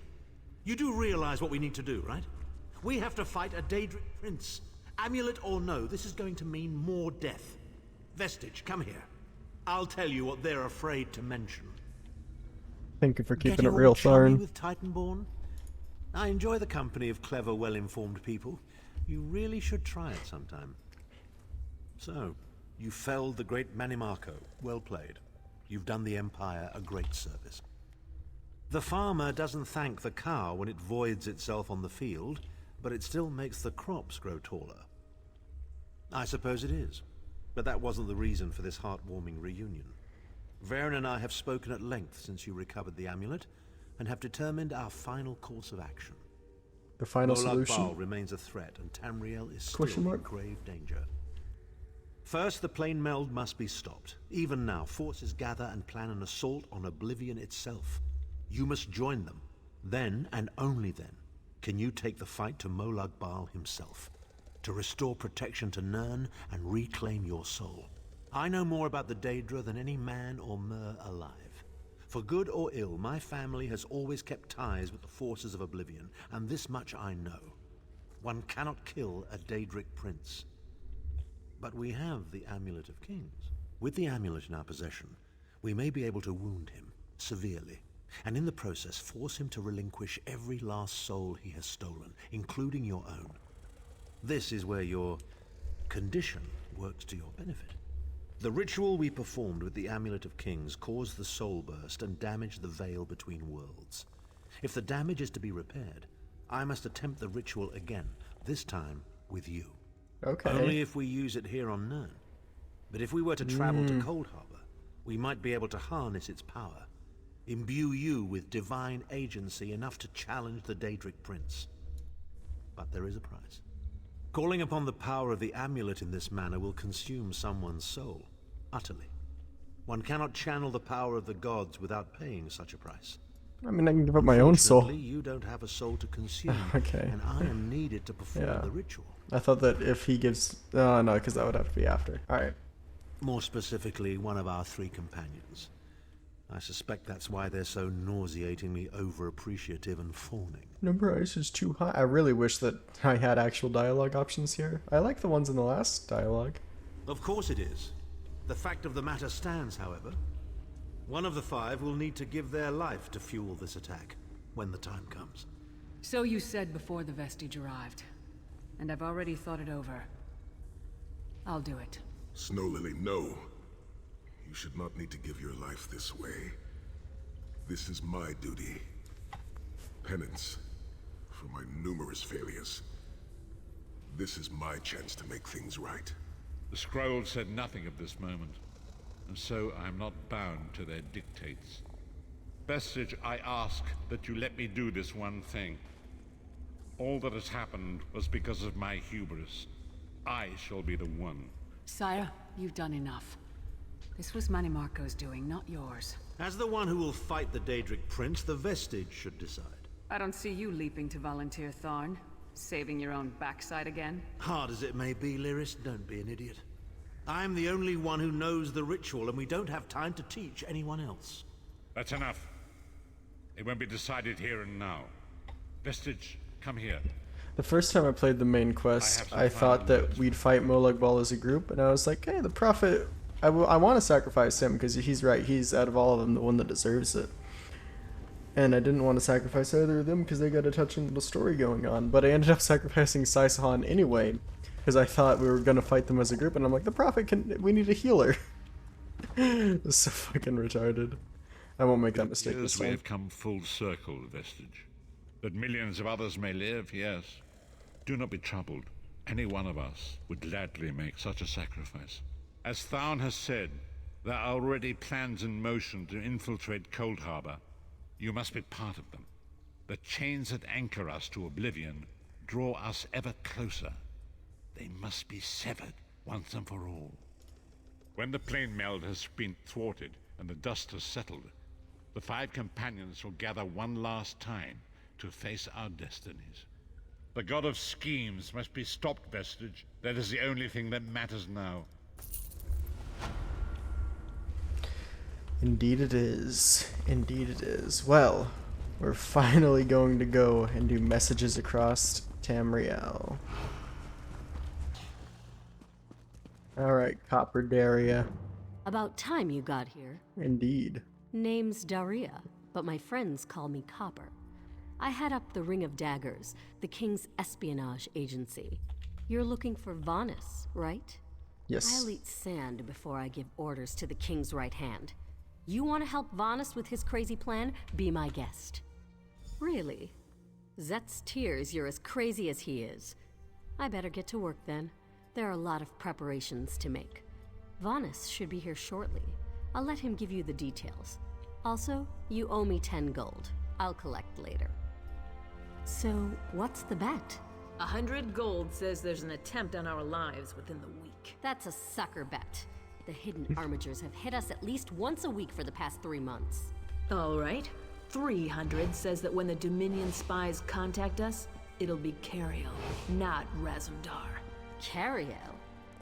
You do realize what we need to do, right? We have to fight a Daedric prince. Amulet or no, this is going to mean more death. Vestige, come here. I'll tell you what they're afraid to mention. Thank you for keeping Getting it real, all chummy Tharn. with Titanborn? I enjoy the company of clever, well-informed people. You really should try it sometime. So, you felled the great Mannimarco. Well played. You've done the Empire a great service. The farmer doesn't thank the cow when it voids itself on the field, but it still makes the crops grow taller. I suppose it is, but that wasn't the reason for this heartwarming reunion. Varen and I have spoken at length since you recovered the amulet, and have determined our final course of action. The final Molag solution? Bal remains a threat, and Tamriel is still in grave danger. First, the plane meld must be stopped. Even now, forces gather and plan an assault on Oblivion itself. You must join them. Then, and only then, can you take the fight to Molag Bal himself, to restore protection to Nirn and reclaim your soul. I know more about the Daedra than any man or mer alive. For good or ill, my family has always kept ties with the forces of Oblivion, and this much I know. One cannot kill a Daedric prince. But we have the Amulet of Kings. With the amulet in our possession, we may be able to wound him severely, and in the process force him to relinquish every last soul he has stolen, including your own. This is where your condition works to your benefit. The ritual we performed with the Amulet of Kings caused the soul burst and damaged the veil between worlds. If the damage is to be repaired, I must attempt the ritual again, this time with you. Okay. Only if we use it here on Nirn. But if we were to travel to Coldharbour, we might be able to harness its power, imbue you with divine agency enough to challenge the Daedric Prince. But there is a price. Calling upon the power of the amulet in this manner will consume someone's soul, utterly. One cannot channel the power of the gods without paying such a price. I mean, I can give up my own soul. Unfortunately, you don't have a soul to consume, Okay. and I am needed to perform the ritual. I thought that if he gives... no, because that would have to be after. Alright. More specifically, one of our 3 companions. I suspect that's why they're so nauseatingly over-appreciative and fawning. Number ice is too high. I really wish that I had actual dialogue options here. I like the ones in the last dialogue. Of course it is. The fact of the matter stands, however. One of the 5 will need to give their life to fuel this attack, when the time comes. So you said before the vestige arrived, and I've already thought it over. I'll do it. Snow Lily, no. You should not need to give your life this way. This is my duty. Penance for my numerous failures. This is my chance to make things right. The scroll said nothing of this moment, and so I am not bound to their dictates. Vestige, I ask that you let me do this one thing. All that has happened was because of my hubris. I shall be the one. Sire, you've done enough. This was Mannimarco's doing, not yours. As the one who will fight the Daedric Prince, the Vestige should decide. I don't see you leaping to volunteer, Tharn. Saving your own backside again? Hard as it may be, Lyris, don't be an idiot. I'm the only one who knows the ritual, and we don't have time to teach anyone else. That's enough. It won't be decided here and now. Vestige, come here. The first time I played the main quest, I thought that we'd fight Molag Bal as a group, and I was like, hey, the Prophet, I want to sacrifice him, because he's right, he's out of all of them the one that deserves it. And I didn't want to sacrifice either of them because they got a touching little story going on, but I ended up sacrificing Saisahan anyway, because I thought we were going to fight them as a group, and I'm like, the Prophet we need a healer. It's so fucking retarded. I won't make that mistake this time. We have come full circle, Vestige. That millions of others may live, yes. Do not be troubled. Any one of us would gladly make such a sacrifice. As Tharn has said, there are already plans in motion to infiltrate Coldharbour. You must be part of them. The chains that anchor us to oblivion draw us ever closer. They must be severed once and for all. When the plane meld has been thwarted and the dust has settled, the 5 companions will gather one last time to face our destinies. The god of schemes must be stopped, Vestige. That is the only thing that matters now. Indeed it is. Indeed it is. Well, we're finally going to go and do messages across Tamriel. Alright, Copper Daria. About time you got here. Indeed. Name's Daria, but my friends call me Copper. I head up the Ring of Daggers, the King's espionage agency. You're looking for Vanus, right? Yes. I'll eat sand before I give orders to the King's right hand. You want to help Vanus with his crazy plan? Be my guest. Really? Zet's tears you're as crazy as he is. I better get to work then. There are a lot of preparations to make. Vanus should be here shortly. I'll let him give you the details. Also, you owe me 10 gold. I'll collect later. So, what's the bet? 100 gold says there's an attempt on our lives within the week. That's a sucker bet. The hidden armigers have hit us at least once a week for the past 3 months. All right. 300 says that when the Dominion spies contact us, it'll be Cariel, not Razumdar. Cariel?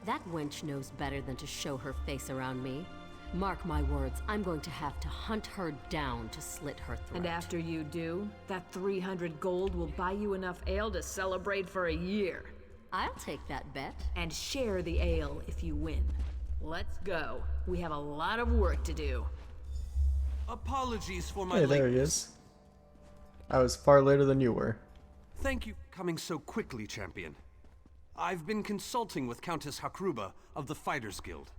That wench knows better than to show her face around me. Mark my words, I'm going to have to hunt her down to slit her throat. And after you do, that 300 gold will buy you enough ale to celebrate for a year. I'll take that bet. And share the ale if you win. Let's go. We have a lot of work to do. Apologies for my Hey, there he is. I was far later than you were. Thank you for coming so quickly, champion. I've been consulting with Countess Hakruba of the Fighters Guild.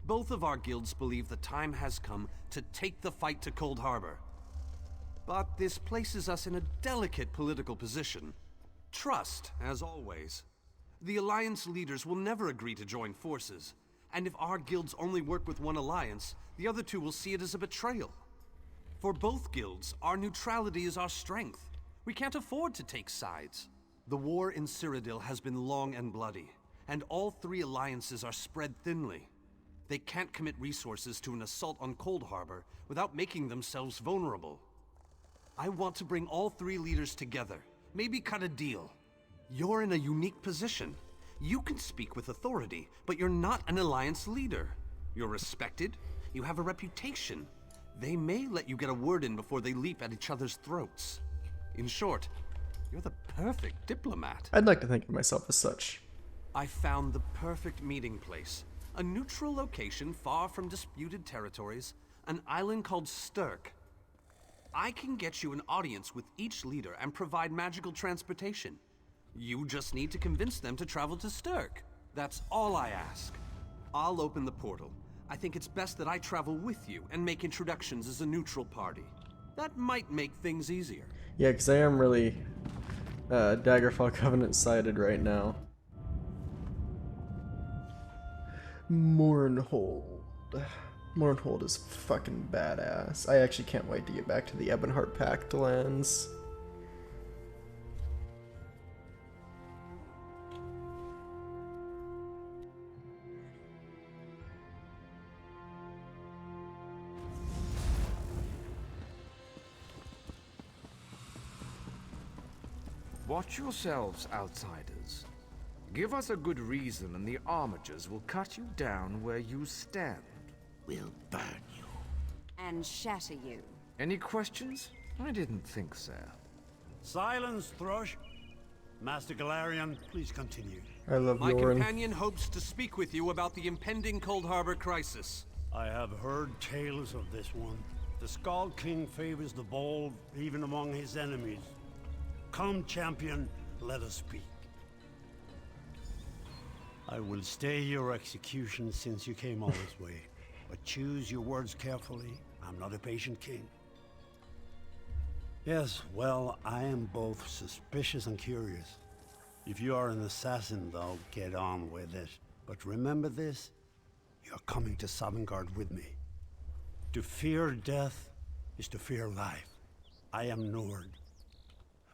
Both of our guilds believe the time has come to take the fight to Coldharbour. But this places us in a delicate political position. Trust, as always. The Alliance leaders will never agree to join forces, and if our guilds only work with one alliance, the other two will see it as a betrayal. For both guilds, our neutrality is our strength. We can't afford to take sides. The war in Cyrodiil has been long and bloody, and all 3 alliances are spread thinly. They can't commit resources to an assault on Coldharbour without making themselves vulnerable. I want to bring all 3 leaders together, maybe cut a deal. You're in a unique position. You can speak with authority, but you're not an alliance leader. You're respected, you have a reputation. They may let you get a word in before they leap at each other's throats. In short, you're the perfect diplomat. I'd like to think of myself as such. I found the perfect meeting place. A neutral location far from disputed territories, an island called Stirk. I can get you an audience with each leader and provide magical transportation. You just need to convince them to travel to Stirk. That's all I ask. I'll open the portal. I think it's best that I travel with you and make introductions as a neutral party. That might make things easier. Yeah, because I am really Daggerfall Covenant sided right now. Mournhold. Mournhold is fucking badass. I actually can't wait to get back to the Ebonheart Pact lands. Watch yourselves, outsiders. Give us a good reason and the armigers will cut you down where you stand. We'll burn you. And shatter you. Any questions? I didn't think so. Silence, Thrush. Master Galarian, please continue. I love My Yoren. companion hopes to speak with you about the impending Coldharbour crisis. I have heard tales of this one. The Skull King favors the bold, even among his enemies. Come, champion, let us speak. I will stay your execution since you came all this way. But choose your words carefully. I'm not a patient king. Yes, well, I am both suspicious and curious. If you are an assassin, though, get on with it. But remember this, you're coming to Sovngarde with me. To fear death is to fear life. I am Nord.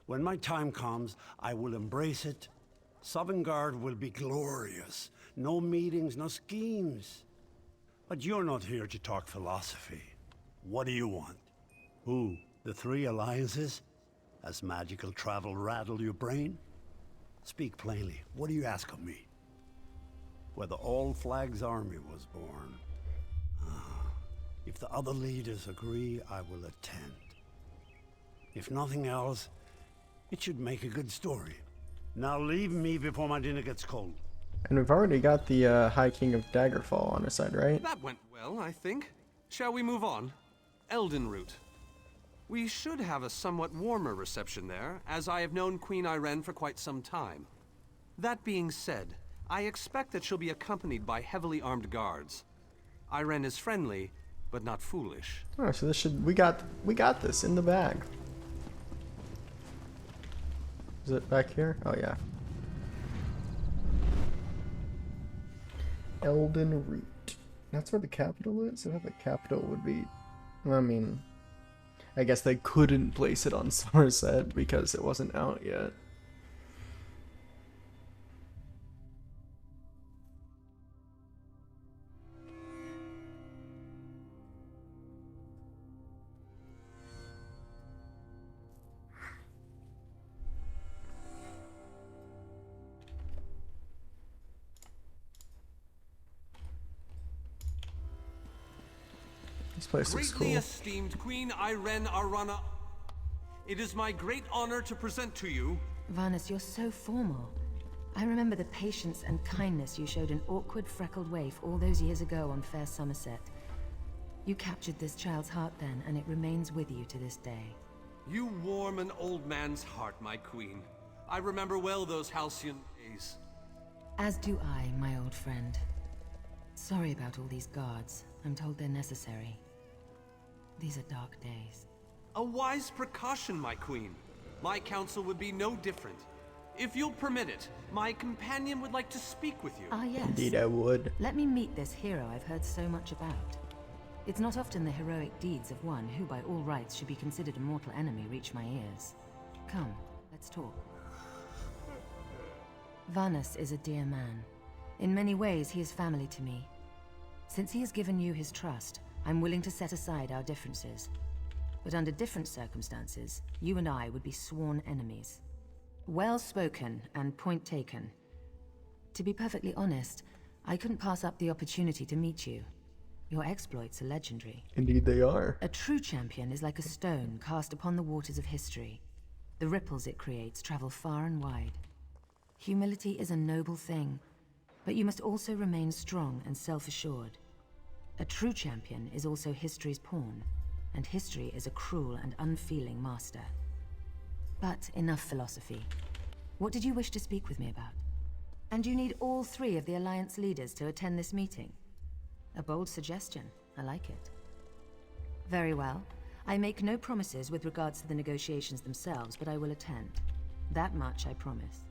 When my time comes, I will embrace it. Sovngarde will be glorious. No meetings, no schemes. But you're not here to talk philosophy. What do you want? Who? The three alliances? Has magical travel rattled your brain? Speak plainly. What do you ask of me? Where the All Flag's army was born. If the other leaders agree, I will attend. If nothing else, it should make a good story. Now leave me before my dinner gets cold. And we've already got the High King of Daggerfall on our side, right? That went well, I think. Shall we move on? Elden Root. We should have a somewhat warmer reception there, as I have known Queen Irene for quite some time. That being said, I expect that she'll be accompanied by heavily armed guards. Irene is friendly, but not foolish. Oh, so this should we got this in the bag. Is it back here? Oh yeah. Elden Root. That's where the capital is? I thought the capital would be... I mean... I guess they couldn't place it on Somerset because it wasn't out yet. This place looks Greatly cool. esteemed Queen Irene Arana, it is my great honor to present to you... Varnus, you're so formal. I remember the patience and kindness you showed an awkward, freckled waif all those years ago on fair Somerset. You captured this child's heart then, and it remains with you to this day. You warm an old man's heart, my queen. I remember well those halcyon days. As do I, my old friend. Sorry about all these guards. I'm told they're necessary. These are dark days. A wise precaution, my queen. My counsel would be no different. If you'll permit it, my companion would like to speak with you. Ah, yes. Indeed I would. Let me meet this hero I've heard so much about. It's not often the heroic deeds of one who by all rights should be considered a mortal enemy reach my ears. Come, let's talk. Varnus is a dear man. In many ways, he is family to me. Since he has given you his trust, I'm willing to set aside our differences. But under different circumstances, you and I would be sworn enemies. Well spoken and point taken. To be perfectly honest, I couldn't pass up the opportunity to meet you. Your exploits are legendary. Indeed they are. A true champion is like a stone cast upon the waters of history. The ripples it creates travel far and wide. Humility is a noble thing, but you must also remain strong and self-assured. A true champion is also history's pawn, and history is a cruel and unfeeling master. But enough philosophy. What did you wish to speak with me about? And you need all three of the Alliance leaders to attend this meeting. A bold suggestion. I like it. Very well. I make no promises with regards to the negotiations themselves, but I will attend. That much I promise.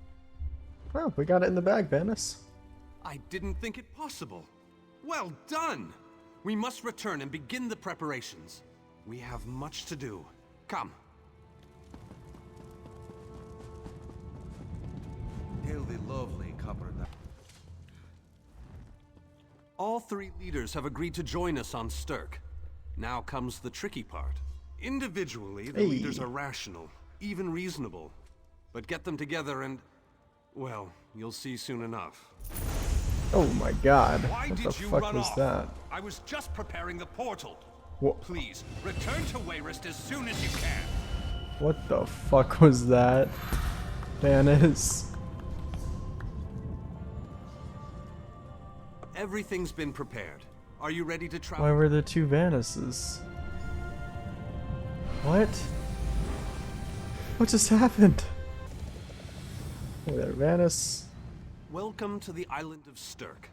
Well, we got it in the bag, Varnus. I didn't think it possible. Well done! We must return and begin the preparations. We have much to do. Come. Hail the lovely copper. All three leaders have agreed to join us on Stirk. Now comes the tricky part. Individually, the leaders are rational, even reasonable. But get them together and... well, you'll see soon enough. Oh my god. Why What the did you fuck run was off? that? I was just preparing the portal. What? Please, return to Wayrest as soon as you can. What the fuck was that? Vanis. Everything's been prepared. Are you ready to travel? Why were there two Vanises? What? What just happened? Hey there, Vanis. Welcome to the island of Stirk.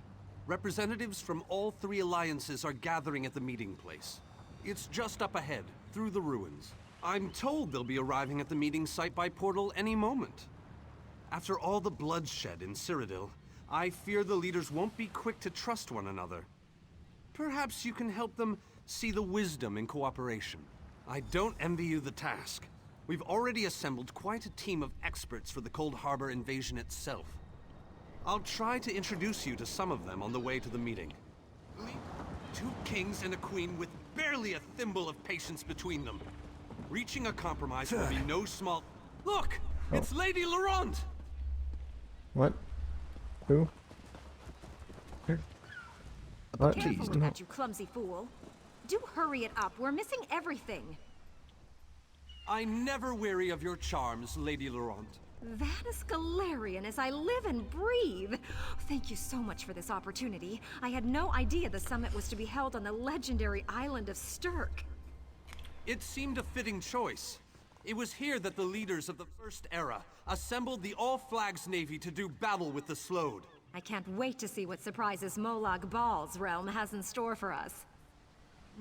Representatives from all three alliances are gathering at the meeting place. It's just up ahead, through the ruins. I'm told they'll be arriving at the meeting site by portal any moment. After all the bloodshed in Cyrodiil, I fear the leaders won't be quick to trust one another. Perhaps you can help them see the wisdom in cooperation. I don't envy you the task. We've already assembled quite a team of experts for the Coldharbour invasion itself. I'll try to introduce you to some of them on the way to the meeting. Two kings and a queen with barely a thimble of patience between them. Reaching a compromise will be no small... Look! It's Lady Laurent! What? Who? Here. What? Careful with that, you clumsy fool. Do hurry it up. We're missing everything. I never weary of your charms, Lady Laurent. Vanis Galarian as I live and breathe. Thank you so much for this opportunity. I had no idea the summit was to be held on the legendary island of Stirk. It seemed a fitting choice. It was here that the leaders of the First Era assembled the All-Flags Navy to do battle with the Slode. I can't wait to see what surprises Molag Bal's realm has in store for us.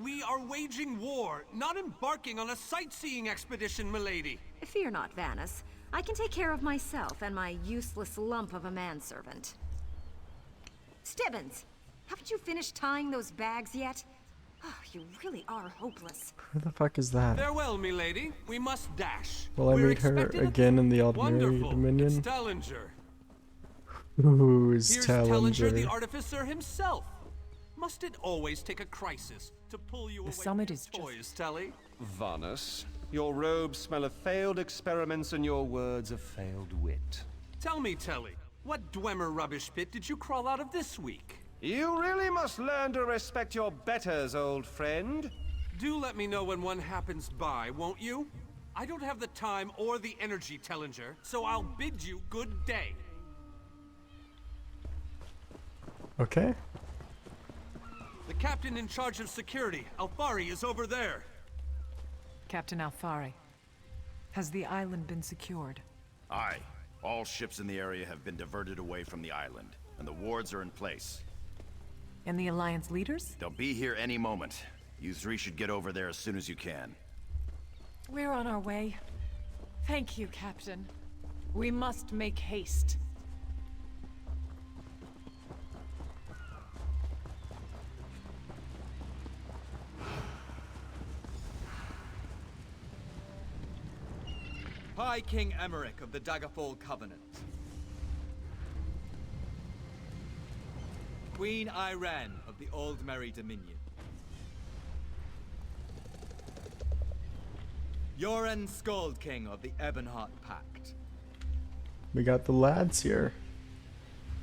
We are waging war, not embarking on a sightseeing expedition, milady. Fear not, Vanis. I can take care of myself and my useless lump of a manservant. Stibbins, haven't you finished tying those bags yet? Oh, you really are hopeless. Who the fuck is that? Farewell, milady. We must dash. Will I meet her again in the Ordinary Dominion? It's Tellinger. Who is Here's Tellinger? the artificer himself. Must it always take a crisis to pull you away from your toys, Telly? Vanis, your robes smell of failed experiments and your words of failed wit. Tell me, Telly, what Dwemer rubbish pit did you crawl out of this week? You really must learn to respect your betters, old friend. Do let me know when one happens by, won't you? I don't have the time or the energy, Tellinger, so I'll bid you good day. Okay. The captain in charge of security, Alfari, is over there. Captain Alfari, has the island been secured? Aye. All ships in the area have been diverted away from the island, and the wards are in place. And the Alliance leaders? They'll be here any moment. You three should get over there as soon as you can. We're on our way. Thank you, Captain. We must make haste. High King Emmerich of the Daggerfall Covenant. Queen Irene of the Old Merry Dominion. Yoren Skald King of the Ebonheart Pact. We got the lads here.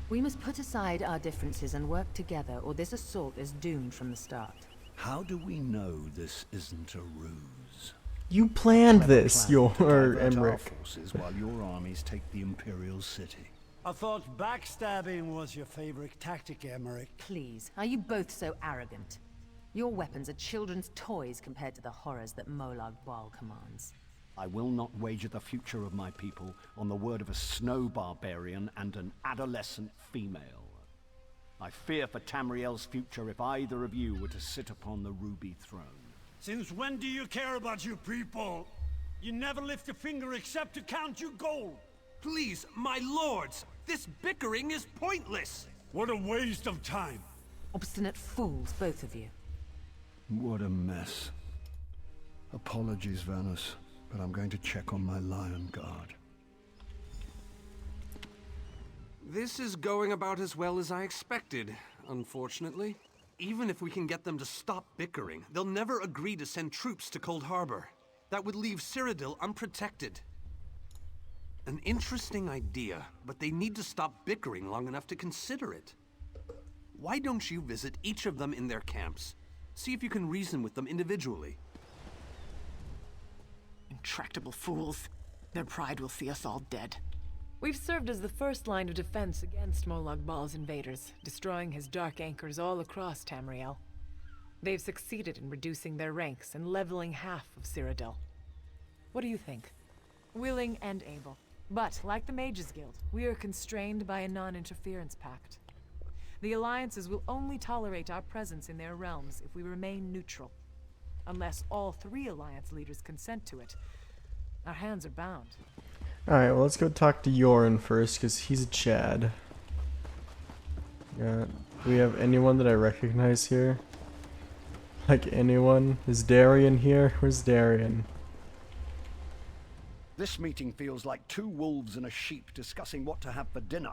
We must put aside our differences and work together, or this assault is doomed from the start. How do we know this isn't a ruse? You planned Clever this, plan your to divert our Emmerich. forces while your armies take the Imperial city. I thought backstabbing was your favorite tactic, Emmerich. Please, are you both so arrogant? Your weapons are children's toys compared to the horrors that Molag Bal commands. I will not wager the future of my people on the word of a snow barbarian and an adolescent female. I fear for Tamriel's future if either of you were to sit upon the Ruby Throne. Since when do you care about your people? You never lift a finger except to count your gold. Please, my lords, this bickering is pointless. What a waste of time. Obstinate fools, both of you. What a mess. Apologies, Vanis, but I'm going to check on my Lion Guard. This is going about as well as I expected, unfortunately. Even if we can get them to stop bickering, they'll never agree to send troops to Coldharbour. That would leave Cyrodiil unprotected. An interesting idea, but they need to stop bickering long enough to consider it. Why don't you visit each of them in their camps? See if you can reason with them individually. Intractable fools. Their pride will see us all dead. We've served as the first line of defense against Molag Bal's invaders, destroying his dark anchors all across Tamriel. They've succeeded in reducing their ranks and leveling half of Cyrodiil. What do you think? Willing and able. But, like the Mages Guild, we are constrained by a non-interference pact. The alliances will only tolerate our presence in their realms if we remain neutral. Unless all 3 alliance leaders consent to it, our hands are bound. Alright, well, let's go talk to Yoren first, because he's a Chad. Do we have anyone that I recognize here? Like, anyone? Is Darian here? Where's Darian? This meeting feels like 2 wolves and a sheep discussing what to have for dinner.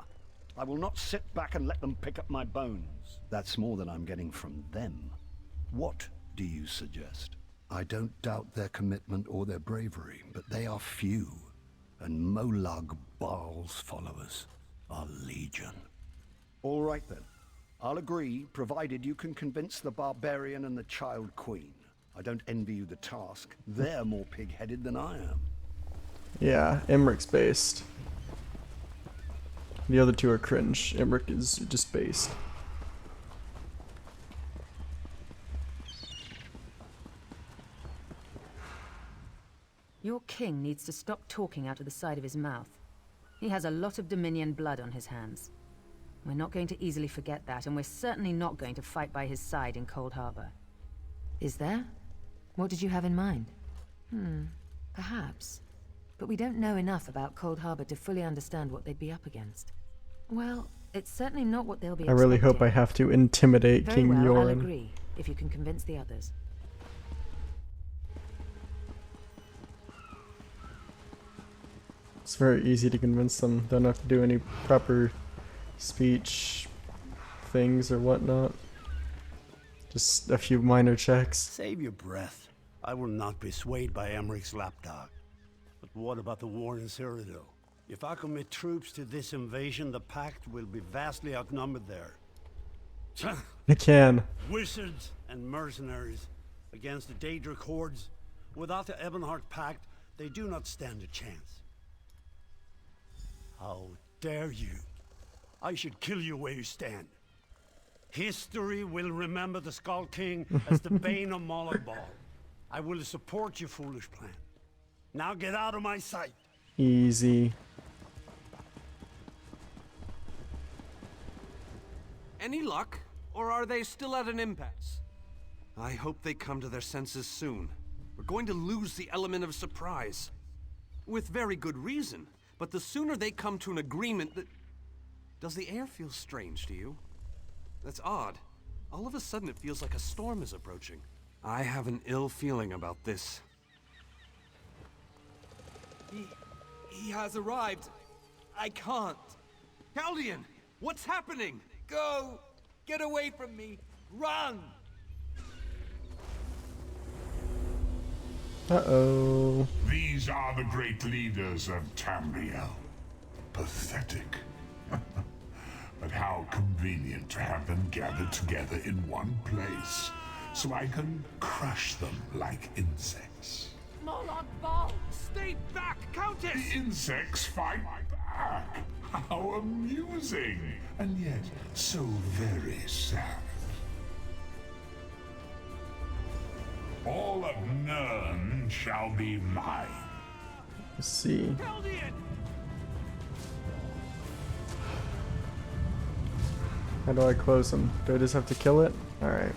I will not sit back and let them pick up my bones. That's more than I'm getting from them. What do you suggest? I don't doubt their commitment or their bravery, but they are few, and Molag Bal's followers are legion. All right then. I'll agree, provided you can convince the barbarian and the child queen. I don't envy you the task. They're more pig-headed than I am. Yeah, Emmeric's based. The other 2 are cringe. Emmerich is just based. Your king needs to stop talking out of the side of his mouth. He has a lot of Dominion blood on his hands. We're not going to easily forget that, and we're certainly not going to fight by his side in Coldharbour. Is there? What did you have in mind? Perhaps. But we don't know enough about Coldharbour to fully understand what they'd be up against. Well, it's certainly not what they'll be I really hope expecting. I have to intimidate Very King well, I'll Yoren. agree, if you can convince the others. It's very easy to convince them. Don't have to do any proper speech things or whatnot. Just a few minor checks. Save your breath. I will not be swayed by Emmerich's lapdog. But what about the war in Cyrodiil? If I commit troops to this invasion, the Pact will be vastly outnumbered there. I can. Wizards and mercenaries against the Daedric hordes. Without the Ebonheart Pact, they do not stand a chance. How dare you? I should kill you where you stand. History will remember the Skull King as the bane of Molag Bal. I will support your foolish plan. Now get out of my sight. Easy. Any luck? Or are they still at an impasse? I hope they come to their senses soon. We're going to lose the element of surprise. With very good reason. But the sooner they come to an agreement that... Does the air feel strange to you? That's odd. All of a sudden it feels like a storm is approaching. I have an ill feeling about this. He has arrived. I can't. Chaldean! What's happening? Go! Get away from me! Run! Uh-oh. These are the great leaders of Tamriel. Pathetic. But how convenient to have them gathered together in one place, so I can crush them like insects. Molag Bal! Stay back, Countess! The insects fight back! How amusing! And yet, so very sad. All of Nirn shall be mine. Let's see. How do I close them? Do I just have to kill it? Alright.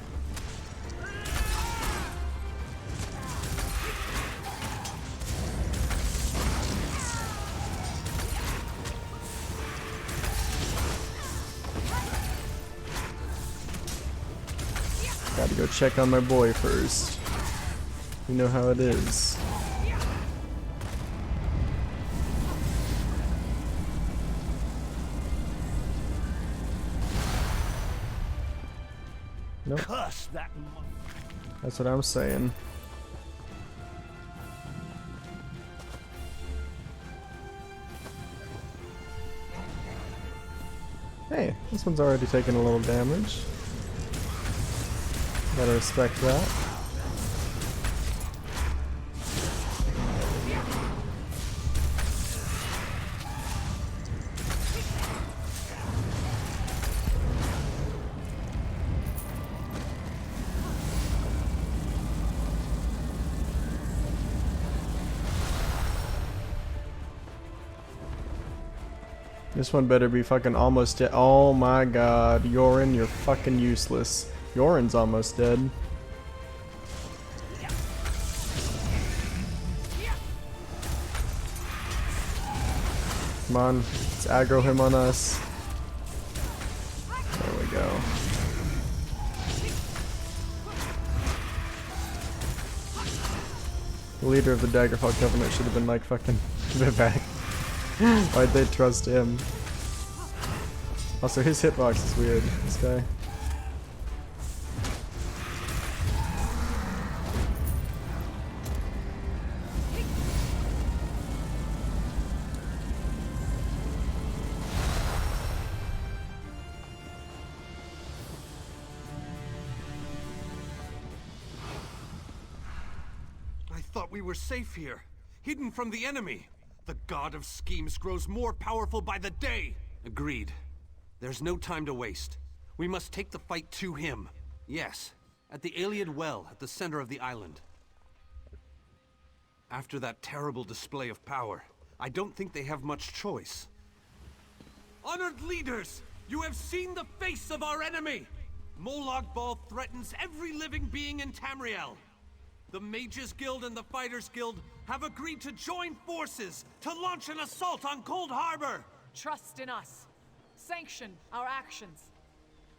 Gotta go check on my boy first. You know how it is. Nope. Cuss that. That's what I'm saying. This one's already taken a little damage. Gotta respect that. This one better be fucking almost dead. Oh my god, Yorin, you're fucking useless. Yorin's almost dead. Come on, let's aggro him on us. There we go. The leader of the Daggerfall Covenant should have been like fucking Vivek. Why'd they trust him? Also, his hitbox is weird, this guy. I thought we were safe here, hidden from the enemy. The god of schemes grows more powerful by the day! Agreed. There's no time to waste. We must take the fight to him. Yes, at the Iliad Well at the center of the island. After that terrible display of power, I don't think they have much choice. Honored leaders, you have seen the face of our enemy! Molag Bal threatens every living being in Tamriel. The Mages Guild and the Fighters Guild have agreed to join forces to launch an assault on Coldharbour! Trust in us. Sanction our actions.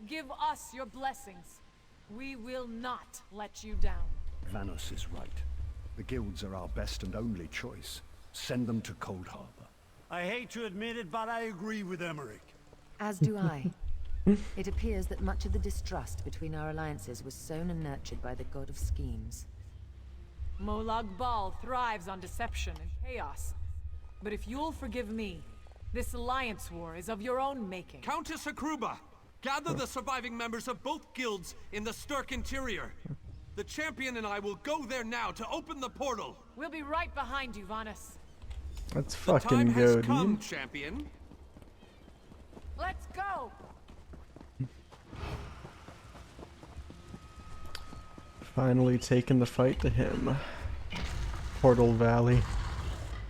Give us your blessings. We will not let you down. Vanos is right. The guilds are our best and only choice. Send them to Coldharbour. I hate to admit it, but I agree with Emmerich. As do I. It appears that much of the distrust between our alliances was sown and nurtured by the god of schemes. Molag Bal thrives on deception and chaos. But if you'll forgive me, this alliance war is of your own making. Countess Hakruba, gather the surviving members of both guilds in the Sturk interior. The champion and I will go there now to open the portal. We'll be right behind you, Vanus. Let's The time fucking has go, come, dude. champion. Let's go! Finally taking the fight to him. Portal Valley.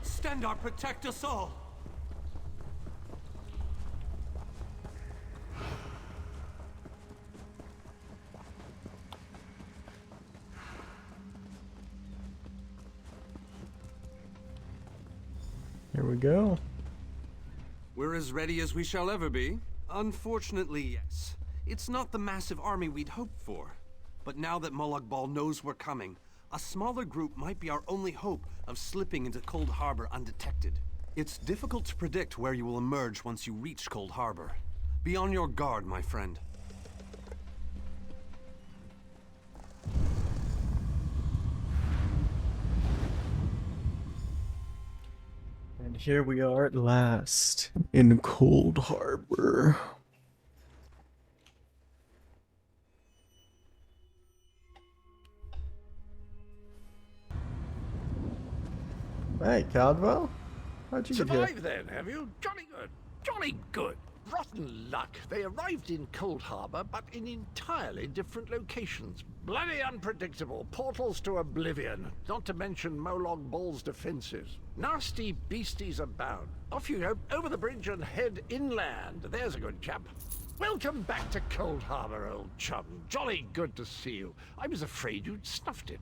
Stendarr, protect us all. Here we go. We're as ready as we shall ever be. Unfortunately, yes. It's not the massive army we'd hoped for. But now that Molag Bal knows we're coming, a smaller group might be our only hope of slipping into Coldharbour undetected. It's difficult to predict where you will emerge once you reach Coldharbour. Be on your guard, my friend. And here we are at last in Coldharbour. Hey, Caldwell. How'd you get here? Survived then, have you? Jolly good. Jolly good. Rotten luck. They arrived in Coldharbour, but in entirely different locations. Bloody unpredictable. Portals to oblivion. Not to mention Molag Bal's defenses. Nasty beasties abound. Off you go, over the bridge and head inland. There's a good chap. Welcome back to Coldharbour, old chum. Jolly good to see you. I was afraid you'd snuffed it.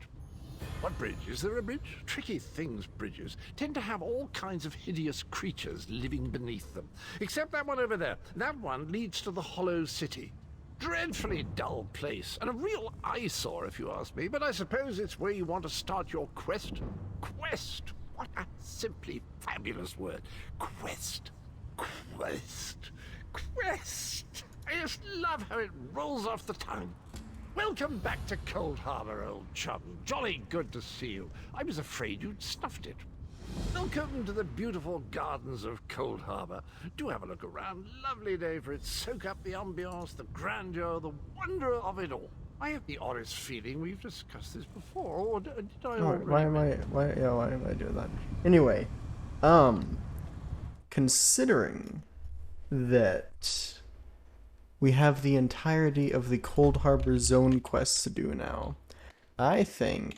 What bridge? Is there a bridge? Tricky things, bridges. Tend to have all kinds of hideous creatures living beneath them. Except that one over there. That one leads to the Hollow City. Dreadfully dull place, and a real eyesore if you ask me, but I suppose it's where you want to start your quest. Quest! What a simply fabulous word. Quest. Quest. Quest! I just love how it rolls off the tongue. Welcome back to Coldharbour, old chum. Jolly good to see you. I was afraid you'd snuffed it. Welcome to the beautiful gardens of Coldharbour. Do have a look around. Lovely day for it. Soak up the ambiance, the grandeur, the wonder of it all. I have the oddest feeling we've discussed this before, or did I already? Why am I doing that? Anyway, considering that we have the entirety of the Coldharbour Zone quest to do now, I think,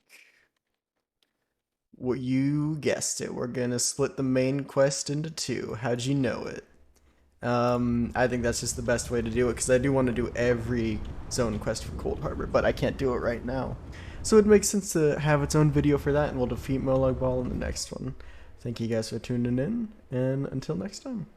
well, you guessed it, we're gonna split the main quest into two. How'd you know it? I think that's just the best way to do it, because I do want to do every zone quest for Coldharbour, but I can't do it right now. So it makes sense to have its own video for that, and we'll defeat Molag Bal in the next one. Thank you guys for tuning in, and until next time.